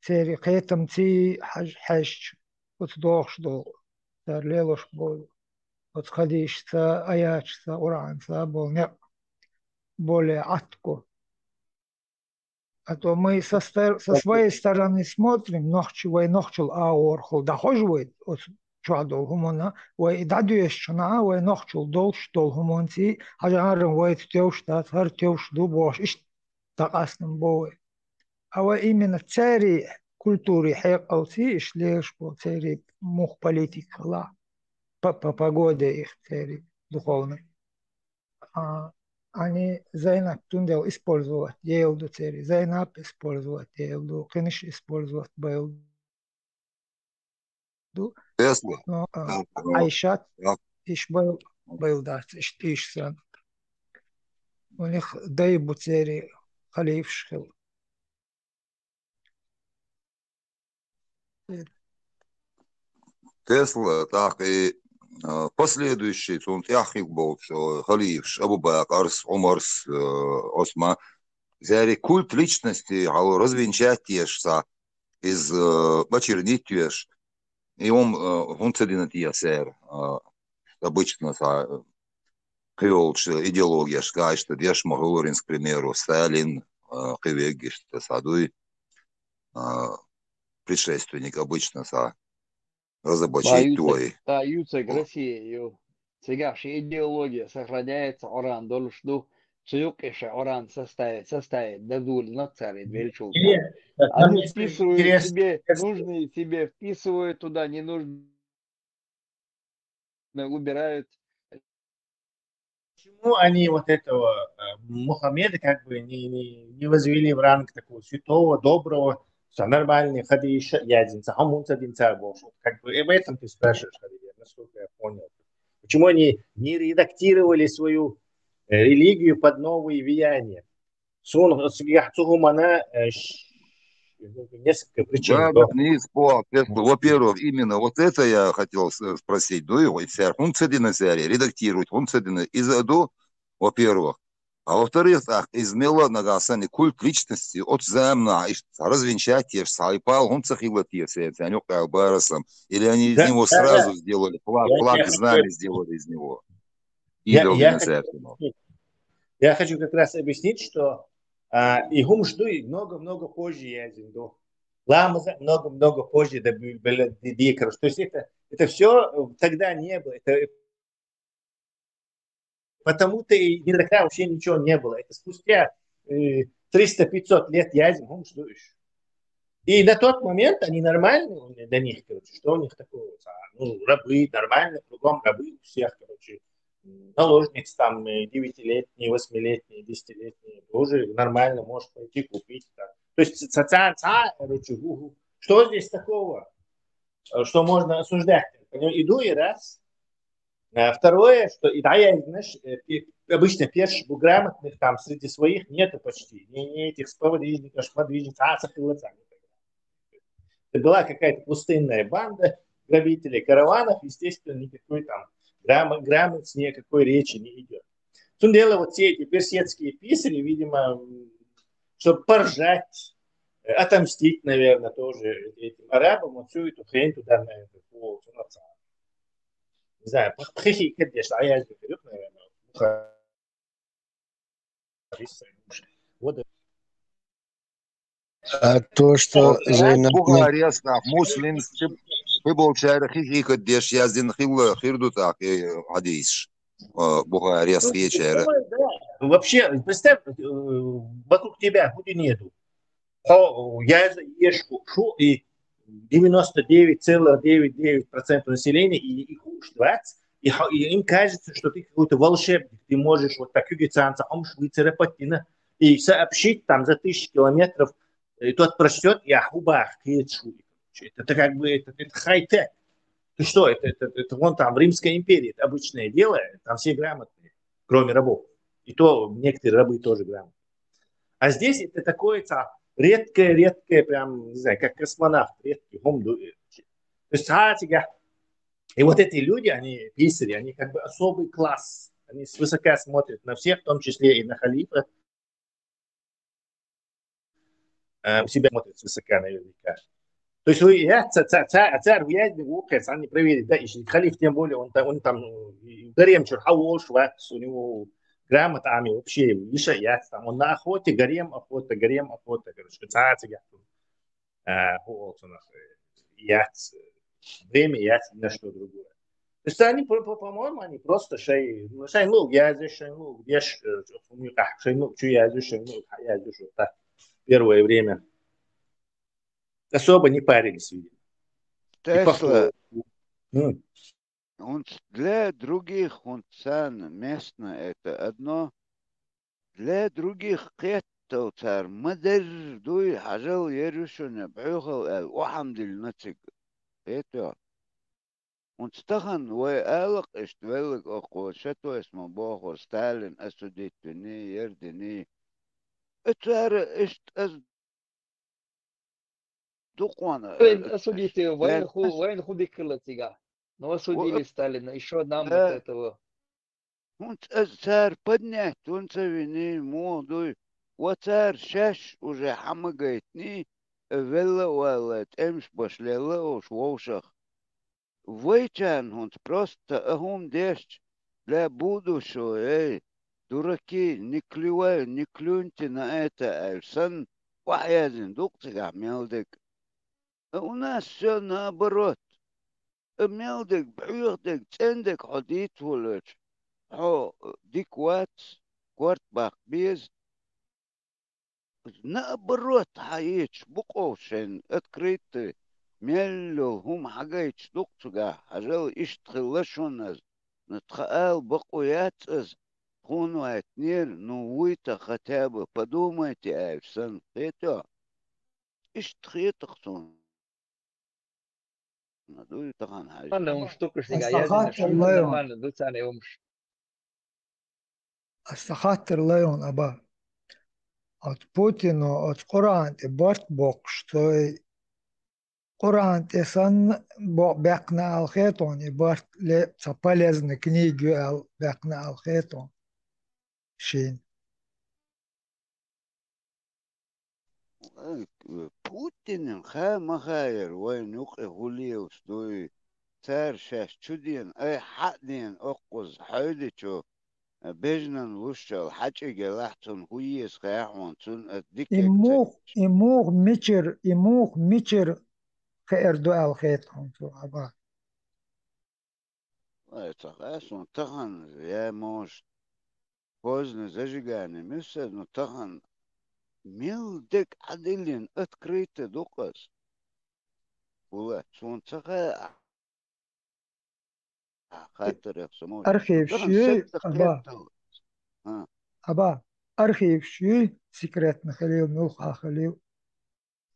цери, кайтам ти хаж, вот дохш дол, тарлелош бол, вот ходишься, аячца, уранца, бол не более атку. А то мы со своей стороны смотрим, нохчу, нохчул аорхул, да хожует, вот شادول همونا وإدعدوش شنا ونخشل دولش دول همونتي هجارن ويت توش تاتهر توش دو باش إش تقاسن بوي أو إيمن تاري كультуре حيق أو تي إش ليش بو تاري مخ политик لا погода их тери духовной. Они зайнап тундел использовать елду тери, зайнап использовать елду, кенеш использовать байлду. Но Айшат иш был дац, иш сан. У них дай буцери халиф шхил. Тесла, так и последующий, он яхик был, халиф, Абу Бакр, Умар, Осман, взяли культ личности, развенчать тешься, из очернить теш. И он цединат ясер, обычно идеология, что деш Могилорин, к примеру, Сталин, Кивеги, что садуй, предшественник обычно разоблачить твой. Да, Юцек России, сегашняя идеология сохраняется, Оран должен цюк еще Оран составит, дадуль на царе Двельчук. Они вписывают себе, нужные себе, вписывают туда, не нужно, убирают. Почему они вот этого Мухаммеда как бы не возвели в ранг такого святого, доброго, все нормальный, хадиша, ядинца, хамунца, динца, бошут. Как бы и в этом ты спрашиваешь, Хадидия, насколько я понял. Почему они не редактировали свою религию под новые влияния? Несколько причин. Во-первых, именно вот это я хотел спросить. Редактировать, из-аду, во-первых. А во-вторых, измела нагасани культ личности от замна, развенчать те же сайпал, он цахилатился, они барасом, или они из него сразу сделали флаг знамя сделали из него. Я хочу как раз объяснить, что и гумждуй много-много позже я зинду. Ламаза много-много позже добили дикарус. То есть это все тогда не было. Потому-то и тогда вообще ничего не было. Это спустя 300-500 лет язим гумждуешь. И на тот момент они нормальные для них, короче. Что у них такого? Ну, рабы, нормально, кругом рабы у всех, короче. наложниц там 9-летние, 8-летние, 10-летние, тоже нормально можешь пойти купить. Так. То есть что здесь такого, что можно осуждать? Иду и раз. Второе, что и да, я, знаешь, обычно перших грамотных там среди своих нету почти. Не этих сподвижников, шмодвижников, это была какая-то пустынная банда грабителей караванов, естественно, никакой там грамотности, никакой речи не идет. В том дело, вот все эти персидские писари, видимо, чтобы поржать, отомстить, наверное, тоже этим арабам, вот всю эту хрень туда, наверное, не знаю, похихикать, конечно, а я вперед, наверное, вот. То, что Бухарест, муслим, был шайр хихика деш яздин хилла хирду так хадис. Бухарест хичер. Вообще, представь, вокруг тебя худи нету. Я ешь шу и 99,99% населения и их уж 20. И им кажется, что ты какой-то волшебник, ты можешь вот так и сообщить там за 1000 километров, и тот прочтет, и ахубах, это как бы это хай-тек. Ты что, это вон там в Римской империи, это обычное дело, там все грамотные, кроме рабов. И то некоторые рабы тоже грамотные. А здесь это такое редкое, прям, не знаю, как космонавт, редкий. То есть, и вот эти люди, они писари, они как бы особый класс. Они свысока смотрят на всех, в том числе и на халифа. У себя смотрят свысока наверняка. То есть царь влияет, они проверят, да, и халиф тем более, он там гарем чурхауол, швац, у него грамотами вообще вишаят, там он на охоте, гарем охота, короче, время яд на что другое. То есть они, по-моему, они просто шайнул, язык, шайнул, ешь, шайнул, язык, шайнул, язык, вот так. Первое время особо не парились, видимо. Тесла, он для других, он цен местно это одно, для других قيادته صار مدر دوي حجل يرشون بعوخل الوحمد لنتج قيادته ونستخن ويقالق اشتولك اقوى شتو اسمه بوخو ستالين اسوديتني يردني اتوار اشت از دقوانا Осудите, войну худикала тига. Но осудили Сталина, еще нам вот этого. Он царь поднять, он цавини молодой, вот царь шаш уже хамагайтни, велла валет, эмш башлела уж вошах. Войчан он просто агум дешч для будущего, дураки, не клюньте на это, альсан, ваязин, дуктига мелдик. У нас все наоборот. Мелдик, бьюхдик, цендик, ходит вулыч. Дик Ватс, Квартбах без, наоборот, хаич, букошен, открытый, мелло, хагайч, дукцуга, ажал иштхилашуназ, натхаал бакуяцаз, хунуайт нир, ну вы-то хотя бы подумайте, айвсан, это, иштхитахсон. Надуй тахан хажи. Ладно, он штука сига, я знаю, что нормально, дуцане умш. Астахаттер Леон аба. От Путину, от Коран, и борт бок, что Коран, и сан бекна алхетон, и борт ле полезны книги бекна алхетон. Шин. Путин махайр, войн гулил, что царь сейчас чуден, حقدين أقوز حيدتو بجنن وشل حاجة جلحتن هويس خيحون تون أديك إموخ ميشر خيردو الخيتون تو أبا. تخاصون تخن يا موش فوزن زجاجاني مسد نتخن ميل دك عدلين أتكريت دوقس ولا سون تخا خاطر يخصموش أرخيف طبعا شيء ست أبا ها أبا أرخيف شيء سكرت نخليه نلقى خليه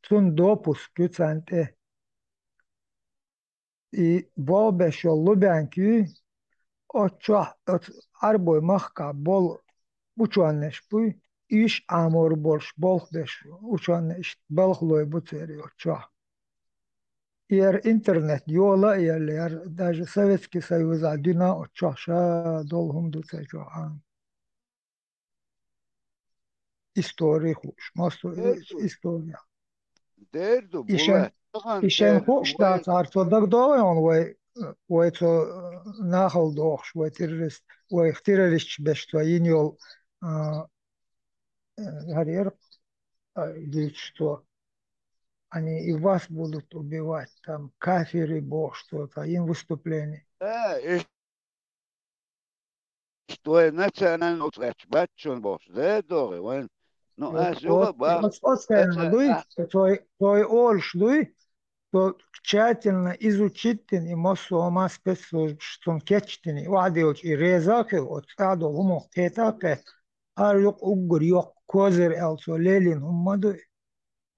تون دوبوس كتسانته بابش يلو بانكي أتشح أربوي مخكا بول وچانش بوي إيش عمر بولش بولخ بش وچانش بلخ لوي بوتيري أتشح ير интернет يولا ير даже Советский Союз عدنا أتشح شا دولهم دوتي جوعان истории خوش ماستو история ديردو إيشان بولات طبعا إيشان تير خوش دات عارفو دك دوغيون وي تو ناخل دوغش وي تيرست وي اختيرالش بش تو ينيول هرير говорит, что они и вас будут убивать, там, кафиры, бог, что-то, им выступление. ايش توي نتسانا نوتش باتشون بوش ده دوغي وين نو اس يوغا با Оценно, дуй, твой ольш, дуй, то тщательно изучить и массома спецслужб, что он кетчтини, вадилч и резаки, от адо гумох тетаке, ар юк угур юк козер элцо лелин уммаду,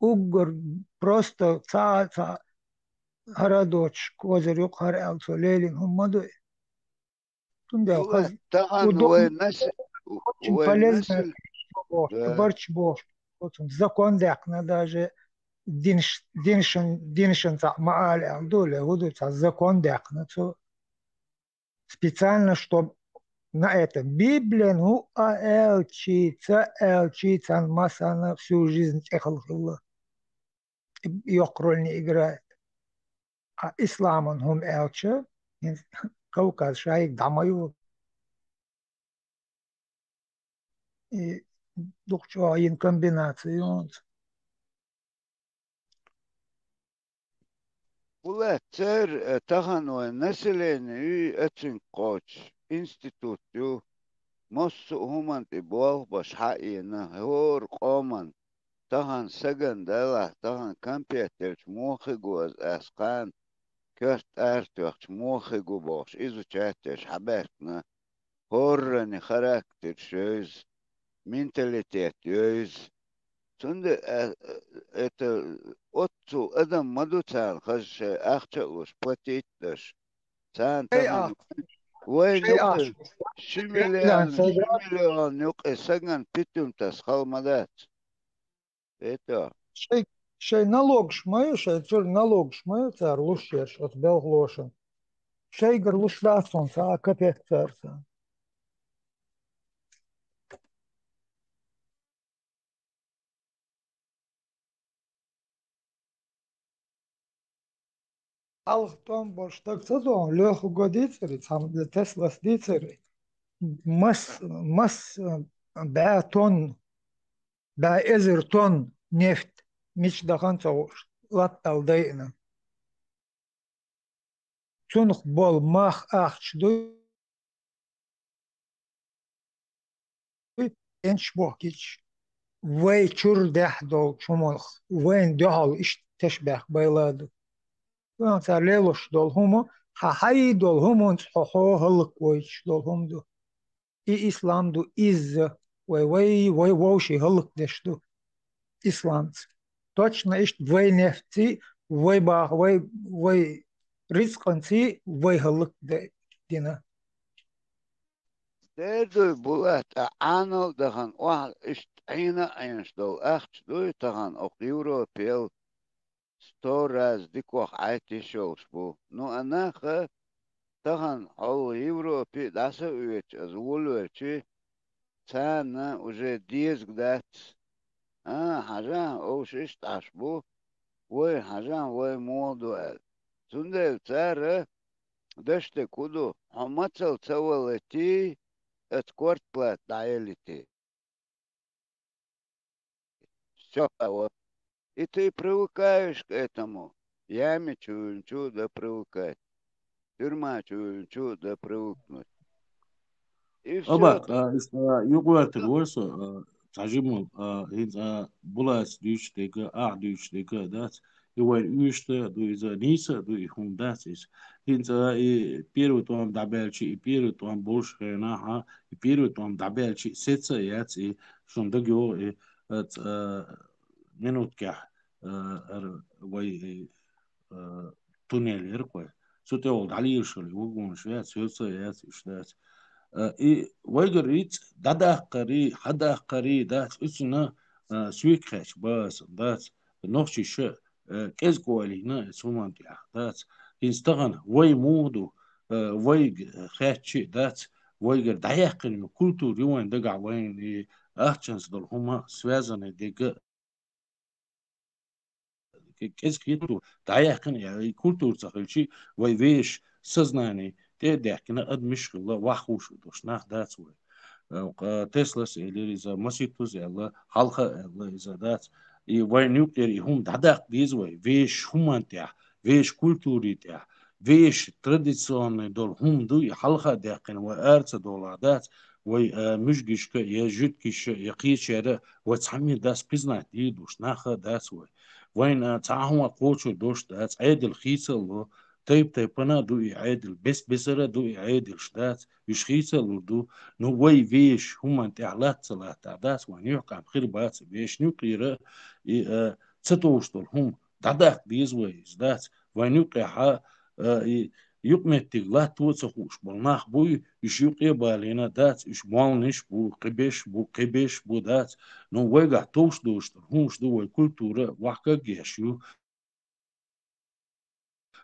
угур просто ца харадоч козер юк хар элцо лелин уммаду. Тундел хаз طبعا удобно, ونس очень полезно, ونسل барч бож. Закон дякна даже диншен маали алдуле будут закон дякна, специально, чтобы на это Библия, ну, элчица, она всю жизнь техалхилла, ее роль не играет. А ислам он хум элча, Кавказ шайк дамаю. И двухчуаин комбинации он. ولا تر طبعا ونسل نيو اتشن كوتش انستيتوت يو مص همان تبوغ باش حقينا هور قومن طبعا سجن دلا طبعا كمبيوتر موخي جوز اسقان كرت ارتوخ موخي جو باش إذا تشاتش حبرتنا هورني خراكتر شوز مينتاليتيت يوز تند это отцу адам мадуцан хаш ахчауш платитдаш цан тахан وين يقل شمليان يقل سجن بيتم تسخال مدات это Šai налог šmaju, šai tur налог šmaju, cēr lušieš, от belglošan. Šai gar lušvācon, cā kāpēc cēr. Алх том boš tak cedon, ļohu godīceri, cām Teslas dīceri. Mas bē ton, bē ezir ton neft, mič dahan cauš, lattal dayna. Čunuk bol mah ahčdu, enç bohkiç. Vay çur dehdol çumulx, vayn dehal iş teşbeh bayladı. Sonra leloş dol humu, hay dol humun ho halık voyç dol humdu. İslamdu izze, vay voşi halık deşdu. İslamc. Точно ишт вай нефти, вай бах, вай рисканци, вай halık dina. ديردو بولات عنو دهان واحد اشتعينا اينش دول اخش دوي تهان او يورو بيل ستوراز ديكوخ عايتي شوش بو نو اناخ تهان او يورو بي داسا اويتش از ولوچي تانا уже 10 гдат حاجان او شش تاش بو وي حاجان وي مودوال تندل تار دشت كودو همتل تولتي اتكورت плат дайлити. Все, и ты привыкаешь к этому. Яме чую, да привыкать. Тюрьма чую, да привыкнуть. И все. Абак, югуарты горсо, тажимон, булас дүйштегі, ақ дүйштегі, да, وين يشتا دو إذا نيسا دو يهم داسيس هنزا بيرو توام دابلشي بيرو توام بولش خيناها بيرو توام دابلشي سيتسا ياتي شون دقيو منوت كح وي تونيل يركوي سوتي اولد علي يشلي وقون شويات سيتسا ياتي شتات ويجر ريت دادا قري حدا قري دات اسنا سويك خش بس دات نوشي ش كيز قوالينا سومان تي دات يستغن وي مودو وي خاتش دات ويجر دايقن كولتور يوين دقع وين احتشنس دول هما سوازن ديك كيز كيتو دايقن يعني كولتور تخلشي وي فيش سزناني دحكنا قد مشكلة واخوش دوش ناخ دات وي تسلاس اللي إذا مسيتوز يلا حلقة يلا إذا دات وين نيوكلير هم دعك ديز وي فيش هم انتيا فيش كولتوري تيا فيش تراديسيون دول هم دو حلقة داقن وارت دول دات وي مش ك يجد كيش يقيش يدا وتسمي داس بيزنا دي دوش ناخ دات وي وين تعاهم قوتشو دوش دات عيد الخيسل طيب أنا دو عادل بسرة دو عادل شدات يشخيص دو نو وي فيش هم انت علات صلاة تعداس وان يحكم خير بات فيش نوكليرا تسطوش دول هم دعداك ديز وي زدات وان يقع يقمت تغلات توصخوش بالناخ بوي يش يقيا بالينا دات يش مالنش بو قبش بو دات نو ويقع توش دوش همش دو وي كولتورة وحكا جيشيو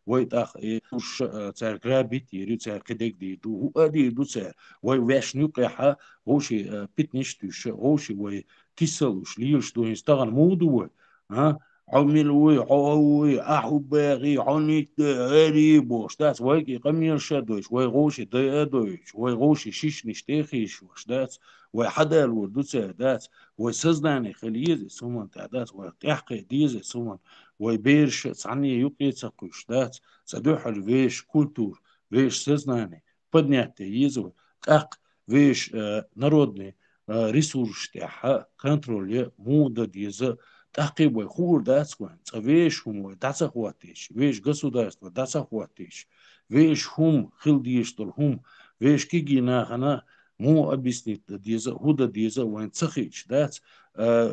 ويتاخ وش تاع غرابيت يري تاع كدك دي دو ادي دو تاع وي واش نوقع هوشي بيتنش توش هوشي وي تيسلوش ليش دو يستغن مودو ها عملوي عوي احباغي عنيت هاري بوش دات وي قمير شادوش وي غوشي دي ادوش وي غوشي شيش نشتيخيش وش دات وي حدا الوردو تاع دات وي سزداني خليزي سومن تاع دات وي تحقي ديزي سومن ويبيرش عني يقي تسقوش دات سدوحر فيش كولتور فيش سزناني بدنيات يزو تاق فيش народный ресурс تاعها كنترول مودا ديزا تعقيب ويخور داس وان فيش هم داس خواتيش فيش государство داس خواتيش فيش هم خل ديشتل هم فيش كيجينا هنا مو объяснит ديزا هودا ديزا وين تسخيش دات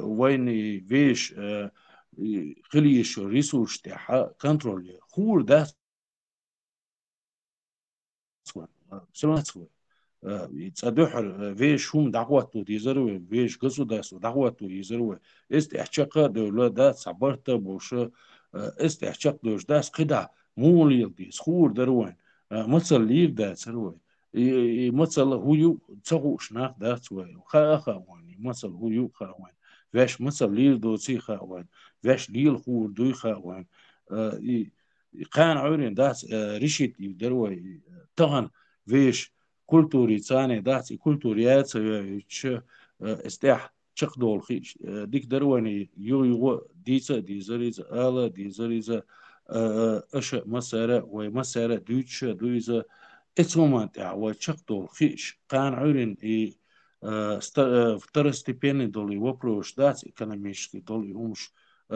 وين فيش خليش ريسورس تاعها كنترول خور دات سوان يتصدحر فيش هم دعواتو ديزرو فيش государство دعواتو يزرو استحقاق دولة دات صبرت بوش استحقاق دوش داس قدا موليل ديس خور دروين مثل ليف دات سروي مثل هو تسوش ناخ دات وين خا وين مثل هو خا وين فيش مثل ليل دوسي خا وين فيش ليل خور دوي خا وين قان عورين دات ريشيت دروي تغن فيش كولتوري ثاني داتي كولتوريات استح شق دول خيش ديك درواني يو ديزريز آلا ديزريز أش مسارة ومسارة دويزة اتومان تاع وشق دول خيش كان عورين فترستي بين دولي وبروش دات ايكونوميشكي دولي همش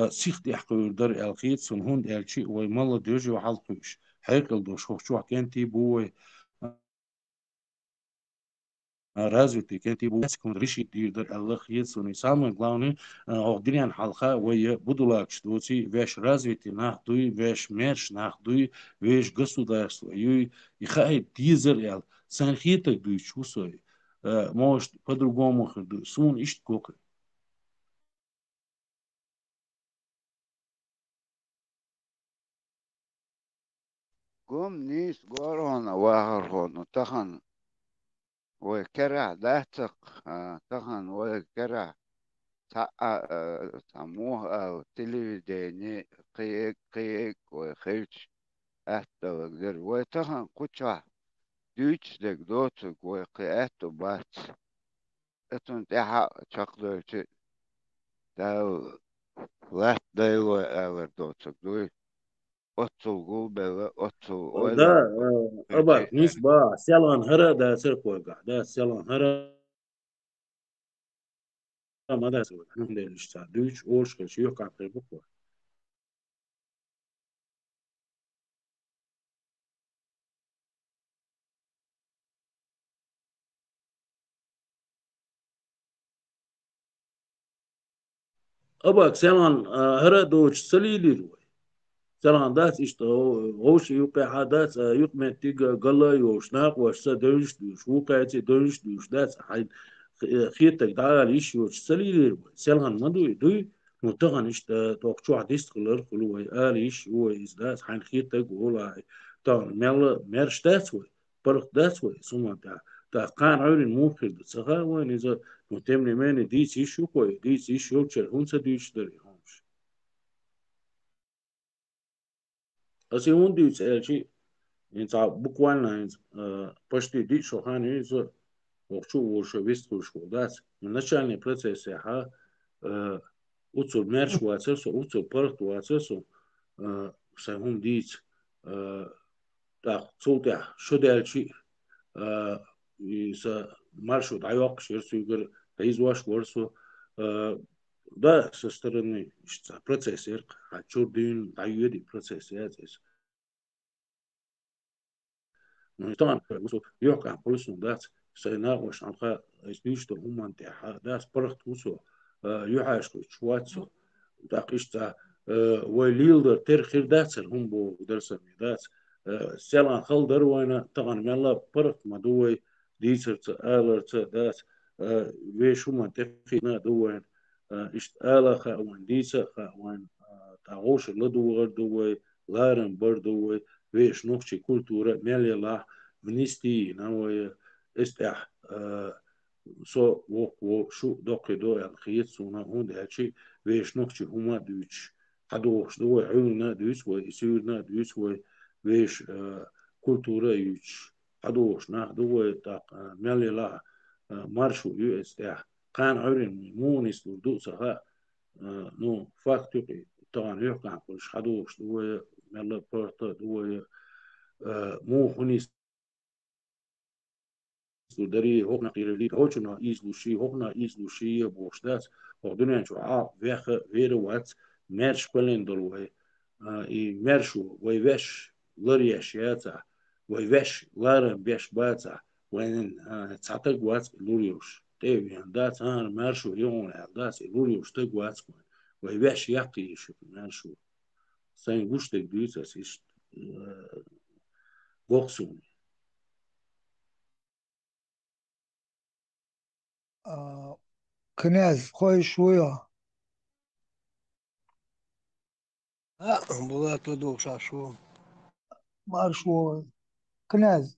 سيخ دي حقور در الخيط سن هند الشي ويمالا ديجو حلقوش هيكل دوش خوشوح كنتي بوي развитый кентибулском решит дирдер Аллах Ецуни. Самое главное, огдриан халха вая будулак, что эти веш развитый нахдуй, веш мерш нахдуй, веш государство. И хай дизер эл, санхита дуй чусой. Может по-другому ходуй. Сун ишт кока. قوم نيس قورونا واهرهون تخن وكرع داتق تخن وكرع سموه أو تلفزيوني قيق وخيش أحتى وقدر وتخن قطع دوتش دك دوتك وقيأتو بات اتون تحا شقدر تاو لات دايو أور دوتك دوي أتو قلبة أتو دا ولا أبا نسبة سيلان هرا دا سرقوة دا سيلان هرا ما دا سوى الحمد لله دوتش أوش خش يوقع قيبك أباك سلان هرا دوش سليلي روي سلان دات إشتا هوش يوقع عادات يقمن تيجا قلا يوشناق وشتا دونش دوش وقعتي دونش دوش دات حين خيتك دعال إيش يوش سليلي روي سلان ما دوي متغن إشتا توقشو عديست خلال خلوي آل إيش هو إزدات حين خيتك ولا تان مرش دات وي برق دات وي سوما تا قان عوري موخي بتسخا وين إذا متمني ماني ديس إيشو كوي ديس إيشو تشل هونسا ديش دري هونش أسي هون ديس إلشي إنسا بوكوانا пошти دي شوهاني إذا وقشو ورشو بيست وشو دات من начальный процесс ها уцу мерш واتسو уцу برق واتسو سهم ديس تا صوتها شو دالشي إذا маршрут айвак шерсюгер таизваш ворсу да со стороны процесс хачурдин айюди процесс яцес ну там ёка полусун дат сайна ваш анха истишто хуманте да спорт усо юхашко чвацо дакишта ويليلدر ترخير داتسر هم بو درسمي دات سيلان خلدر وانا طبعا ملا برق مدوي ديسرت آلرت دات ويشو منطقينا دوين اشت آلا خاوان ديسا خاوان تاغوش لدوغر دوي لارن بردوي ويش نوخشي كولتورة مالي الله ونستي ناوي استح سو وو شو دوكي دوي الخيط سونا هون دهاتشي ويش نوخشي هما دوش حدوش دوي عيونا دوش ويسيرنا دوش ويش كولتورة يوش حدوش نح دوي تاق مالي لا مارشو يو استح قان عرين مونس دو سها نو فاكتوكي طبعا يحكي كلش حدوش دوي مالا بورتا دوي مو خنيس دري هوكنا قيرلي هوچنا إزلوشي هوكنا إزلوشي بوشدات وردنيان شو ويخ وات مارش بلين دلوي مارشو ويوش لرياشياتا ويوش لارن بيش باتا وين تعتق وات لوريوش تيوين دات مارشو يوم دات لوريوش تق وات ويوش يقيش مارشو سين غوشتك دويتاس إيش غوكسوني князь خوي شوية была туда шашу. маршо князь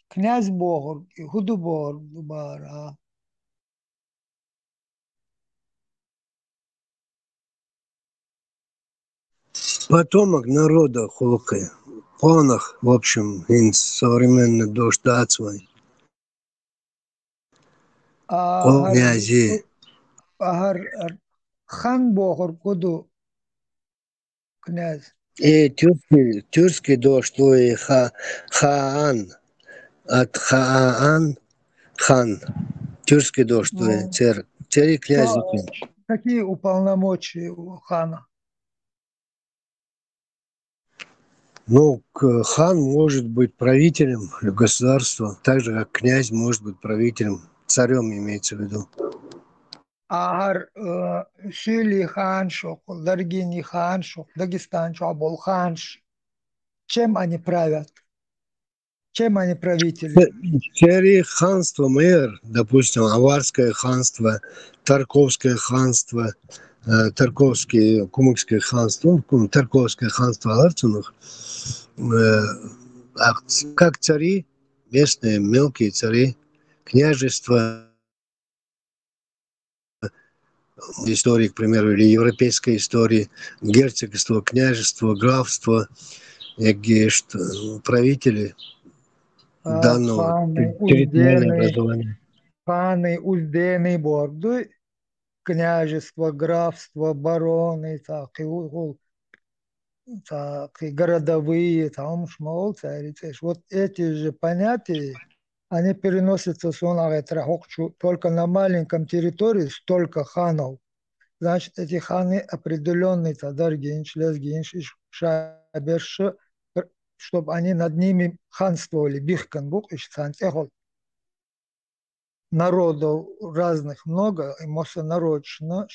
князь Богор и Худобор Дубара Потомок народа Холки. Планах, в общем, современный дождь дацвай. Князи. Агар хан Богор Куду князь. И тюркский дождь, твой Хаан. От Хаан хан. Тюркский дождь, твой царь князь. Какие уполномочия у хана? Ну, хан может быть правителем государства, так же, как князь может быть правителем, царем имеется в виду. Агар Шили хан шок, Даргини хан шок, Дагестан Чабол хан, чем они правят? Чем они правители? Цари ханства мэр, допустим, Аварское ханство, Тарковское ханство, Тарковское, Кумыкское ханство, Тарковское ханство Аларцунах, как цари, местные мелкие цари, княжества, истории, к примеру, или европейской истории, герцогство, княжество, графство, правители данного территориального образования. Ханы, уздены борды, княжество, графство, бароны, так, и городовые, там шмол, цари. Вот эти же понятия, они переносятся только на маленьком территории столько ханов. Значит, эти ханы определенные, Даргинч, Лезгинч, Шаберш, чтобы они над ними ханствовали. Бихканбук и Шцанцехол. народов разных много, и нарочно,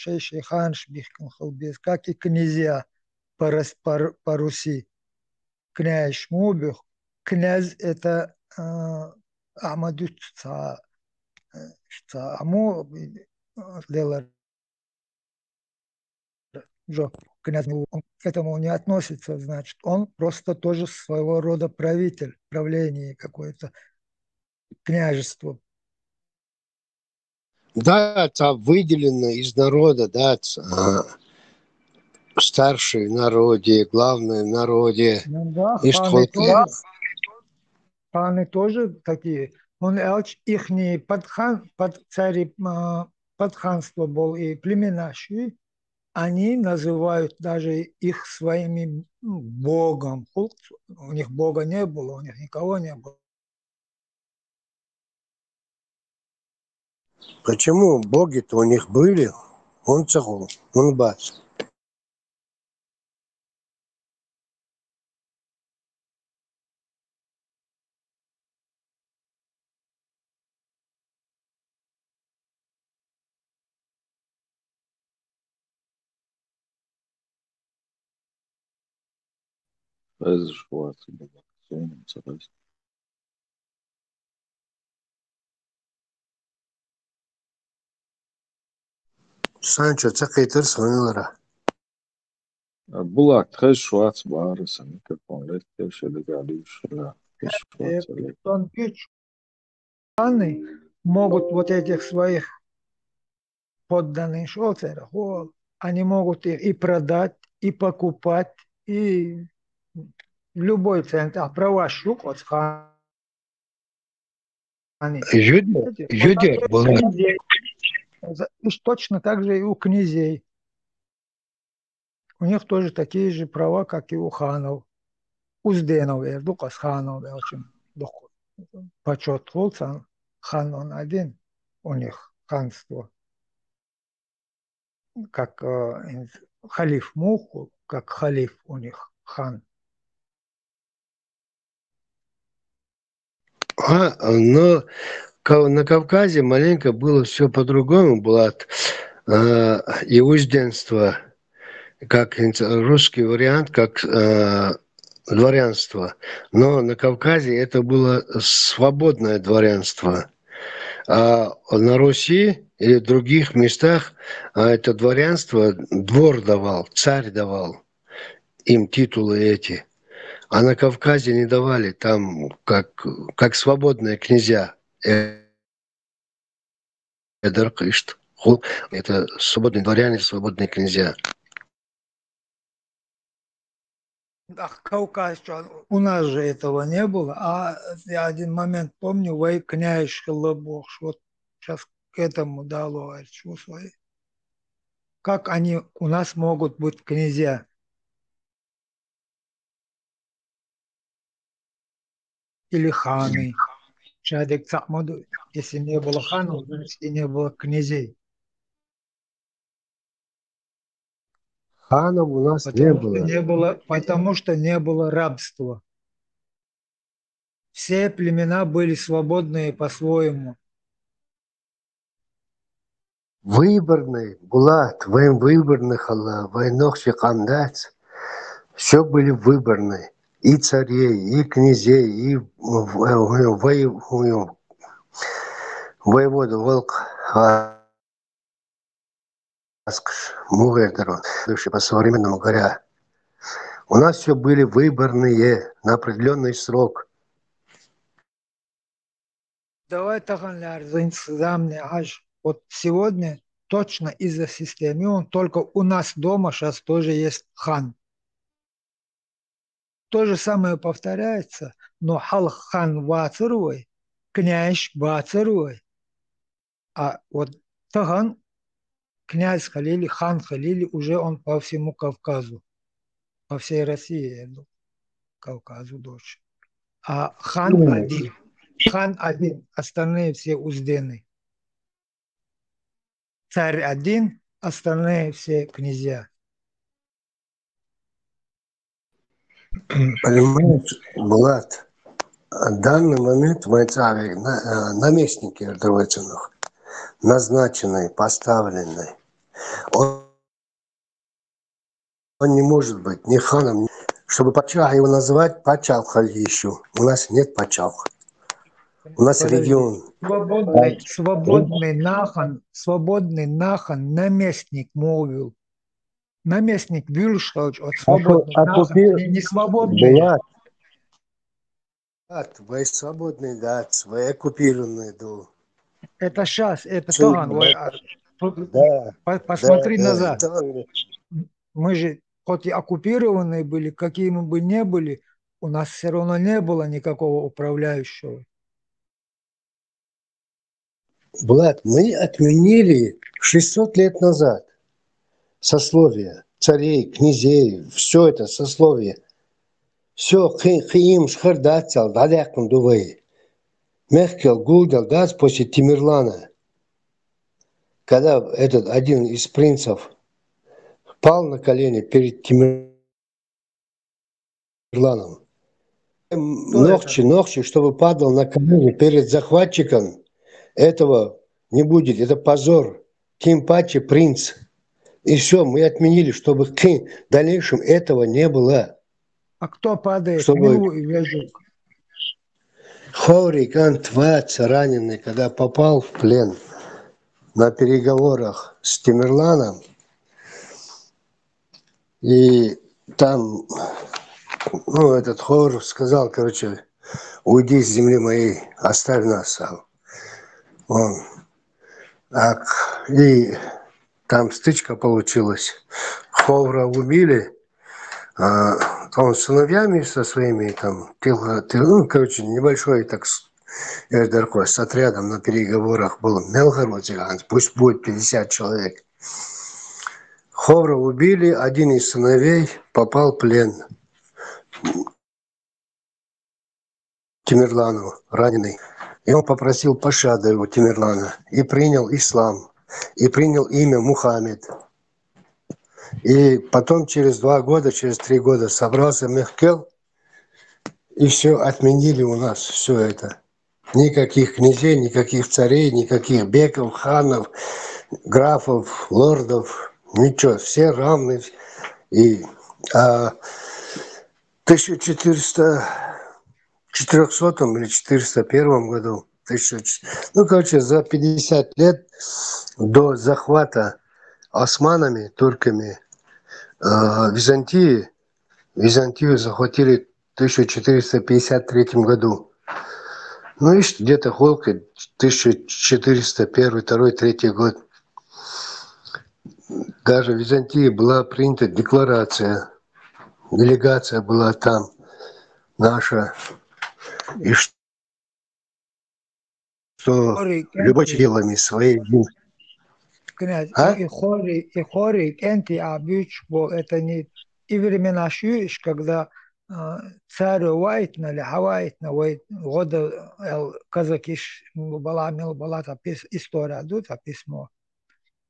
хан шбихкан халбез, как и князья по Руси. Князь Мубих, князь это Ахмаду Аму Лела князь, он к этому не относится, значит, он просто тоже своего рода правитель, правление какое-то, княжество. Да, это выделено из народа, да, старший в народе, главный в народе. Ну да, ханы тоже такие. Он их цари подханство был и племенащие, они называют даже их своими богом. У них бога не было, у них никого не было. Почему боги-то у них были? Он цахол, он бац. Санчо, цакайтыр сонылара. Булак, тхэш швац барыса, микрофон, шелег алишла. Ханы могут вот этих своих подданных шоцеров, они могут их и продать, и покупать, и в любой центр. А права щук от ханы. Юдер был. Точно так же и у князей. У них тоже такие же права, как и у ханов. Узденов, с ханов, очень почет волцан. Хан он один, у них ханство. Как халиф Муху, как халиф у них хан. Но на Кавказе маленько было все по-другому. Было и узденство, как русский вариант, как дворянство. Но на Кавказе это было свободное дворянство. А на Руси или в других местах это дворянство двор давал, царь давал им титулы эти. А на Кавказе не давали, там как свободные князья. Это свободные дворяне, свободные князья. Кавказ, у нас же этого не было. А я один момент помню, князь Шелобох, вот сейчас к этому дало чувство. Как они у нас могут быть князья? Или ханы. Если не было ханов, значит и не было князей. Ханов у нас не было. Потому что не было рабства. Все племена были свободные по-своему. Выборный, Булат, выборных войнах шикандать. Все были выборные. И царей, и князей, и воевода Волк, по-современному говоря. У нас все были выборные на определенный срок. Давай вот сегодня точно из-за системы, только у нас дома сейчас тоже есть хан. То же самое повторяется, но хан Вацаровой, князь Бацаровой. А вот Таган, князь Халили, хан Халили, уже он по всему Кавказу, по всей России, Кавказу дочь. А хан один, остальные все уздены. Царь один, остальные все князья. Понимаешь, Булат, В данный момент наместники Дройцинов, назначенный, поставленный, он не может быть ни ханом, чтобы Пачах его называть Пачал Хальищу. У нас нет Пачал. У нас Подожди. регион. Свободный нахан, наместник молвил. Наместник Вильшович от свободный нахан, не свободный. Вы свободный, да, вы оккупированные, да. Это сейчас, это Тоган. Посмотри назад. Мы же, хоть и оккупированные были, какие мы бы не были, у нас все равно не было никакого управляющего. Влад, мы отменили 600 лет назад сословие царей, князей, все это сословие. Все, хиим, шхардацал, даляком дувей. Мехкел, гудел, дац после Тимирлана. Когда этот один из принцев пал на колени перед Тимирланом, ногчи, чтобы падал на колени перед захватчиком, этого не будет, это позор. Тем паче принц. И все, мы отменили, чтобы в дальнейшем этого не было. А кто падает? Чтобы Хорик Антвац, раненый, когда попал в плен на переговорах с Тимирланом, и там, этот Хор сказал, короче, уйди с земли моей, оставь нас. И там стычка получилась. Ховра убили, он с сыновьями со своими, там, небольшой, так, с отрядом на переговорах был Мелгородзиган, пусть будет 50 человек. Ховра убили, один из сыновей попал в плен. Тимирлану, раненый. И он попросил пощады у Тимирлана и принял ислам, и принял имя Мухаммед. И потом через 2 года, через 3 года собрался Мехкел, и все отменили у нас, все это. Никаких князей, никаких царей, никаких беков, ханов, графов, лордов, ничего, все равны. И в 1400 или 401 году, за 50 лет до захвата османами, турками, Византию захватили в 1453 году. Ну и где-то холка 1401, 2, 3 год. Даже в Византии была принята декларация, делегация была там наша, и что любой делами своей. Князь, и Хорик, Энти Абюч, это не и времена Шьюиш, когда царь Уайтна или Хавайтна, года казакиш была история, дута письмо.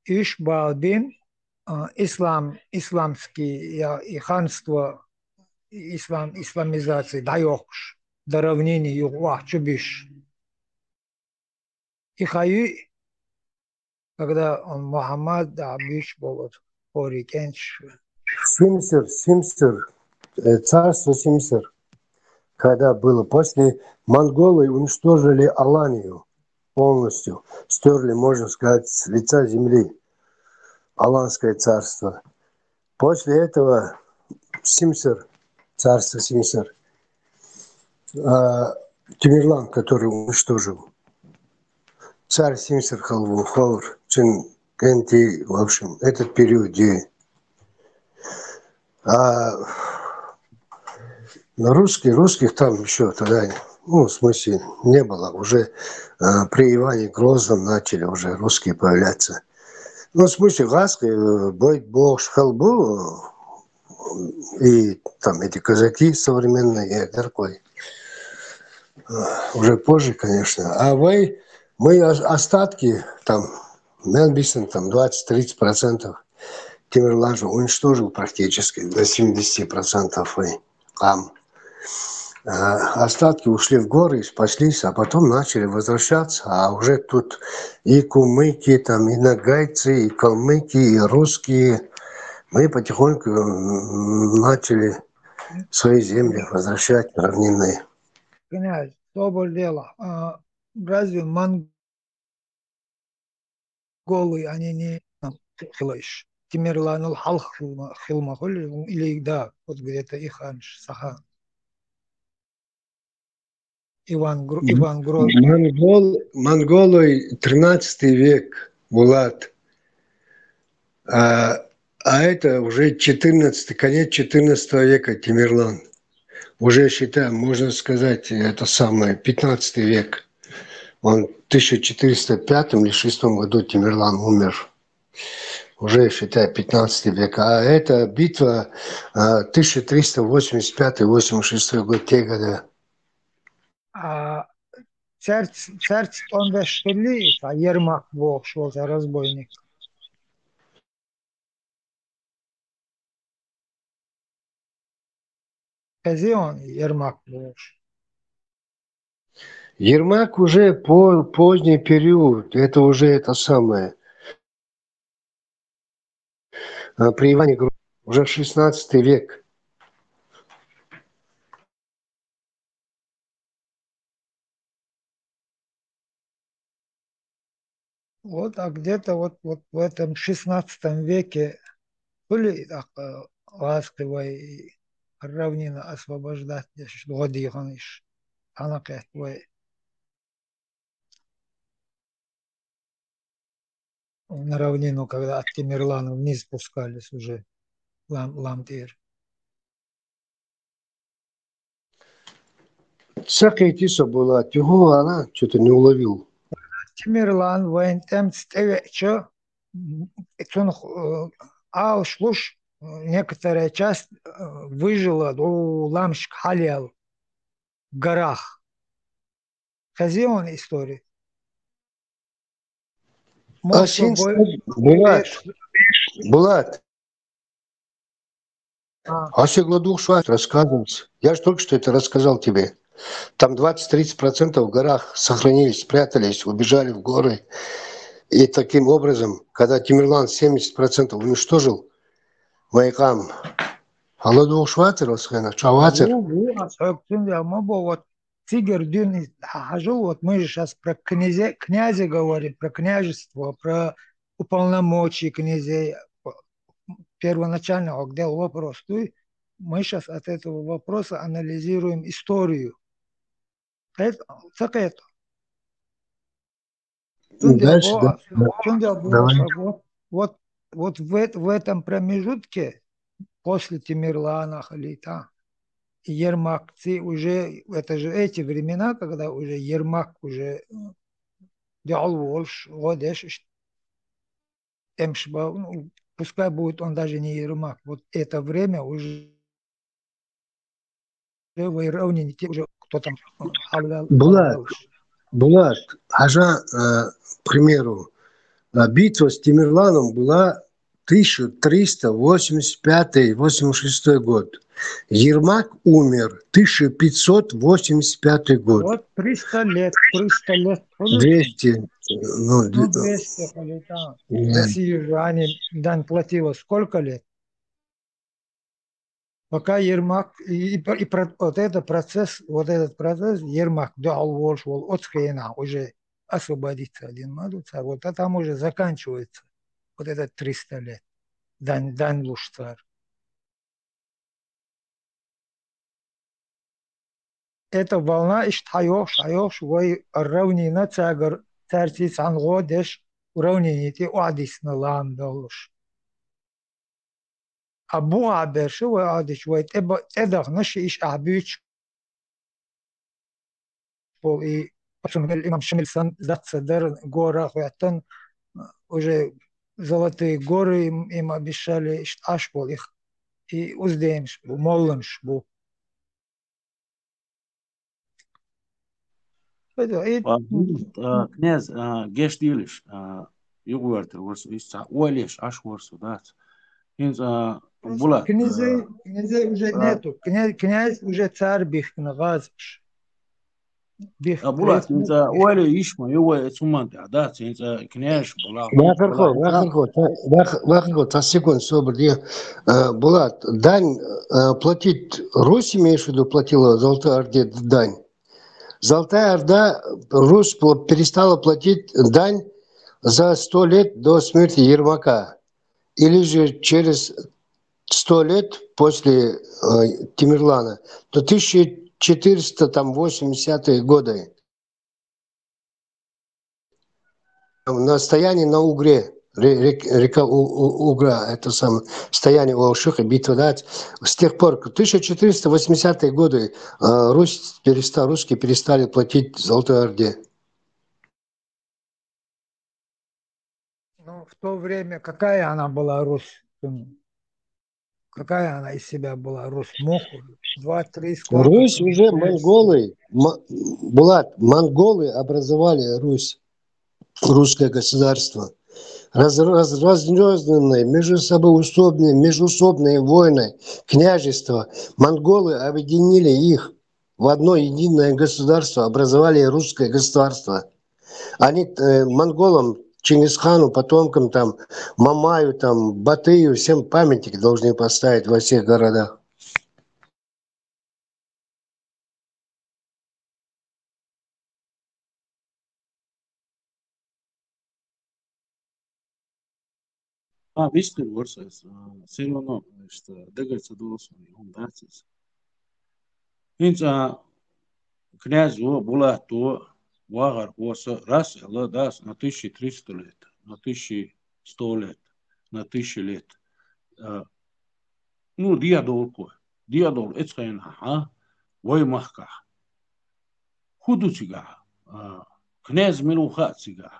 Иш Балбин, исламский и ханство, исламизации, даёхш, до равнения Югуах, Чубиш. И Хаю, когда он Мухаммад Абиш был, Хорик, Энч. Симсер, царство Симсер, когда было, после монголы уничтожили Аланию полностью, стерли, можно сказать, с лица земли Аланское царство. После этого Симсер, царство Симсер, Тимирлан, который уничтожил, царь Симсер Ховр, Кенти, в общем, этот период, где на русских там еще тогда, в смысле, не было. Уже при Иване Грозном начали уже русские появляться. В смысле, Гаской, Бог Шхалбу, и там эти казаки современные, такой. Уже позже, конечно. А мы остатки, там, Мелбисен, там, 20-30%. Тимирлан же уничтожил практически до 70% там. остатки ушли в горы и спаслись, а потом начали возвращаться, а уже тут и кумыки, там, и нагайцы, и калмыки, и русские. Мы потихоньку начали свои земли возвращать равнинные. Князь, что дело? Разве монголы, они не хилыш? Тимирлан халх хилмахуль или да, вот где-то их анш, Сахан. Иван Грозный. Монголы 13 век, Булат. А это уже 14, конец 14 века Тимирлан. Уже считаем, можно сказать, это самое, 15 век. Он в 1405 или 6 году Тимирлан умер. Уже, считай, 15 век. А это битва 1385-86 год, те годы. Царь он вешли, а Ермак Бог шел за разбойник. Где он, Ермак Бог? Ермак уже поздний период, это уже это самое. При Иване Грозном, уже 16 век. Вот, а где-то вот в этом 16 веке были так ласковые равнина освобождать, годы ганыш, анакет вы на равнину, когда от Тимирлана вниз спускались уже Ламтир. Всякая тиса была, тяжело она что-то не уловил. Тимирлан воентем стевечо, аушлуш, некоторая часть выжила у Ламшк Халиал в горах. Хазион истории. Булат. Асигладух Шват рассказывается. Я же только что это рассказал тебе. Там 20-30% в горах сохранились, спрятались, убежали в горы. И таким образом, когда Тимирлан 70% уничтожил воякам, Аладух Шватер, Шаватер. Вот Тигр Дюн хожу, вот мы же сейчас про князя говорим, про княжество, про уполномочия князей. Первоначально, где вопрос, мы сейчас от этого вопроса анализируем историю. Это. Дальше, да. Вот в этом промежутке, после Тимирлана, Халита, Ермак, уже, это же эти времена, когда уже Ермак уже делал Волш, Одеш, Эмшба, пускай будет он даже не Ермак, вот это время уже в Равнине, уже кто там Булат, Ажа, к примеру, битва с Тимирланом была 1385-86 год. Ермак умер 1585 год. Вот 300 лет. 200. 200 лет. Россияне дань платила сколько лет? Пока Ермак, вот этот процесс, Ермак дал волшвол от Хейна, уже освободиться один надо, вот а там уже заканчивается вот этот 300 лет. Дань луж царь. Эта волна шайош, вой равнина цагар, царьти сангодеш, уравнените уадис на лам долуш. أبو عبر شو عاد شوي تقدر نشي إيش أعبيش بوي أصلا الإمام شمل سن ذات صدر جورا خواتن уже золотые горы им обещали ашбол их и уздеемш бу молланш бу. Князь гештилиш югуартер ворс ис уалеш аш ворсу дат. Инз Булат, князей уже нету. Князь уже царь бихтна газыш. Булат, инца оля ишма, его цуманте, да, инца князь Булат. Вахархо, секунду, собор. Булат, дань платить Русь, имеешь в виду, платила Золотая Орде дань? Золотая Орда, Русь перестала платить дань за 100 лет до смерти Ермака. Или же через 100 лет после Тимирлана, до 1480-е годы. На стоянии на Угре, река Угра, это самое стояние у Алшиха, битва, да, с тех пор, в 1480-е годы русские перестали платить Золотой Орде. Ну, в то время какая она была Русь? Какая она из себя была Русь? Моху? 2-3 сколько? Русь уже монголы, Булат, монголы образовали Русь. Русское государство, разнесенные междуусобные войны, княжества, монголы объединили их в одно единое государство, образовали русское государство. Они монголам, Чингисхану, потомкам, там, Мамаю, там, Батыю, всем памятники должны поставить во всех городах. Vispār varsais Silvano, что дагается должен, он дацис. Инца князю была то вагар воса раз, ала дас на 1300 лет, на 1100 лет, на 1000 лет. Ну, диадол, это конечно, вой махка. Худучига, князь милухатига.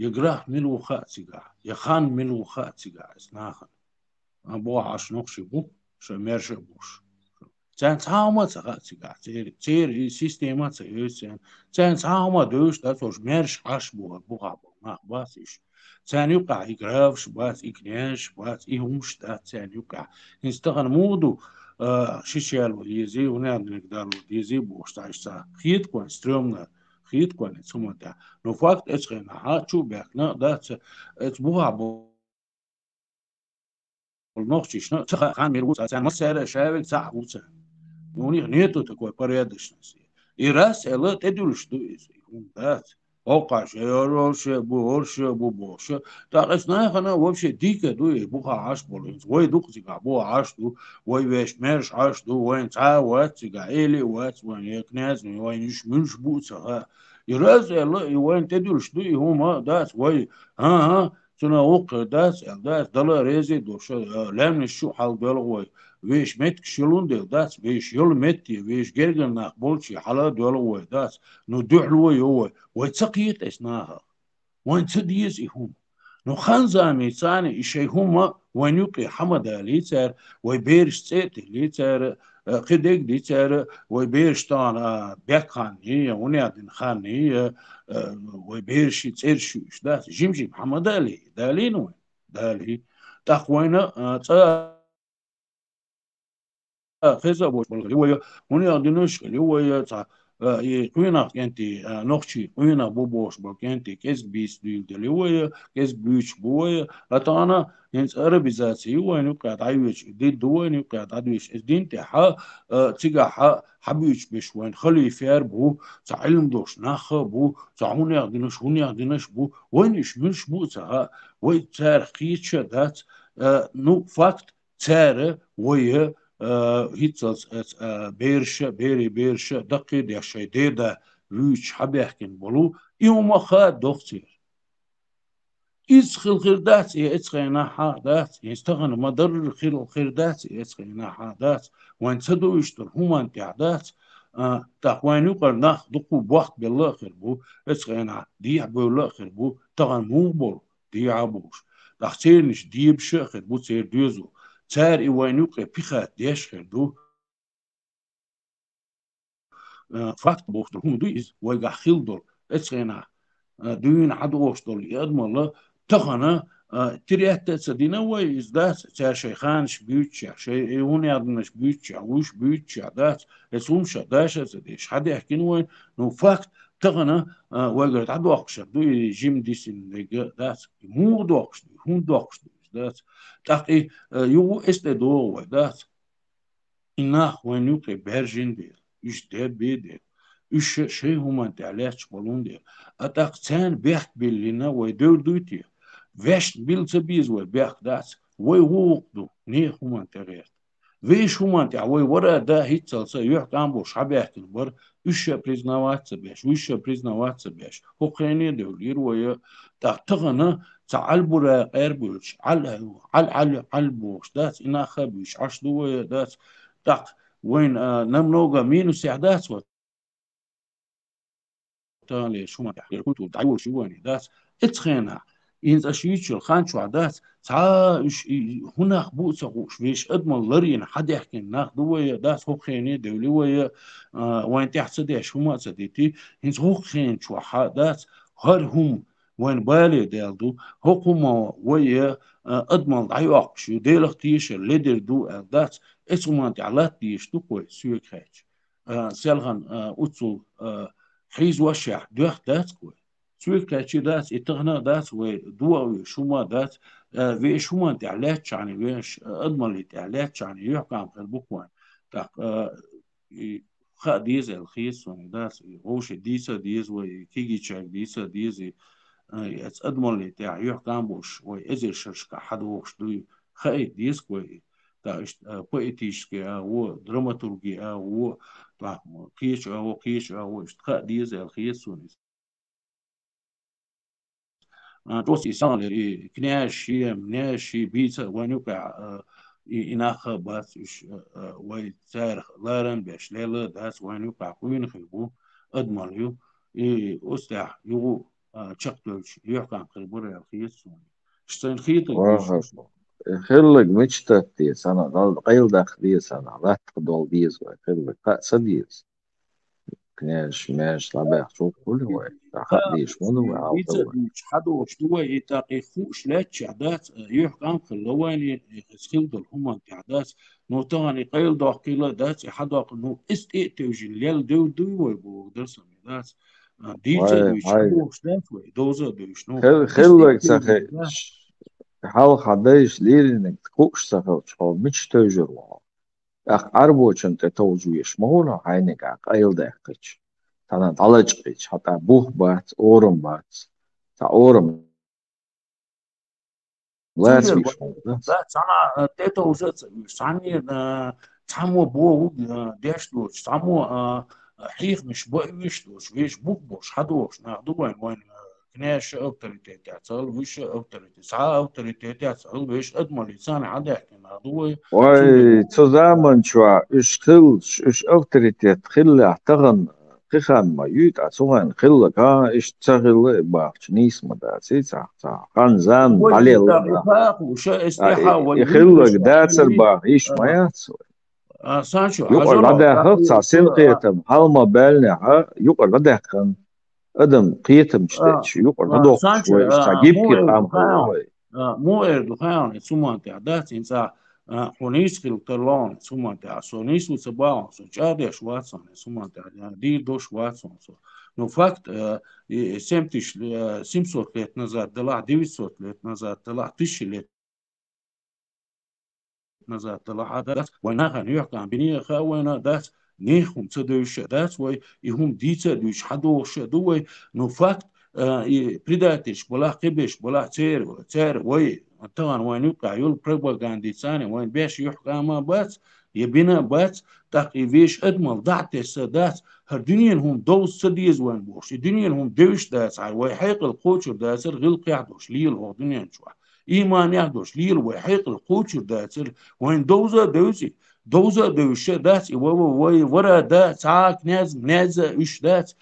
يقرأ ملو خاتيجا يخان ملو خاتيجا اسناخن أبو عاش نقش بو شمرش بوش كان تعاوما خاتيجا تير سيستما تيرسين كان تعاوما دوش داتوش مرش عاش بو عبو ما باسيش كان يقع يقرأش باس يكنيش باس يهمش دات كان يقع يستغن مودو شيشيالو يزي ونعم نقدرو يزي بوش تعيش خيط كون سترومنا خيط كون تسمونتا نو فاكت اتخنا ها شو بيكنا دات اتبوها بو النوخشيشنا تخا خان ميرغوت سان مسير شاول صاحبوت نوني نيتو تكو порядочность и раз эла тедулш ду дат اوقاش يروش بورش بوبوش так знаехана вообще дико ду буха аш болинс вой духзига бо аш ду вой веш мерш аш ду вой ца ватига или ват вой князь вой ниш мунш буца и раз эла и вой тедулш ду и хума дат вой سنا وق داس دلا ريزي دوش لم نشو حال دولغوي ويش مت كشلون دل داس ويش يل متي ويش جرجن نقبلش حالا دولغوي داس نو دعلوي هو ويتسقيت اسناها وين تديز هم نو خنزامي ثاني شيء هما وين يقي حمد ليتر ويبيرش تيت ليتر قديك ليتر ويبيرش طان بيكان هي ونيادن خان هي ويبيرش تيرشوش ده جيمجي محمد علي دالينو دالي تخوينا خيزا بوش بالغ هو ونيادنوش هو قوينا كنتي نوخشي قوينا بوبوش بالكنتي كيس بيس ديل دلوية كيس بيش بوية لطانا ينس عربيزاتي وين قاعد عيوش دي دوين قاعد عيوش الدين تاعها تيجا حبيش بش وين خلي فير بو تعلم دوش ناخ بو تعوني يقدنش هوني يقدنش بو وين يشملش بو تاع وين تاريخيتش دات نو فاكت تاره ويه هيتس بيرش دقي دي شيديدا ويش حبيحكن بولو يوم خا دوختير إز خلقردات إتخينا حادات يستغن مدر خلقردات إتخينا حادات وين تدو يشتر همان تعدات تقوين يقر ناخ دقو بوقت بالله خربو إتخينا دي عبو الله خربو تغن موبول دي عبوش تختيرنش دي بشي خربو تير ديوزو تار إيوان يقر بيخات ديش خردو فاكت بوختر هم دويز ويقع خلدول إتخينا دوين عدوش دول يادم الله تخنا تريت تسدينا ويز داس تا شيخانش بيوتشا شي هون يادنش بيوتشا وش بيوتشا داس اسومش داش ديش حد يحكي وين نو فاكت تغنى وقرت عدو أقشر دو جيم ديسين داس مو دوقش هون دوقش داس تاقي يو دو داس إناخ وين يوكي بيرجين دير إيش دير بيدير إيش شيء هما تعليش بولون دير أتاق تان بيحت بيلينا ويدور دوتي ويش بيلت بيز وبيحت داس ويوقدو نيه هما تغير ويش هما تع ورا دا هيتسلسا يحت عمبو شعبيحت البر إيش بريزناوات سبيش وإيش بريزناوات سبيش هو خيني دولير ويا تغنى تعال برا غير بوش على بوش داس إنا خبيش عش دو داس تاق وين نمنوغا مينو سعدات وتالي شو ما تحكي كنتو تعول شو وين داس اتخينا إنز أشيتش الخان شو عداس تا هنا خبوص غوش فيش أدمن لرين حد يحكي ناخدو ويا داس هو خيني دولي ويا وين تحصدي شو ما صديتي إنز هو خين شو داس هر هم وين بالي دالدو هو ويا أدمن ضعيوق شو ديلخ تيش الليدر دو داس اسمانت على تيش تو كوي سويك خيش سيلغن أتصل حيز وشع دوخ داس كوي سويك كاتشي داس اتغنى داس ودوا شوما داس في شوما تعلات يعني ويش أضمن لي تعلات يعني يحكم قلبك وين تاق خا ديز الخيس وين داس غوش ديسا ديز وكيجي تشاك ديسا ديز أضمن لي تاع يحكم بوش وإزر شرشك حد وش دوي خاي ديز كوي تاش بويتيشكي أو دراماتورجي أو تاع كيش أو إشتقاء ديز الخيس ونس توصي سان كناشي مناشي بيتا ونوقع إناخ باس إش ويتسار لارن باش ليلا داس ونوقع كوين خلبو أضمن يو أستع يو تشقتلش يحكم خلبور الخيس شتين خيط خلق مجتت ديس أنا قيل داخ ديس أنا لا تقدول ديس خلق قاس ديس كناش ماش طبيعة شو كل هو تاخد ديش منو أو بيتزا دوش حدو شتوى يتاقي خوش لا تعدات يحكم خلواني يسخيل هما تعدات نو تاني قيل داخ كيلا دات حدا نو توجي ليل دو ويبو درسم دات ديتزا دوش حدو شلات وي دوزا دوش نو خلق سخي حال خدايش ليرينك تكوش سخي شو مش توجر واو أخ أربوش أنت توجويش مهولا عينك قيل داخش تانا طلعش حتى بوه بات أورم بات تا أورم لازم يشمل أنا تيتا وزت سعني تامو بو ديشلوش تامو حيخ مش بويشلوش ويش بوش حدوش ناخدو وين كناش أوتوريتيت يعتل ويش أوتوريتيت ساعة أوتوريتيت يعتل ويش أدمر لسان عدك ناخدو واي zusammen شو إيش أوتوريتيت خلي أعتقن خان ما يوت أسوان خلك ها إيش تغل باخش نيس مداسي صح خان زان عليه يخلك داس الباخ إيش ما يحصل سانشو يقول هذا خلص سنقيتم هالما بالنا يقول هذا خان أدم قيتم شتش يقول هذا شوي استعجيب كي قام مو إردوغان سومان تعدات إنسا حونيس كالترلون سومان تع سونيس وسباون سو جادش واتسون سومان تع دي دوش واتسون سو نو فاكت سمتش سيمسوت ليت نزار دلع ديويسوت ليت نزار دلع تش ليت نزار دلع دات وينها نيويورك عم بنيه خاوينا دات نيخهم تدوش دات وي يهم ديتا دوش حدوش دوي نو فاكت بريداتش بلا قبش بلا تير وي طبعا وين يوقع يول بروباغاندي ثاني وين بيش يحكى ما بس يبينا بس تاقي فيش ادمل ضعت السادات هردنيا هم دوز سديز وين بوش الدنيا هم دوش داس على ويحيق القوتشر داسر غلق يعدوش ليل هو دنيا شوى إيمان يعدوش ليل ويحيق القوتشر داسر وين دوزا دوش داس وي ورا دا ساك ناز إيش داس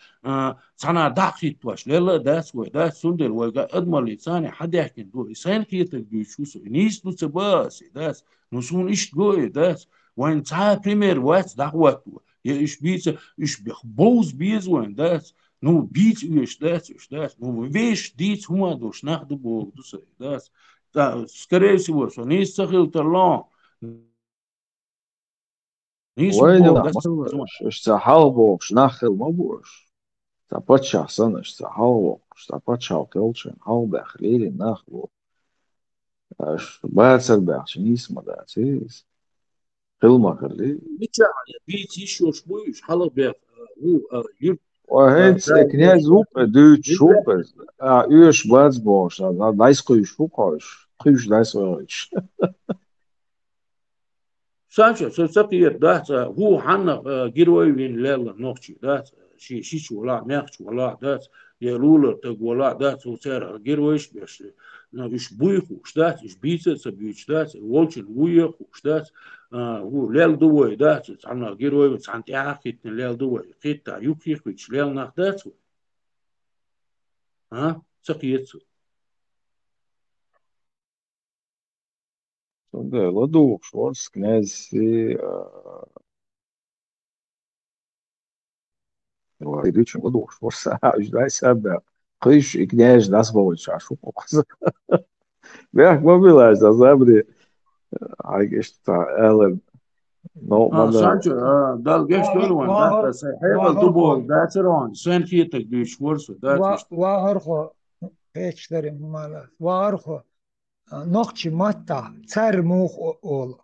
سنا داخل توش ليلا داس وداس سندل وجا أدمر لساني حد يحكي دو إنسان كيتك بيشوسو نيس دو تباس داس نسون إيش دو داس وين تا بريمير وات دعوة إيش بيز إيش بخبوز بيز وين داس نو بيت إيش داس نو ويش ديت هما دوش ناخدو بو دوس داس скорее всего, что не сахил терлон, не وين суббог, لا да, اشتحاوبوش ناخل مبوش تابتشا سنة اشتحاوبوش تابتشا وكلشن هاو بخليل ناخلو باتسل بأخشن اسمه ده سيس خلما خلي Ничего, бить еще шпуешь, халабек, юр, وهيت да, كنيز бошта. وب دوت Ничего. شوبز ايش باز بوش دايس قيش فوقاش قيش دايس قيش Санчо, сапир, да, هو حنا جيروي وين لا نوختي да, شي ولا نخت ولا да, يلول تقولا да, سوسر جيرويش بس إيش بويخوش да, إيش بيتس بيوش да, волчен ويخوش да, هو ليل دوي да, عنا جيروي سانتي أخيت ليل دوي, خيت يوكيخوش ليل نخ да, ها, سقيت. ده لدو شورس كنيز ويدوش لدو شورس ايش دايس ابا قيش كنيز داس بوش عشو قص بيحك ما بيلاش ده زابري عايش تاع الن نو ماذا Sancho, dal geç dolu da sayhayla واهرخو dubo da teron sen ki tek düş vursu da işte. واهرخو هيك مالا واهرخو نوختي ماتا تسر موخ أول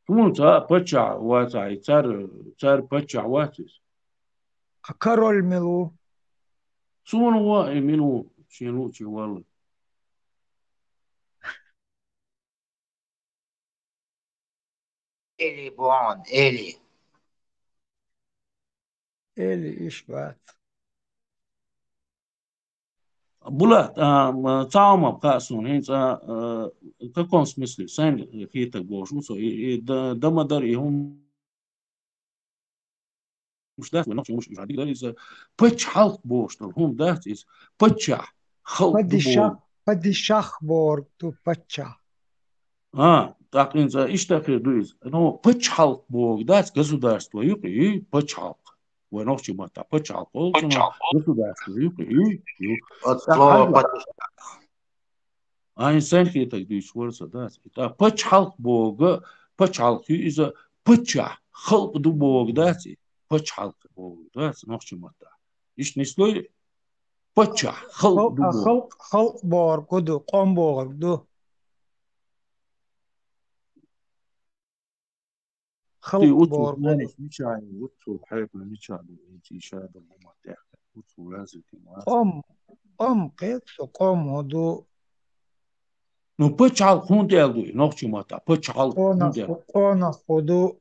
Kumun ta paça vata çar paça vatis. كارول ميلو Sun va eminu şenu çi vallahi. إلي بون إلي إلي إيش بات Bulat tağma kasun hiç kakon smisli sen ki tek boş muso da damadar ihum مش ده مش عادي ده إذا بتش حلق بوش هم ده إذا بتشع خلق دبو بدي شخ بورد تو باتشا так إذا إيش تأخير دويز إنه بتش حلق بوغ ده государство يقي بتش حلق ونوشي ما تا بتش حلق قلنا государство يقي от слова إنسان كي تقديش ورثة ده إذا بتش حلق بوغ بتش حلق إذا بتشع خلق دبوغ ده بتش حلق بوغ ده نوشي ما تا إيش نسلوي بتشع خلق دبوغ خلق بورد كدو قوم بورد دو تي خلق وتو بورد ماني مشاي وتو حيب مشاي انتي شاد ما تحت وتو لازم تماس قوم قيت قوم هدو نو بتشال خون ديالو نوختي ماتا بتشال خون ديال قونا خدو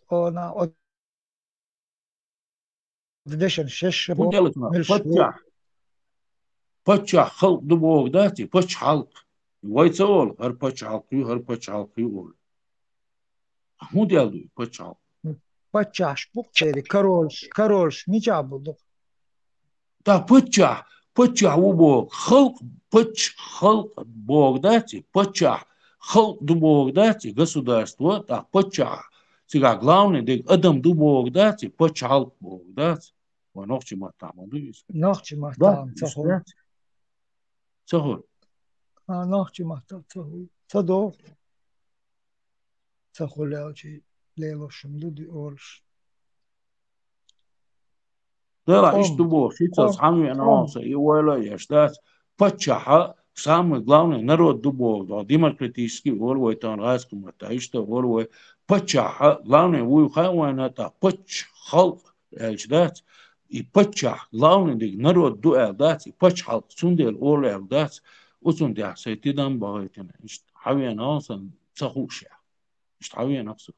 قونا دشن شش خون ديالو بتشا بتشا خلق دبوغ داتي بتشال وايتول هر بتشال كيول خون ديالو بتشال بتشاش بوكتيري كارولش نيجا بودو تا بتشا وبوغ خلق خلق بوغ داتي بتشا خلق дубовых дати государство так поча сега главный дег адам дубовых дати почал бог дати ванохчи матам дуис نوختي ماتام تخو цохор نوختي ماتام تخو تدو تخو لاوتي ليلو شمدو دي اولش да иш дубов сейчас хами анонса и войла яштат поча самый главный народ дубов да демократический волвой тан гайскому та что волвой поча главный вой хайвана та поч халк эльдат и поча главный дик народ дуэлдат и поч халк сундел олэлдат усундя сайтидан багайтен иш хави анонса цахуша иш хави анонса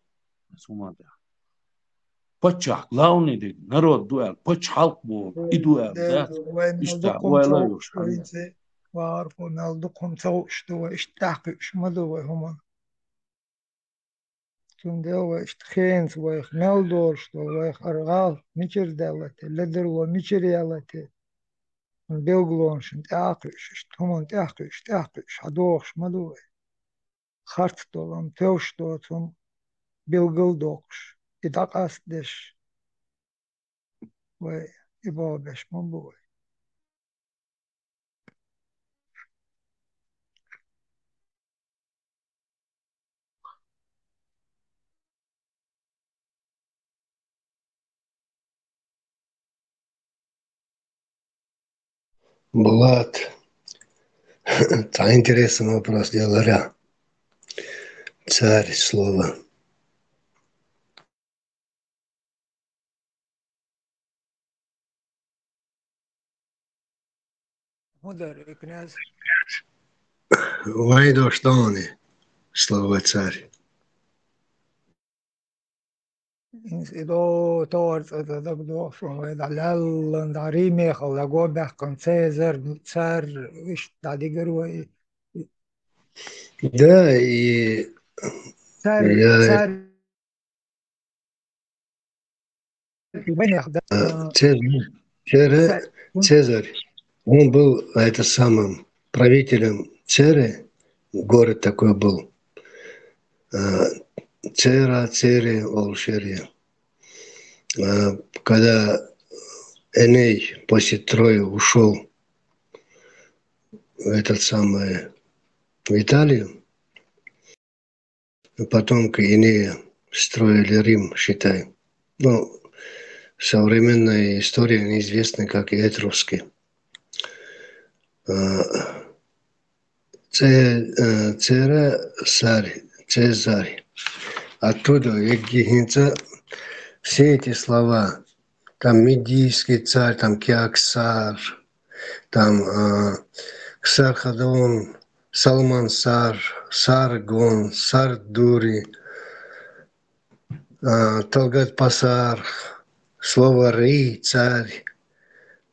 сумада поча главный дик народ дуэл поч халк бо и дуэл да ишта войла юш وعارفوا نالدقهم توشتوا اشتاق شمدوا هم تندوا اشتخينز ويخ نالدورشتوا ويخ ارغال ميشر دالته لدر وميشر يالته بيوغلونشن تاقش هم تاقش حدوخش مدوا خرط دولم توشتوا تم بيوغل دوقش إداقاس دش и болбеш мобой. Булат, это интересный вопрос, говоря. Царь слово. Мудрый князь. Вайдо что он? Слово царь. Ido towards the dog from the Lal and the remake of the go back on Caesar, Tsar, wish that the girl Да, и Tsar, я Tsar, Цезарь, он был это самым правителем Церы, город такой был, Цере, Олшере. Когда Эней после Трои ушел в этот самый в Италию, потомки Энея строили Рим, считай. Ну, современная история неизвестна, как и этрусский. Цезарь. Оттуда Египта все эти слова. Там Медийский царь, там Кеоксар, там Ксархадон, Салмансар, Саргон, Сардури, Талгат-Пасар, слово Ри, царь,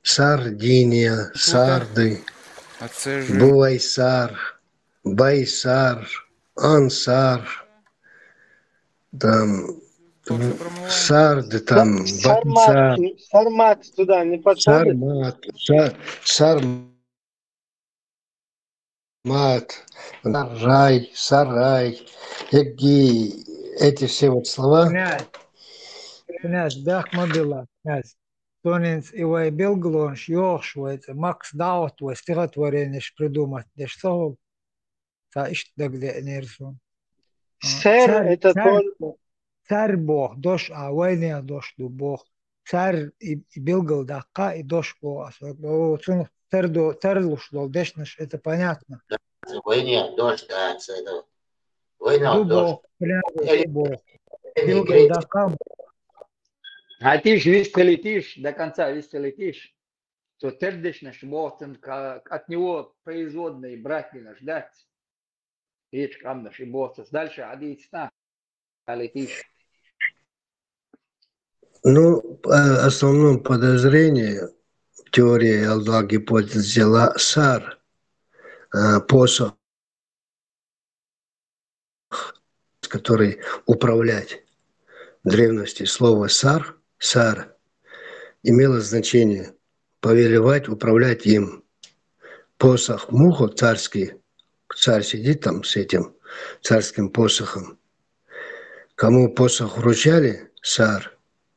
Сардиния, Сарды, Буайсар, Байсар, Ансар, там Сарды, там Байсар, Сармат туда не подходит? Сармат, Сарай, эти все вот слова. князь, бях мобила, князь. Тонинс Ивай Белглонш, Йоршвайц, Макс Даут, стихотворение придумать, деш сол, та ищ дагде нерсон. Сэр, это тоже... Царь Бог, дош, а войне дош ду Бог. Царь и Белгл дакка и дош Бог. Царь лушло, дешнеш, это понятно. Войне дош, да, это... Войне дош. Бог. Белгл дакка. А ты ж весь летишь, до конца весь летишь, то тердешнеш Бог, от него производные братья ждать. Речь камнаш и Бог, дальше адийцна, а летишь. Ну, основном подозрение в теории Аллах гипотез взяла Сар, посох, который управлять. В древности слово Сар имело значение повелевать, управлять им. Посох муху царский, царь сидит там с этим царским посохом. Кому посох вручали, Сар,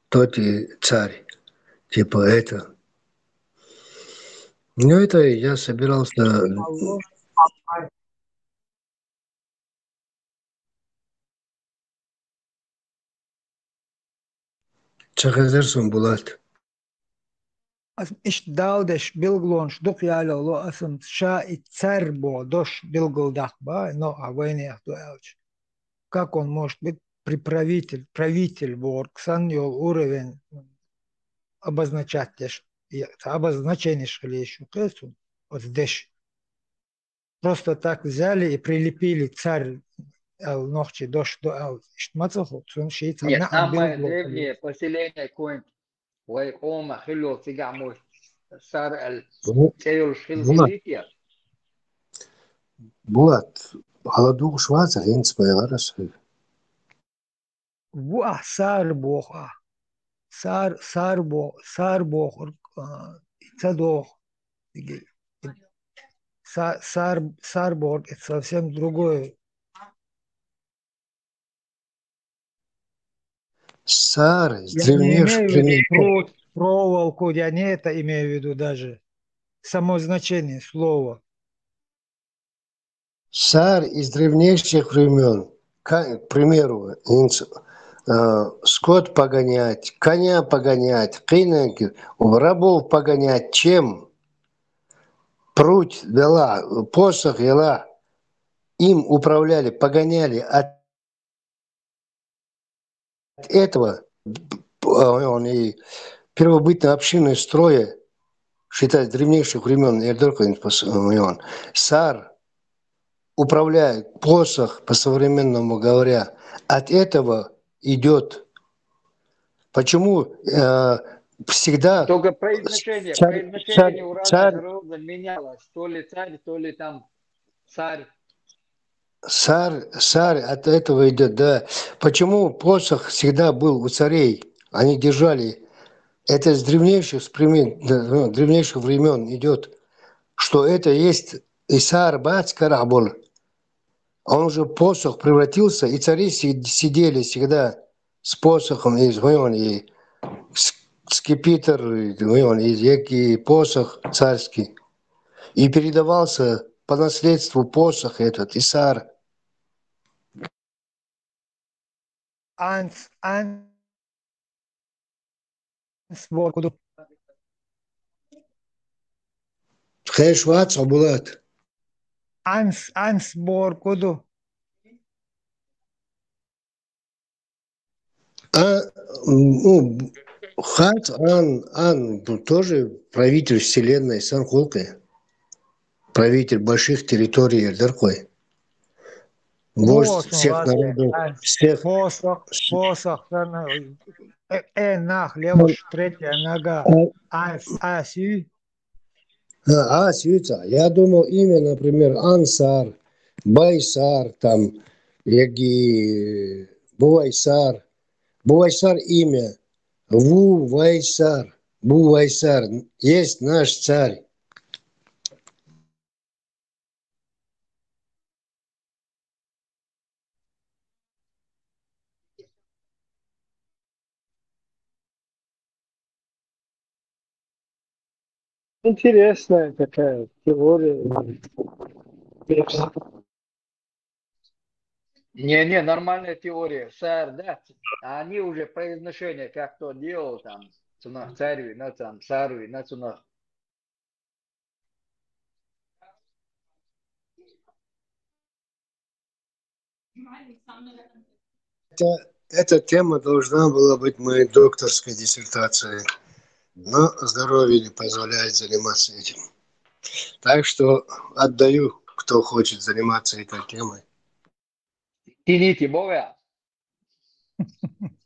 тот и царь. Типа это. Ну, это я собирался... Чахазерсон Булат. Иш даудеш Белглонш, дух яля ло асам ша и царь Бог, дош Белглдах ба, но а войне дуэлч. Как он может быть правитель Бог, сан уровень обозначать деш, обозначение шелещу кэсу, вот здесь. Просто так взяли и прилепили царь ногчи дош дуэл. Иштмацаху, цун шиица. Нет, самое древнее поселение какое-нибудь, Ома, Хило, Цигамуш, Сар, Цеюл, Шилхилития. Булат, Аладу Шваца, Инспайрас. Буа Сар Бог, Сар Бог, Цадох. Сар Бог, это совсем другое. Сар, из древнейших времен. проволоку, я не это имею в виду даже. Само значение слова. Царь из древнейших времен, к примеру, скот погонять, коня погонять, рабов погонять, чем? Пруть вела, посох вела, им управляли, погоняли. От этого он и первобытные общинные строя, считая с древнейших времен, царь управляет, посох, по-современному говоря, от этого идет. Почему всегда Только произношение у разных народов менялось. То ли царь, то ли там царь. Царь от этого идет, да. Почему посох всегда был у царей? Они держали. Это с древнейших времен идет, что это есть Исаар Бац Карабол. Он уже посох превратился, и цари сидели всегда с посохом, и скипетр, и посох царский. И передавался по наследству посох этот, Исаар. Анс боркуду. Хэш ватса булат. Анс боркуду. Хат Ан тоже правитель вселенной Санхулкой. Правитель больших территорий Эльдаркой. Вождь всех народов. Всех. Посох, нах, левая, третья нога. Асю. Асюца. Я думал имя, например, Ансар, Байсар, там, Яги, Бувайсар. Бувайсар имя. Бувайсар. Есть наш царь. Интересная такая теория. Не, нормальная теория. Царь, да. А они уже произношение, как кто делал там, цунах царю, на там царю, на цунах. Эта тема должна была быть моей докторской диссертацией, но здоровье не позволяет заниматься этим. Так что отдаю, кто хочет заниматься этой темой. Тяните, Бога.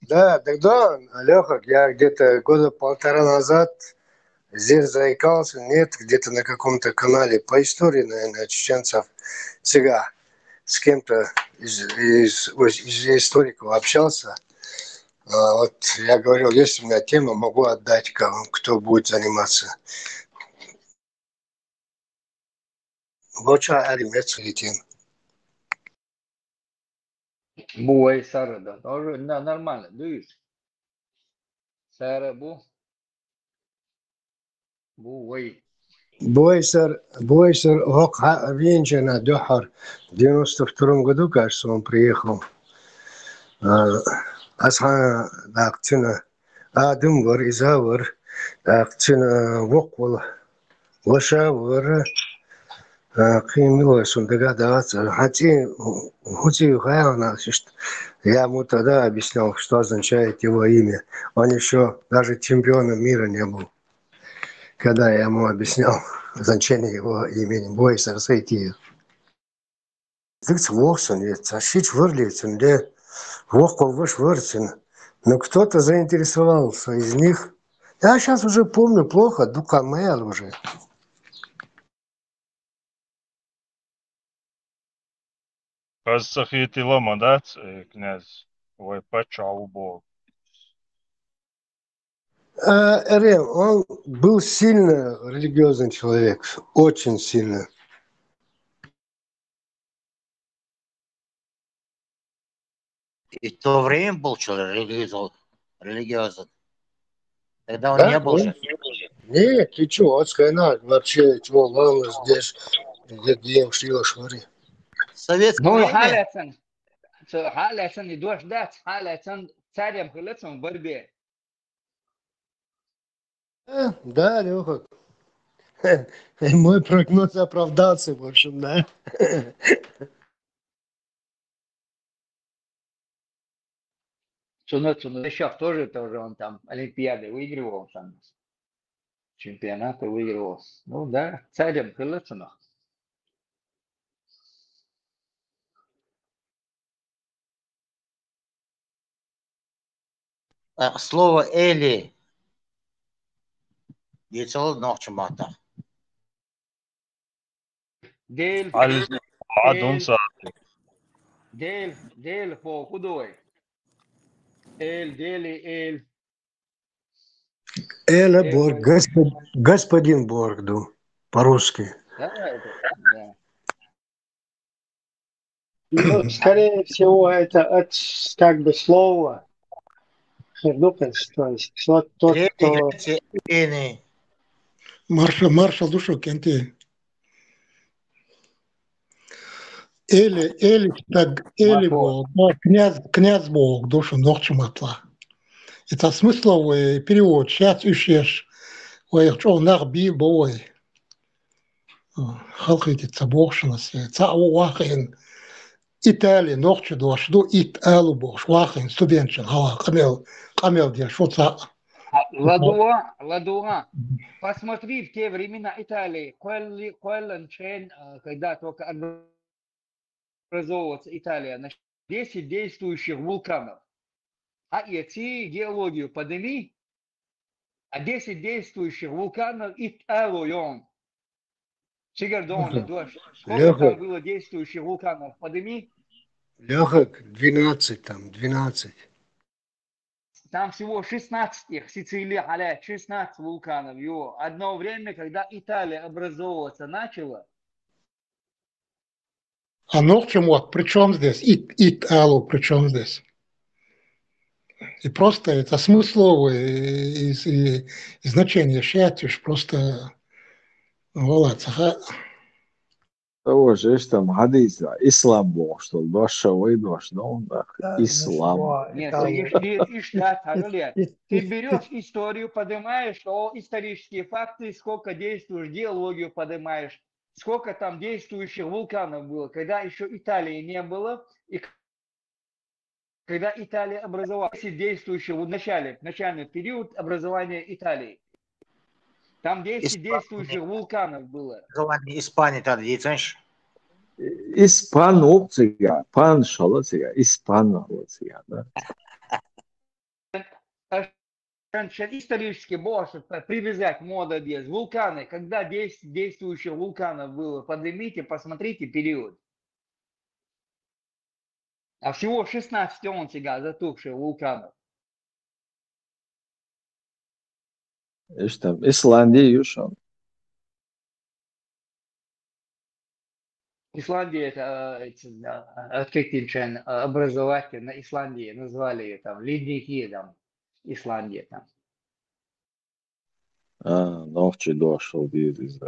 Да, тогда, Леха, я где-то года полтора назад здесь заикался, нет, где-то на каком-то канале по истории, наверное, чеченцев, цыга, с кем-то из историков общался. Вот я говорил, есть у меня тема, могу отдать кому, кто будет заниматься. Лучше алиментская тема. Буай Сара, да. Тоже нормально, дуешь. Сара Буай. Бойсер Венчана Дохар в 92 году, кажется, он приехал. Асха Дактина Адымвар, Изавар, Дактина Воквал, Вашавар, Кимилос, он догадался. Хотя я ему тогда объяснял, что означает его имя. Он еще даже чемпионом мира не был. Когда я ему объяснял значение его имени, Бойсер Сейти. Дикс Воксон, Ащич Верлицин, где Вокол Ваш Верцин. Но кто-то заинтересовался из них. Я сейчас уже помню плохо, Дукамел уже. Казахи Лама, да, князь? Ой, Пачалбо. Эрем, он был сильно религиозный человек, очень сильно. И в то время был человек религиозен. Тогда он Да? не был же. Нет, ты что, отскайна, вообще, чего, ладно, здесь, где шила швари. Советское Ну, время. Халецан и дождать, Халецан царем Халецан в борьбе. Да, Леха. Мой прогноз оправдался, в общем, да. Цунышев тоже он там Олимпиады выигрывал, там чемпионаты выигрывал. Ну да, царем Халецану. Слово Эли. Geçelim Nokçumat'a. Дель عدهم ساعتين по худой. Эль. Эля Борг, господин Боргду, по-русски. Да. Ну, скорее всего, это от как бы слова «хердукес», то есть тот, кто... Маршал душу кенти. Эли Бог, князь Бог, душу Нохчуматла. Это смысловой перевод. Сейчас ищешь, ой, что нахби бой. Халките цабохшнас, цауахин. Италия Нохчу дошду ит алубош, вахин студентчен, хала камел где шоца. Ладуа, посмотри в те времена Италии, когда только образовывается Италия, 10 действующих вулканов. А эти геологию подними, а 10 действующих вулканов Италион. Сигардон, дождь. Сколько там было действующих вулканов? Подними. Легок, 12 там, 12. Там всего 16, Сицилия, 16 вулканов. Его. Одно время, когда Италия образовываться начала. А Нохчумат, при чем здесь? Ит алу, при чем здесь? И просто это смысловое и значение считаешь просто волаться. Того же там гадится ислам Бог, что душа выйдешь, ну да, ислам. Нет, ты берешь историю, поднимаешь, что исторические факты, сколько действуешь, геологию поднимаешь, сколько там действующих вулканов было, когда еще Италии не было, и когда Италия образовалась, действующих в начальный период образования Италии. Там 10 действующих вулканов было. Испания тогда действуешь. Испан опция, пан шалоция, испан опция, да. Исторически может привязать мода без вулканы, когда 10 действующих вулканов было. Поднимите, посмотрите период. А всего 16 он сега затухших вулканов. Ишь там, Исландия юшон. Исландия это открытие образовательно на Исландии назвали там ледники там Исландия там. Нохчи дошел из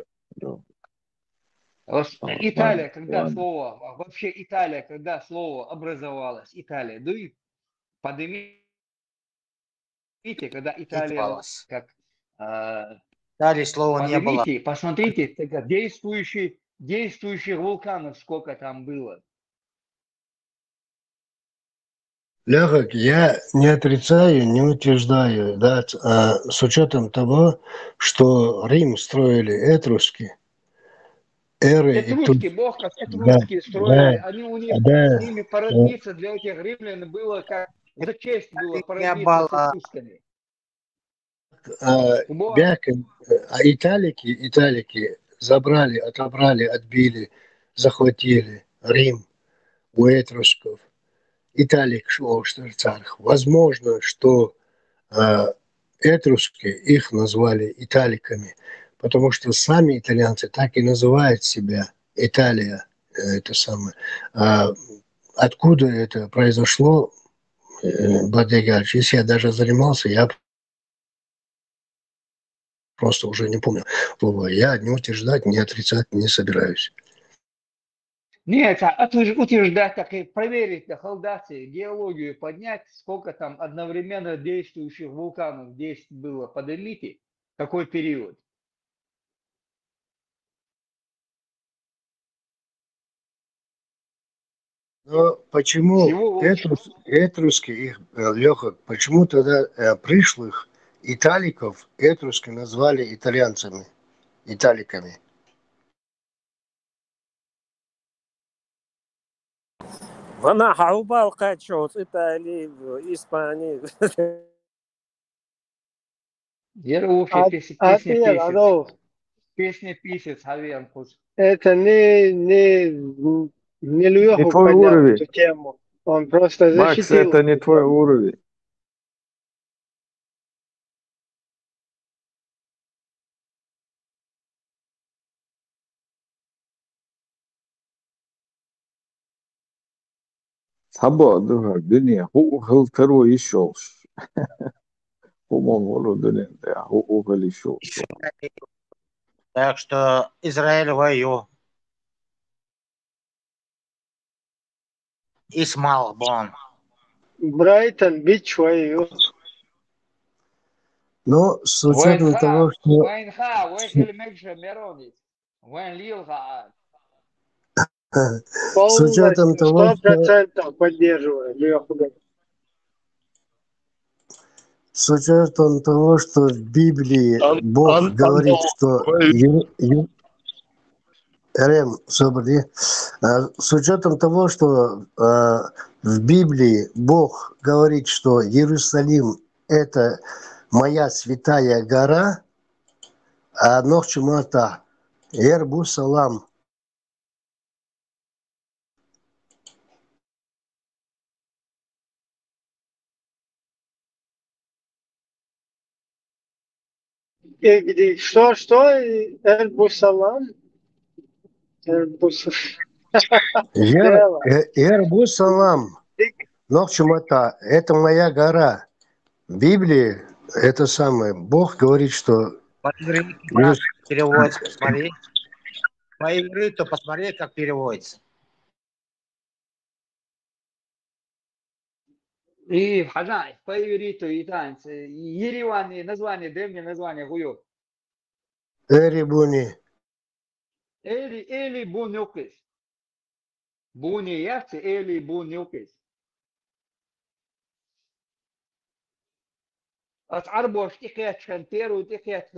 Италия, когда слово, вообще Италия, когда слово образовалось, Италия, ну и поднимите, когда Италия, как Далее слова не было. Посмотрите, действующих вулканов сколько там было. Легок, я не отрицаю, не утверждаю, да, с учетом того, что Рим строили этруски, Этруски, Бог, как этруски строили, они у них, с ними породниться для этих римлян было как, это честь было породниться с этрусками. Италики забрали, отобрали, отбили, захватили Рим у этрусков. Италик шел царх. Возможно, что этруски их назвали италиками, потому что сами итальянцы так и называют себя Италия. Это самое. Откуда это произошло, Бадегач, если я даже занимался, я просто уже не помню. Я не утверждать, не отрицать не собираюсь. Нет, утверждать, так и проверить на холдации, геологию поднять, сколько там одновременно действующих вулканов было под Эмити, какой период. Но почему этруски, их, Леха, почему тогда пришлых италиков этруски назвали итальянцами, италиками? Она хаубалка чёс Италии, Испании. Верующий песня писец, Хавенкус. Это не Лёху твой поднял уровень. эту тему. Он просто Макс, защитил. это не твой уровень. Саба, дуга, dünya, hıl terör iş olmuş. Bu Mongolı dönemde, hıl iş olmuş. Так что Израиль вою. Исмал Бон. Брайтон бич вою. Но с учетом того, что... Вайнха, Вехель Мекша Меронис, Вайн Лилха. С учетом того, что... 100% поддерживаю Лёху. С учетом того, что в Библии Бог говорит, что... С учетом того, что в Библии Бог говорит, что Иерусалим – это моя святая гора, а Нохчумата – Ербусалам. Что? Ербусалам? Ербусалам, Нохчумата – это моя гора. В Библии это самое. Бог говорит, что... Переводится, посмотри. По-ивриту посмотри, как переводится. И хазай, по-ивриту и танцы. Ереван, название, древнее название гуёк. Эрибуни. Эли бунюкис. Буни яхты, эли бунюкис. От арбош тихет шантеру, тихет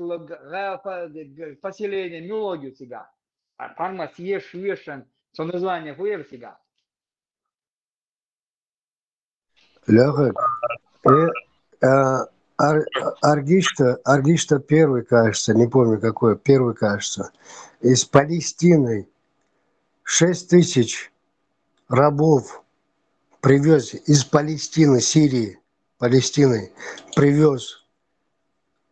поселение, мелодию сега. А парма съешь вешен, со название хуер сега. Леха, Аргишта первый, кажется, не помню какой, первый, кажется, из Палестины 6 тысяч рабов привез из Палестины, Сирии, Палестины, привез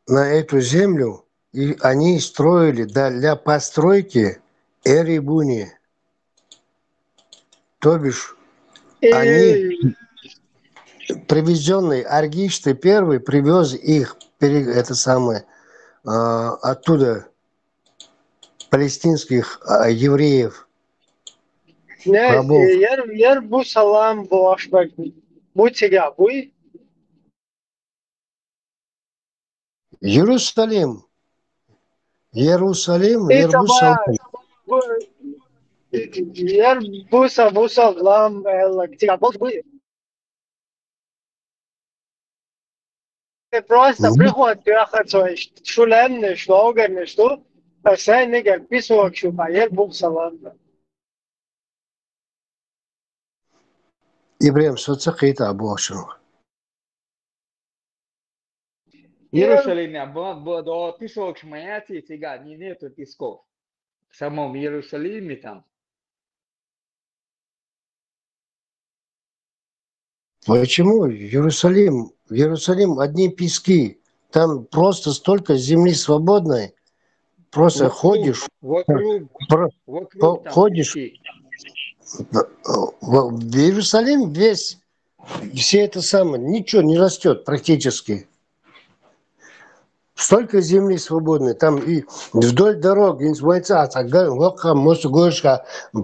на эту землю, и они строили для постройки Эрибуни. То бишь, они... Привезенный Аргишты первый привез их, это самое, оттуда палестинских евреев, рабов. Ербусалам Бошбак. Будь сега, будь. Иерусалим. Ербусалам. Ербусалам. Сега, будь. Просто приходит яхать шулемный, шлогерный, что посайнигер писок шуба, Ербусалам. Ибрем соцакита абошну. Иерусалиме, до песок шмаяти, сега, нету песков. В самом Иерусалиме там. Почему? Иерусалим одни пески. Там просто столько земли свободной. Просто ходишь. Ходишь. В Иерусалим весь, все это самое, ничего не растет практически. Столько земли свободной, там и вдоль дорог, по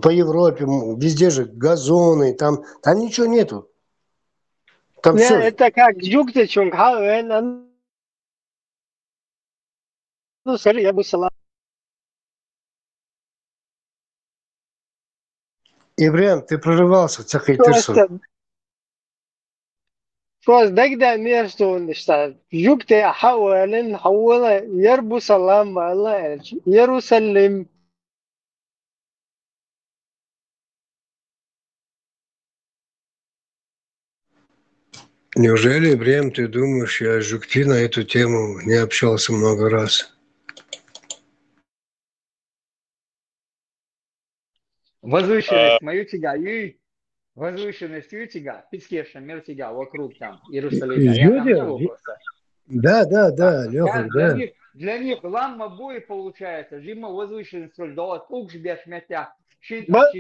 Европе, везде же газоны, там ничего нету. Там Не, все. это как югте чунг ну, скажи, я бы салам. Ибрем, ты прорывался, цахай тырсу. Просто дагда между ништа югте حوالين حوالة يربو سلام الله يروسلم. Неужели, Ибрем, ты думаешь, я с Жукти на эту тему не общался много раз? Возвышенность мою тяга, возвышенность ю тяга, пискеша мир тяга вокруг там Иерусалима. Я там не был просто. Да, Леха, да. Для них ламма бой получается, жима возвышенность да уж беш метя.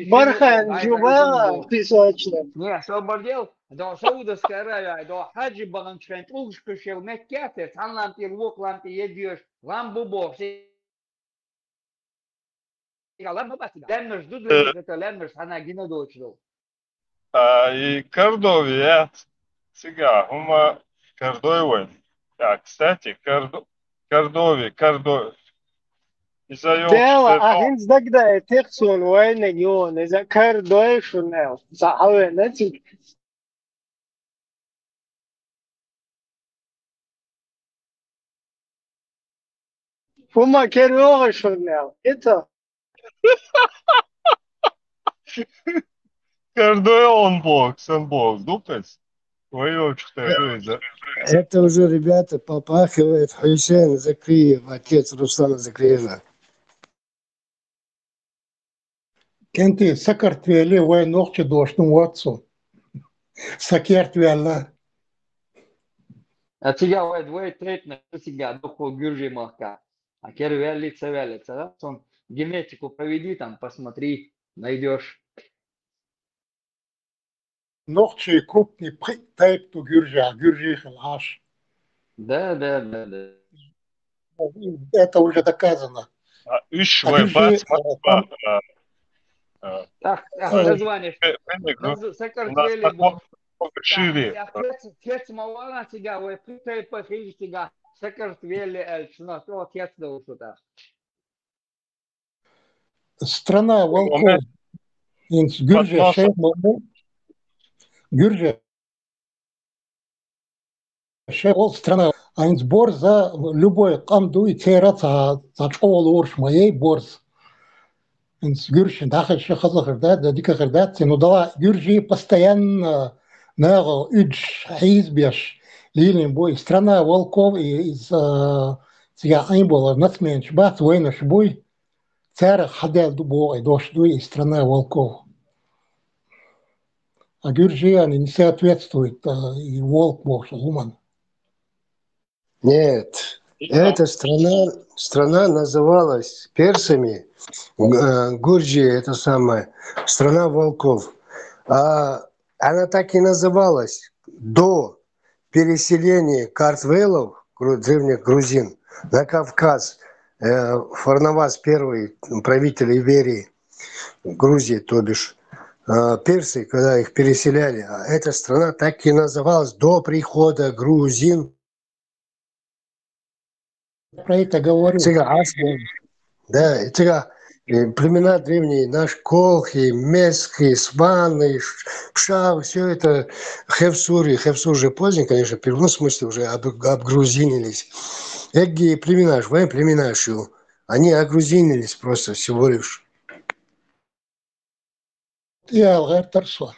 Бархан жуба писочно. Не, освободил, да Саудовская Аравия, да хаджи баганчен уж кушел меккяте, там лампи лук лампи едешь, ламбу бог. Lemners doet het Lemners, она гина дочерил. И Кордовия, сега, хума Кордовой. Кстати, Кордовия. Дело, ахинц дагда тексон война йон, из-за Кордовии шунел. Захаве, знаете. Фума керёга шунел. Это Кордовия он бог, дупец. Это уже, ребята, попахивает Хусейн Закриев, отец Руслана Закриева. Кенти Сакартвели войнохче дошнум отцу. Сакертвела. А тебя вой третья тебя дохо гюржи махка. А кервелица, да? Сон генетику проведи там, посмотри, найдешь. Нохче крупный тайп ту гюржи хаш. Да. Это уже доказано. Так, название. Сакартвели бог. Отец Мавана тебя, вы притай похили тебя. Сакартвели эльчна, то отец дал сюда. Страна волков. Гюржа. Шевол страна. Ein сбор за любой камду и церата за школу урш моей борз. Гюршин, да, еще хазахардат, да, дика хардат, но дала Гюржи постоянно наго удж избеш лилин бой. Страна волков из тебя айбола нацменч бат войнаш бой. Цара хадел дубо и дошли из страны волков. А Гюржи они не соответствуют и волк бог уман. Нет, эта страна называлась персами, Гурджи, это самое, страна волков. А она так и называлась до переселения картвелов, древних грузин, на Кавказ. Фарнаваз, первый правитель Иверии, Грузии, то бишь, персы, когда их переселяли, эта страна так и называлась до прихода грузин. Про это говорю. Да, это племена древние, наш Колхи, Мески, Сваны, Пшав, все это Хевсур же поздний, конечно, в первом смысле уже обгрузинились. Эти племена, они огрузинились просто всего лишь. Я Алгар Тарсо.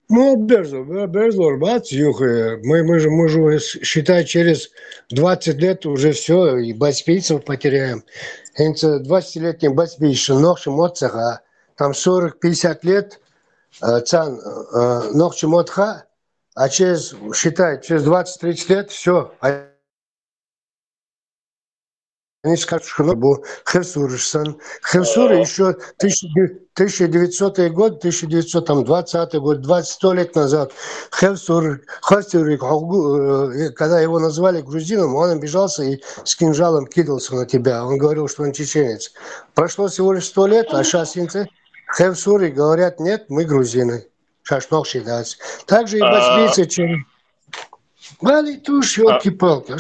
Безлор, бац, мы же считай, через 20 лет уже все, и бацпийцев потеряем. 20-летний бацпийш, нохшим отцаха, там 40-50 лет, цан нохшим отха, А считай, через 20-30 лет все. Они скажут, что был Херсурышсан. Херсур еще 1900 год, 1920 год, 100 лет назад. Херсур, когда его назвали грузином, он обижался и с кинжалом кидался на тебя. Он говорил, что он чеченец. Прошло всего лишь 100 лет, а сейчас Херсуры говорят, нет, мы грузины. Шашнок считается. Также и боснийцы, чем... Вали тушь, елки-палки.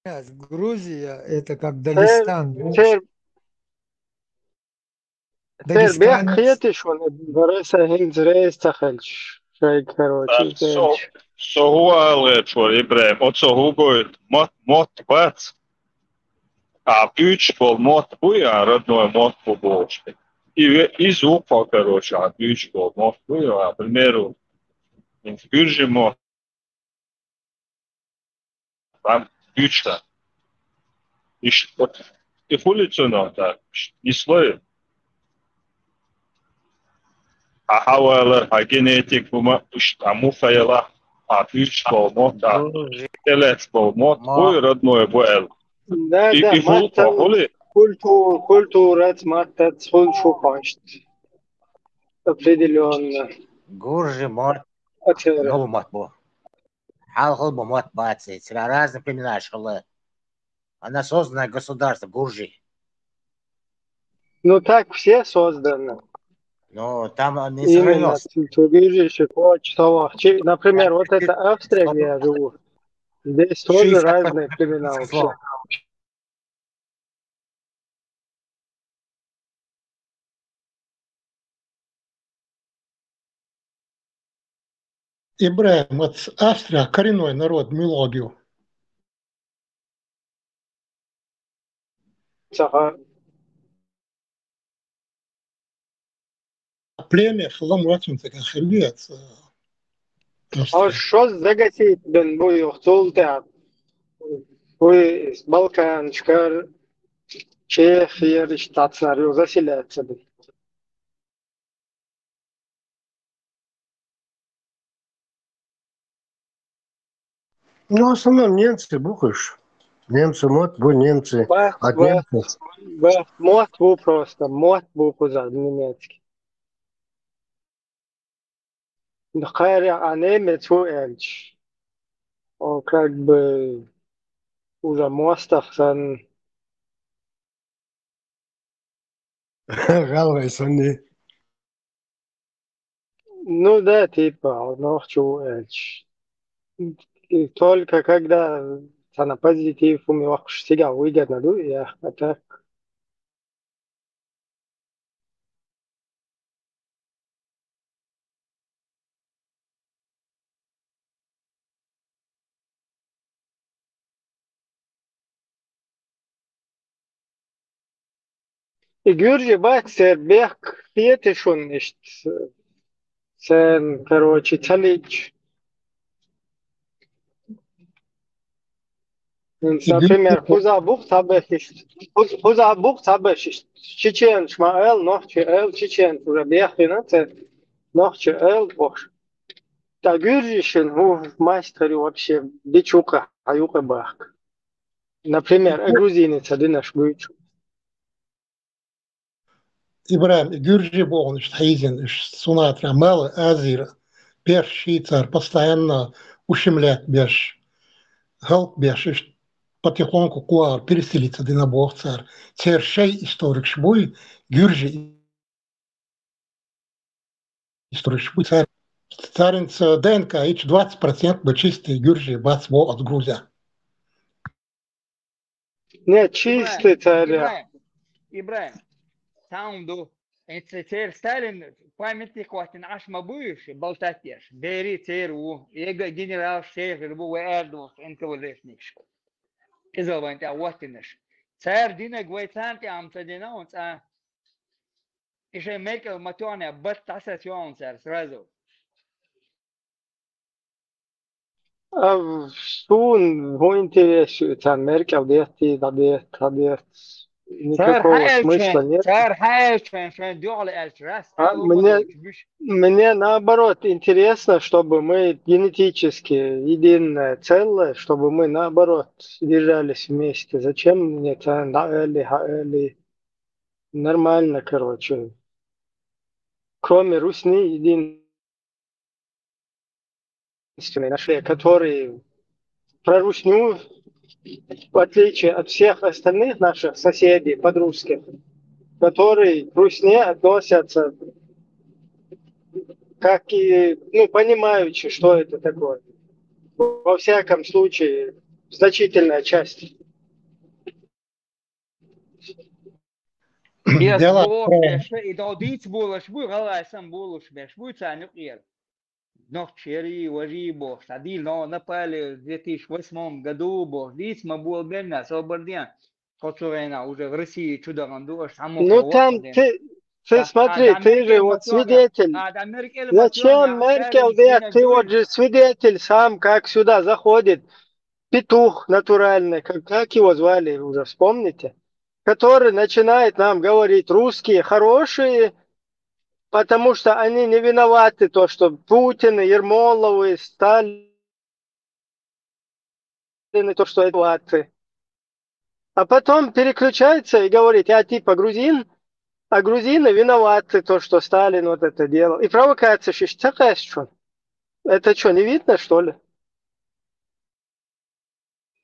Грузия это как Дагестан. Дагестан. Хиетиш он бареса хинзрейс тахельш. Шей короче. Согуалет for Ibrahim. Отсо хугоет мот бац. А пьюч был мот буя, родной мот побольше. И звук, короче, а пьюч был мот буя, к примеру, в бирже мот. Там пьючта. И улицу надо, и слой. А хавала, а генетик, а муфаяла, а пьюч был мот, а телец был мот, буй, родной буэл. Да, культура, маттац, хуншу пашт. Определенно. Гуржи, мот, новый мот был. Халхал бы мот бацать. Разные племена школы. Она созданное государство, Гуржи. Ну так все созданы. Ну, там не именно сохранилось. Например, вот это Австрия, где я живу. Здесь тоже разные племена вообще. Ибраим, вот Австрия, коренной народ, мелодию. Племя хламуатунца кахелец. А что загасить бен бою хтулта? Вы с Балкан, Шкар, Чехия, штатсарю заселяется. Ну, в основном немцы, бухаешь. Немцы, мот, бу немцы. От немцев. Мот бу просто, мот бу по-немецки. Хайря, а немец у эльч. Он как бы уже мостов сан. Жалуйся, не. Ну да, типа, ночью эльч. И только когда на позитив у меня всегда выгодно, я так. И Гюрджи бать сербех фетишун nicht sen, короче, цалич. Например, Хузабух табехиш. Хузабух табехиш. Чечен шмаэл, нохче эл, чечен уже бехина, нохче эл, бош. Да Гюрджишин, мастерю вообще бичука, аюка бах. Например, грузинец один аж бычу. Ибраим, Гюрджи Богон, Хайзен, Сунатра, Мел, Азир, Беш, Швейцар, постоянно ущемлять Беш. Галп Беш, потихоньку куар переселиться на Бог царь. Цершей историк шбуй, Гюрджи историк шбуй, царь. Царинца ДНК, ич 20% чистый Гюрджи, бацбо от Грузия. Не, чистый царь. Ибраим. Таунду, цер Сталин, памятник хватин аж мабуешь, болтатешь. Бери церу, его генерал шеф, рыбу эрдус, энковалешник. Изолвант, а хватинешь. Цер дина гвайцанти амцадина, он ца. Еще Меркель матуане, бат тассацион цер, сразу. Что интересует Меркель, где ты, никакого смысла нет. Мне наоборот интересно, чтобы мы генетически единое целое, чтобы мы наоборот держались вместе. Зачем мне это нормально, короче. Кроме русни единственной нашли, которые про русню, в отличие от всех остальных наших соседей подрусских, которые к русне относятся как и, понимающие, что это такое. Во всяком случае, значительная часть. Но вчера вожи бог, садил, но напали в 2008 году бог, мы был бедный, освобожден. Война уже в России чудом было, Ну там ты смотри, ты же вот свидетель. Зачем Меркель, ты вот же свидетель сам, как сюда заходит петух натуральный, как его звали, уже вспомните, который начинает нам говорить, русские хорошие, потому что они не виноваты, то, что Путин, Ермоловы, Сталин, то, что это виноваты. А потом переключается и говорит, я типа грузин, а грузины виноваты, то, что Сталин вот это делал. И провокация такая, что? Это что, не видно, что ли?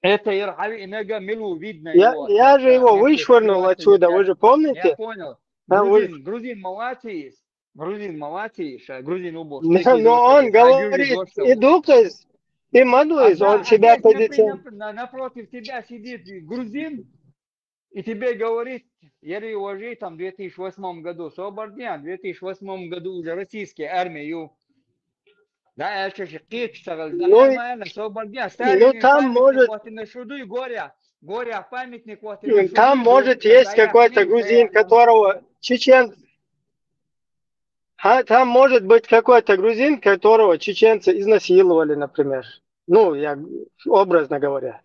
Это видно. Я же его вышвырнул отсюда, вы же помните? Я понял. Грузин молодец. Грузин убыл. Но он говорит, и Дукас, и Мадлис, он себя позиционирует. Напротив тебя сидит грузин, и тебе говорит, я уважаю там в 2008 году, освобожден, в 2008 году уже российская армия. Да, это же нормально, освобожден. Ну там может... Горя памятник. Там может есть какой-то грузин, которого чеченцы... Там может быть какой-то грузин, которого чеченцы изнасиловали, например. Ну, я образно говоря.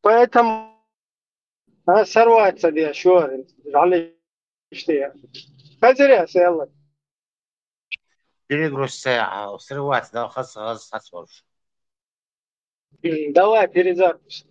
Поэтому сорваться еще. Хозяйка села. Перегруз срываться, да, хас. Давай, перезапись.